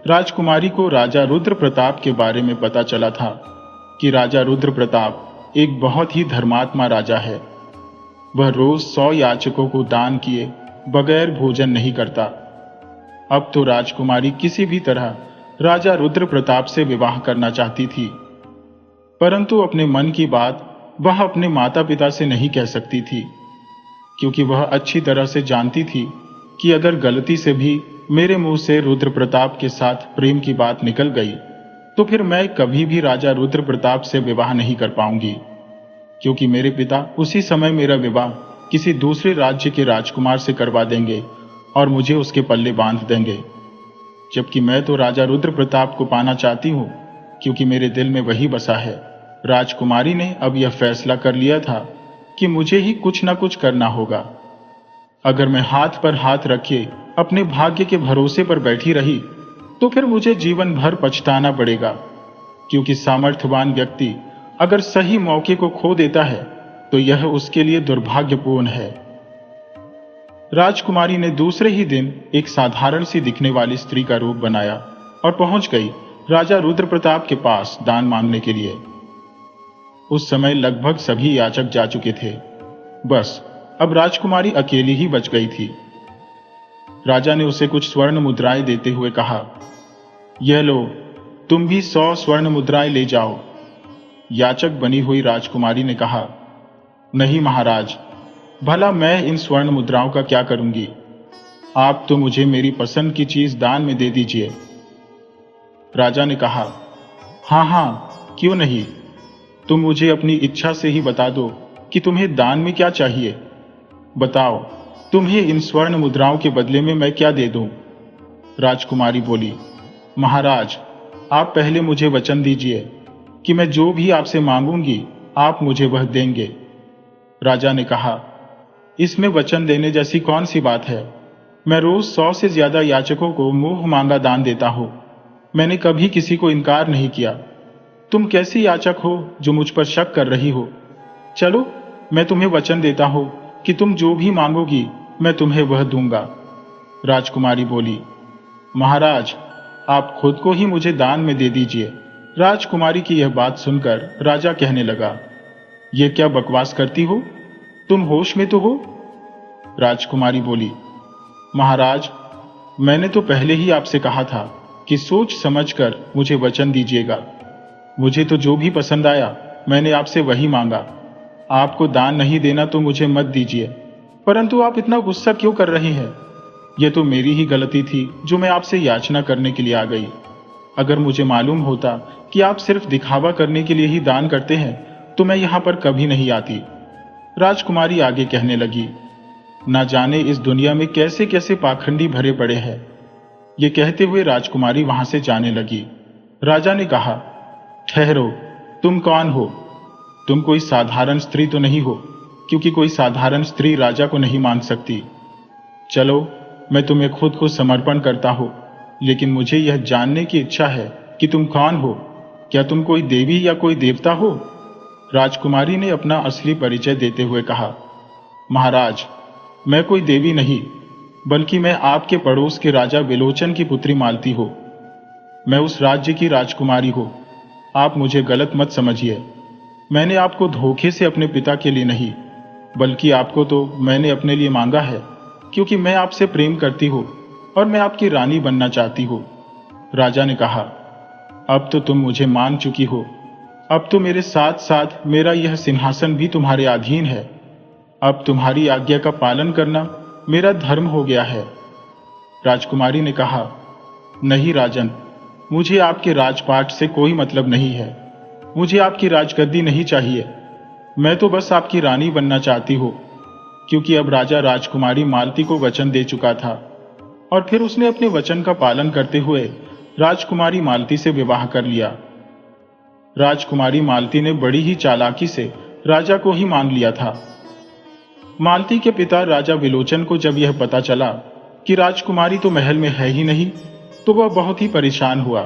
A: राजकुमारी को राजा रुद्र प्रताप के बारे में पता चला था कि राजा रुद्र प्रताप एक बहुत ही धर्मात्मा राजा है। वह रोज 100 याचकों को दान किए बगैर भोजन नहीं करता। अब तो राजकुमारी किसी भी तरह राजा रुद्र प्रताप से विवाह करना चाहती थी, परंतु अपने मन की बात वह अपने माता पिता से नहीं कह सकती थी, क्योंकि वह अच्छी तरह से जानती थी कि अगर गलती से भी मेरे मुंह से रुद्र प्रताप के साथ प्रेम की बात निकल गई, तो फिर मैं कभी भी राजा रुद्र प्रताप से विवाह नहीं कर पाऊंगी, क्योंकि मेरे पिता उसी समय मेरा विवाह किसी दूसरे राज्य के राजकुमार से करवा देंगे और मुझे उसके पल्ले बांध देंगे। जबकि मैं तो राजा रुद्र प्रताप को पाना चाहती हूँ, क्योंकि मेरे दिल में वही बसा है। राजकुमारी ने अब यह फैसला कर लिया था कि मुझे ही कुछ ना कुछ करना होगा। अगर मैं हाथ पर हाथ रखे अपने भाग्य के भरोसे पर बैठी रही, तो फिर मुझे जीवन भर पछताना पड़ेगा, क्योंकि सामर्थ्यवान व्यक्ति अगर सही मौके को खो देता है तो यह उसके लिए दुर्भाग्यपूर्ण है। राजकुमारी ने दूसरे ही दिन एक साधारण सी दिखने वाली स्त्री का रूप बनाया और पहुंच गई राजा रुद्र प्रताप के पास दान मांगने के लिए। उस समय लगभग सभी याचक जा चुके थे। बस अब राजकुमारी अकेली ही बच गई थी। राजा ने उसे कुछ स्वर्ण मुद्राएं देते हुए कहा, यह लो, तुम भी 100 स्वर्ण मुद्राएं ले जाओ। याचक बनी हुई राजकुमारी ने कहा, नहीं महाराज, भला मैं इन स्वर्ण मुद्राओं का क्या करूंगी? आप तो मुझे मेरी पसंद की चीज दान में दे दीजिए। राजा ने कहा, हाँ हाँ, क्यों नहीं, तुम मुझे अपनी इच्छा से ही बता दो कि तुम्हें दान में क्या चाहिए। बताओ, तुम्हें इन स्वर्ण मुद्राओं के बदले में मैं क्या दे दूं? राजकुमारी बोली, महाराज, आप पहले मुझे वचन दीजिए कि मैं जो भी आपसे मांगूंगी आप मुझे वह देंगे। राजा ने कहा, इसमें वचन देने जैसी कौन सी बात है? मैं रोज 100 से ज्यादा याचकों को मुंह मांगा दान देता हूं। मैंने कभी किसी को इनकार नहीं किया, तुम कैसी याचक हो जो मुझ पर शक कर रही हो? चलो, मैं तुम्हें वचन देता हूं कि तुम जो भी मांगोगी मैं तुम्हें वह दूंगा। राजकुमारी बोली, महाराज, आप खुद को ही मुझे दान में दे दीजिए। राजकुमारी की यह बात सुनकर राजा कहने लगा, ये क्या बकवास करती हो? तुम होश में तो हो? राजकुमारी बोली, महाराज, मैंने तो पहले ही आपसे कहा था कि सोच समझकर मुझे वचन दीजिएगा। मुझे तो जो भी पसंद आया मैंने आपसे वही मांगा। आपको दान नहीं देना तो मुझे मत दीजिए। परंतु आप इतना गुस्सा क्यों कर रही हैं? यह तो मेरी ही गलती थी जो मैं आपसे याचना करने के लिए आ गई। अगर मुझे मालूम होता कि आप सिर्फ दिखावा करने के लिए ही दान करते हैं तो मैं यहां पर कभी नहीं आती। राजकुमारी आगे कहने लगी, ना जाने इस दुनिया में कैसे कैसे पाखंडी भरे पड़े हैं। ये कहते हुए राजकुमारी वहां से जाने लगी। राजा ने कहा, ठहरो, तुम कौन हो? तुम कोई साधारण स्त्री तो नहीं हो, क्योंकि कोई साधारण स्त्री राजा को नहीं मान सकती। चलो, मैं तुम्हें खुद को समर्पण करता हूं, लेकिन मुझे यह जानने की इच्छा है कि तुम कौन हो। क्या तुम कोई देवी या कोई देवता हो? राजकुमारी ने अपना असली परिचय देते हुए कहा, महाराज, मैं कोई देवी नहीं, बल्कि मैं आपके पड़ोस के राजा विलोचन की पुत्री मालती हूं। मैं उस राज्य की राजकुमारी हूं। आप मुझे गलत मत समझिए। मैंने आपको धोखे से अपने पिता के लिए नहीं, बल्कि आपको तो मैंने अपने लिए मांगा है, क्योंकि मैं आपसे प्रेम करती हूं और मैं आपकी रानी बनना चाहती हूं। राजा ने कहा, अब तो तुम मुझे मान चुकी हो। अब तो मेरे साथ साथ मेरा यह सिंहासन भी तुम्हारे अधीन है। अब तुम्हारी आज्ञा का पालन करना मेरा धर्म हो गया है। राजकुमारी ने कहा, नहीं राजन, मुझे आपके राजपाट से कोई मतलब नहीं है। मुझे आपकी राजगद्दी नहीं चाहिए। मैं तो बस आपकी रानी बनना चाहती हूं, क्योंकि अब राजा राजकुमारी मालती को वचन दे चुका था और फिर उसने अपने वचन का पालन करते हुए राजकुमारी मालती से विवाह कर लिया। राजकुमारी मालती ने बड़ी ही चालाकी से राजा को ही मान लिया था। मालती के पिता राजा विलोचन को जब यह पता चला कि राजकुमारी तो महल में है ही नहीं, तो वह बहुत ही परेशान हुआ।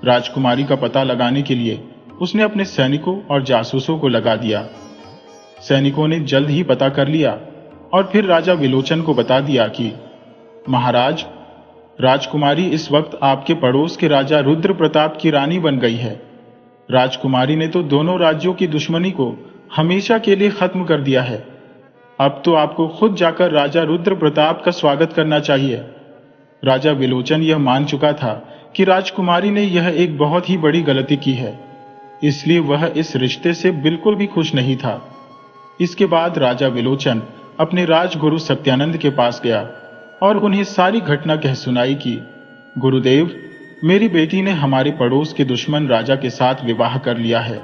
A: राजकुमारी का पता लगाने के लिए उसने अपने सैनिकों और जासूसों को लगा दिया। सैनिकों ने जल्द ही पता कर लिया और फिर राजा विलोचन को बता दिया कि महाराज, राजकुमारी इस वक्त आपके पड़ोस के राजा रुद्र प्रताप की रानी बन गई है। राजकुमारी ने तो दोनों राज्यों की दुश्मनी को हमेशा के लिए खत्म कर दिया है। अब तो आपको खुद जाकर राजा रुद्र प्रताप का स्वागत करना चाहिए। राजा विलोचन यह मान चुका था कि राजकुमारी ने यह एक बहुत ही बड़ी गलती की है, इसलिए वह इस रिश्ते से बिल्कुल भी खुश नहीं था। इसके बाद राजा विलोचन अपने राजगुरु सत्यानंद के पास गया और उन्हें सारी घटना कह सुनाई कि गुरुदेव, मेरी बेटी ने हमारे पड़ोस के दुश्मन राजा के साथ विवाह कर लिया है।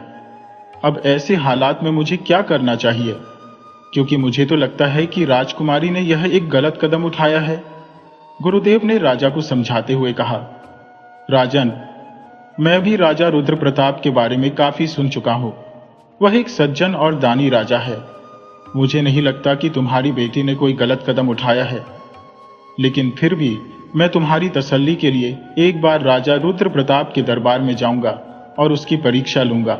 A: अब ऐसे हालात में मुझे क्या करना चाहिए, क्योंकि मुझे तो लगता है कि राजकुमारी ने यह एक गलत कदम उठाया है। गुरुदेव ने राजा को समझाते हुए कहा, राजन, मैं भी राजा रुद्र प्रताप के बारे में काफी सुन चुका हूं। वह एक सज्जन और दानी राजा है। मुझे नहीं लगता कि तुम्हारी बेटी ने कोई गलत कदम उठाया है, लेकिन फिर भी मैं तुम्हारी तसल्ली के लिए एक बार राजा रुद्र प्रताप के दरबार में जाऊंगा और उसकी परीक्षा लूंगा।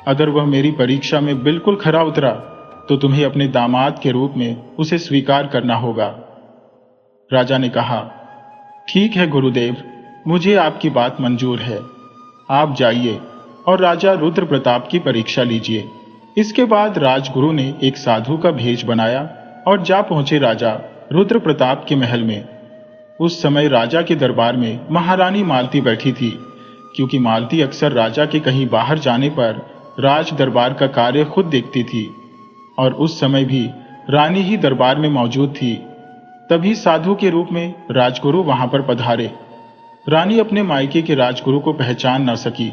A: अगर वह मेरी परीक्षा में बिल्कुल खरा उतरा तो तुम्हें अपने दामाद के रूप में उसे स्वीकार करना होगा। राजा ने कहा, ठीक है गुरुदेव, मुझे आपकी बात मंजूर है। आप जाइए और राजा रुद्र प्रताप की परीक्षा लीजिए। इसके बाद राजगुरु ने एक साधु का भेष बनाया और जा पहुंचे राजा रुद्र प्रताप के महल में। उस समय राजा के दरबार में महारानी मालती बैठी थी, क्योंकि मालती अक्सर राजा के कहीं बाहर जाने पर राज दरबार का कार्य खुद देखती थी और उस समय भी रानी ही दरबार में मौजूद थी। तभी साधु के रूप में राजगुरु वहां पर पधारे। रानी अपने मायके के राजगुरु को पहचान न सकी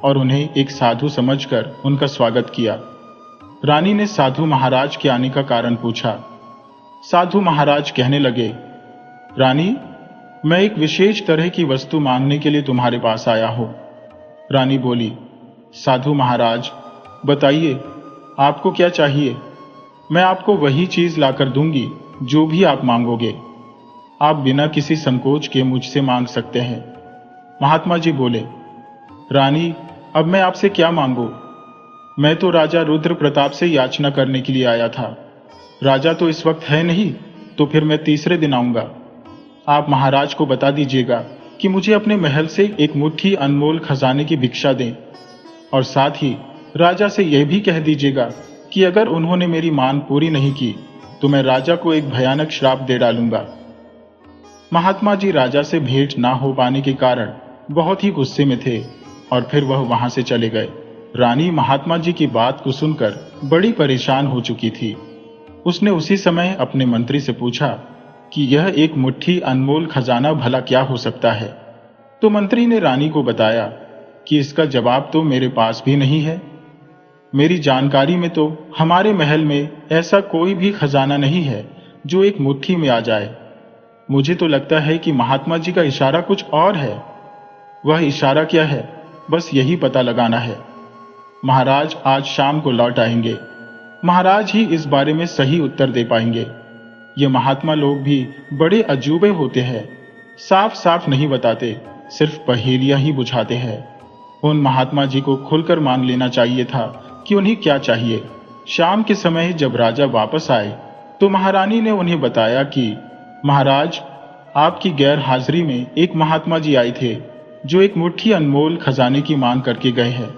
A: और उन्हें एक साधु समझकर उनका स्वागत किया। रानी ने साधु महाराज के आने का कारण पूछा। साधु महाराज कहने लगे, रानी, मैं एक विशेष तरह की वस्तु मांगने के लिए तुम्हारे पास आया हूं। रानी बोली, साधु महाराज, बताइए आपको क्या चाहिए। मैं आपको वही चीज लाकर दूंगी जो भी आप मांगोगे। आप बिना किसी संकोच के मुझसे मांग सकते हैं। महात्मा जी बोले, रानी, अब मैं आपसे क्या मांगू? मैं तो राजा रुद्र प्रताप से याचना करने के लिए आया था। राजा तो इस वक्त है नहीं, तो फिर मैं तीसरे दिन आऊंगा। आप महाराज को बता दीजिएगा कि मुझे अपने महल से एक मुट्ठी अनमोल खजाने की भिक्षा दें, और साथ ही राजा से यह भी कह दीजिएगा कि अगर उन्होंने मेरी मांग पूरी नहीं की तो मैं राजा को एक भयानक श्राप दे डालूंगा। महात्मा जी राजा से भेंट ना हो पाने के कारण बहुत ही गुस्से में थे और फिर वह वहां से चले गए। रानी महात्मा जी की बात को सुनकर बड़ी परेशान हो चुकी थी। उसने उसी समय अपने मंत्री से पूछा कि यह एक मुट्ठी अनमोल खजाना भला क्या हो सकता है। तो मंत्री ने रानी को बताया कि इसका जवाब तो मेरे पास भी नहीं है। मेरी जानकारी में तो हमारे महल में ऐसा कोई भी खजाना नहीं है जो एक मुट्ठी में आ जाए। मुझे तो लगता है कि महात्मा जी का इशारा कुछ और है। वह इशारा क्या है, बस यही पता लगाना है। महाराज आज शाम को लौट आएंगे। महाराज ही इस बारे में सही उत्तर दे पाएंगे। ये महात्मा लोग भी बड़े अजूबे होते हैं, साफ साफ नहीं बताते, सिर्फ पहेलियां ही बुझाते हैं। उन महात्मा जी को खुलकर मान लेना चाहिए था कि उन्हें क्या चाहिए। शाम के समय जब राजा वापस आए तो महारानी ने उन्हें बताया कि महाराज, आपकी गैर हाजिरी में एक महात्मा जी आए थे जो एक मुट्ठी अनमोल खजाने की मांग करके गए हैं।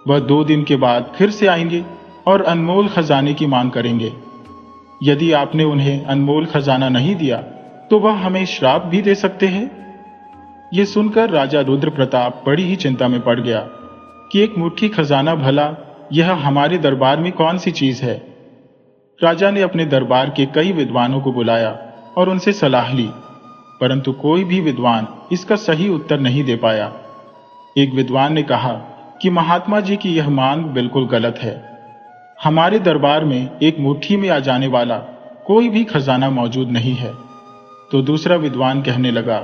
A: वह 2 दिन के बाद फिर से आएंगे और अनमोल खजाने की मांग करेंगे। यदि आपने उन्हें अनमोल खजाना नहीं दिया तो वह हमें श्राप भी दे सकते हैं। यह सुनकर राजा रुद्र प्रताप बड़ी ही चिंता में पड़ गया कि एक मुट्ठी खजाना भला यह हमारे दरबार में कौन सी चीज है। राजा ने अपने दरबार के कई विद्वानों को बुलाया और उनसे सलाह ली, परंतु कोई भी विद्वान इसका सही उत्तर नहीं दे पाया। एक विद्वान ने कहा कि महात्मा जी की यह मांग बिल्कुल गलत है। हमारे दरबार में एक मुट्ठी में आ जाने वाला कोई भी खजाना मौजूद नहीं है। तो दूसरा विद्वान कहने लगा,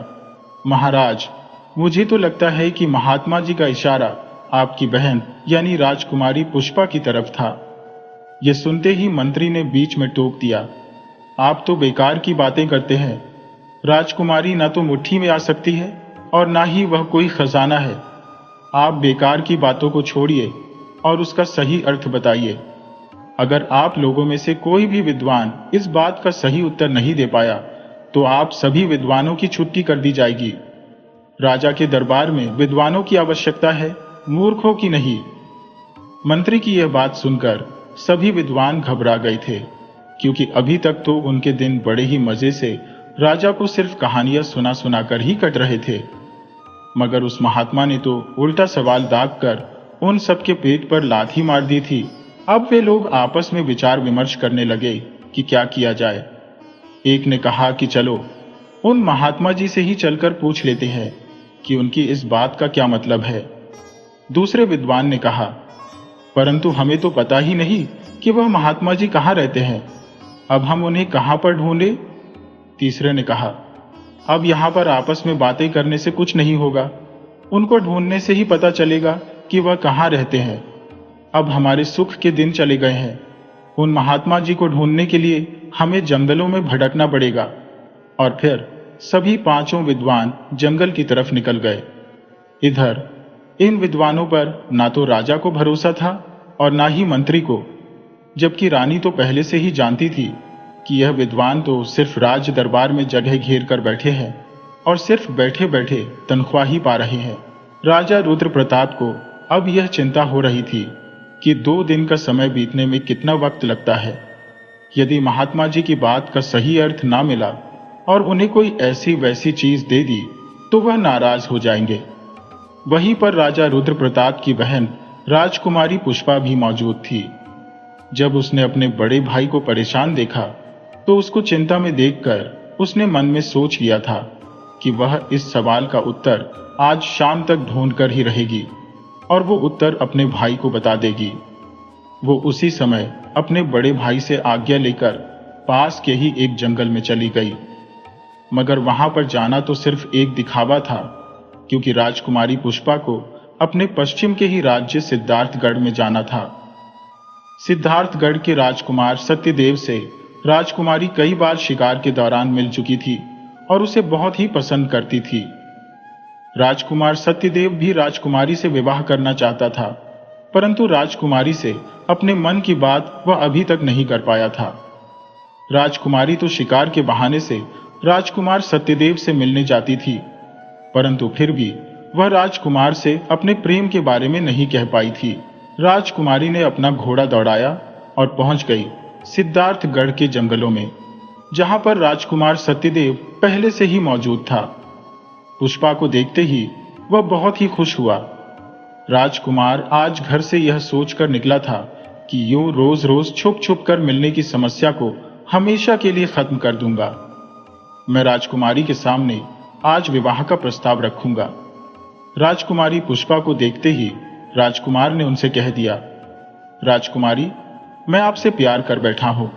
A: महाराज, मुझे तो लगता है कि महात्मा जी का इशारा आपकी बहन यानी राजकुमारी पुष्पा की तरफ था। यह सुनते ही मंत्री ने बीच में टोक दिया, आप तो बेकार की बातें करते हैं। राजकुमारी ना तो मुट्ठी में आ सकती है और ना ही वह कोई खजाना है। आप बेकार की बातों को छोड़िए और उसका सही अर्थ बताइए। अगर आप लोगों में से कोई भी विद्वान इस बात का सही उत्तर नहीं दे पाया तो आप सभी विद्वानों की छुट्टी कर दी जाएगी। राजा के दरबार में विद्वानों की आवश्यकता है, मूर्खों की नहीं। मंत्री की यह बात सुनकर सभी विद्वान घबरा गए थे, क्योंकि अभी तक तो उनके दिन बड़े ही मजे से राजा को सिर्फ कहानियां सुना सुनाकर ही कट रहे थे, मगर उस महात्मा ने तो उल्टा सवाल दागकर उन सबके पेट पर लात ही मार दी थी। अब वे लोग आपस में विचार विमर्श करने लगे कि क्या किया जाए। एक ने कहा कि चलो उन महात्मा जी से ही चलकर पूछ लेते हैं कि उनकी इस बात का क्या मतलब है। दूसरे विद्वान ने कहा, परंतु हमें तो पता ही नहीं कि वह महात्मा जी कहाँ रहते हैं, अब हम उन्हें कहाँ पर ढूंढे। तीसरे ने कहा, अब यहाँ पर आपस में बातें करने से कुछ नहीं होगा, उनको ढूंढने से ही पता चलेगा कि वह कहाँ रहते हैं। अब हमारे सुख के दिन चले गए हैं। उन महात्मा जी को ढूंढने के लिए हमें जंगलों में भटकना पड़ेगा। और फिर सभी 5 विद्वान जंगल की तरफ निकल गए। इधर इन विद्वानों पर ना तो राजा को भरोसा था और ना ही मंत्री को, जबकि रानी तो पहले से ही जानती थी कि यह विद्वान तो सिर्फ राज दरबार में जगह घेर कर बैठे हैं और सिर्फ बैठे बैठे तनख्वाह ही पा रहे हैं। राजा रुद्र प्रताप को अब यह चिंता हो रही थी कि 2 दिन का समय बीतने में कितना वक्त लगता है। यदि महात्मा जी की बात का सही अर्थ ना मिला और उन्हें कोई ऐसी वैसी चीज दे दी तो वह नाराज हो जाएंगे। वहीं पर राजा रुद्र प्रताप की बहन राजकुमारी पुष्पा भी मौजूद थी। जब उसने अपने बड़े भाई को परेशान देखा तो उसको चिंता में देखकर उसने मन में सोच लिया था कि वह इस सवाल का उत्तर आज शाम तक ढूंढ कर ही रहेगी और वो उत्तर अपने भाई को बता देगी। वो उसी समय अपने बड़े भाई से आज्ञा लेकर पास के ही एक जंगल में चली गई, मगर वहां पर जाना तो सिर्फ एक दिखावा था, क्योंकि राजकुमारी पुष्पा को अपने पश्चिम के ही राज्य सिद्धार्थगढ़ में जाना था। सिद्धार्थगढ़ के राजकुमार सत्यदेव से राजकुमारी कई बार शिकार के दौरान मिल चुकी थी और उसे बहुत ही पसंद करती थी। राजकुमार सत्यदेव भी राजकुमारी से विवाह करना चाहता था, परंतु राजकुमारी से अपने मन की बात वह अभी तक नहीं कर पाया था। राजकुमारी तो शिकार के बहाने से राजकुमार सत्यदेव से मिलने जाती थी, परंतु फिर भी वह राजकुमार से अपने प्रेम के बारे में नहीं कह पाई थी। राजकुमारी ने अपना घोड़ा दौड़ाया और पहुंच गई सिद्धार्थगढ़ के जंगलों में, जहां पर राजकुमार सत्यदेव पहले से ही मौजूद था। पुष्पा को देखते ही वह बहुत ही खुश हुआ। राजकुमार आज घर से यह सोचकर निकला था कि यूं रोज रोज छुप छुप कर मिलने की समस्या को हमेशा के लिए खत्म कर दूंगा। मैं राजकुमारी के सामने आज विवाह का प्रस्ताव रखूंगा। राजकुमारी पुष्पा को देखते ही राजकुमार ने उनसे कह दिया, राजकुमारी, मैं आपसे प्यार कर बैठा हूं।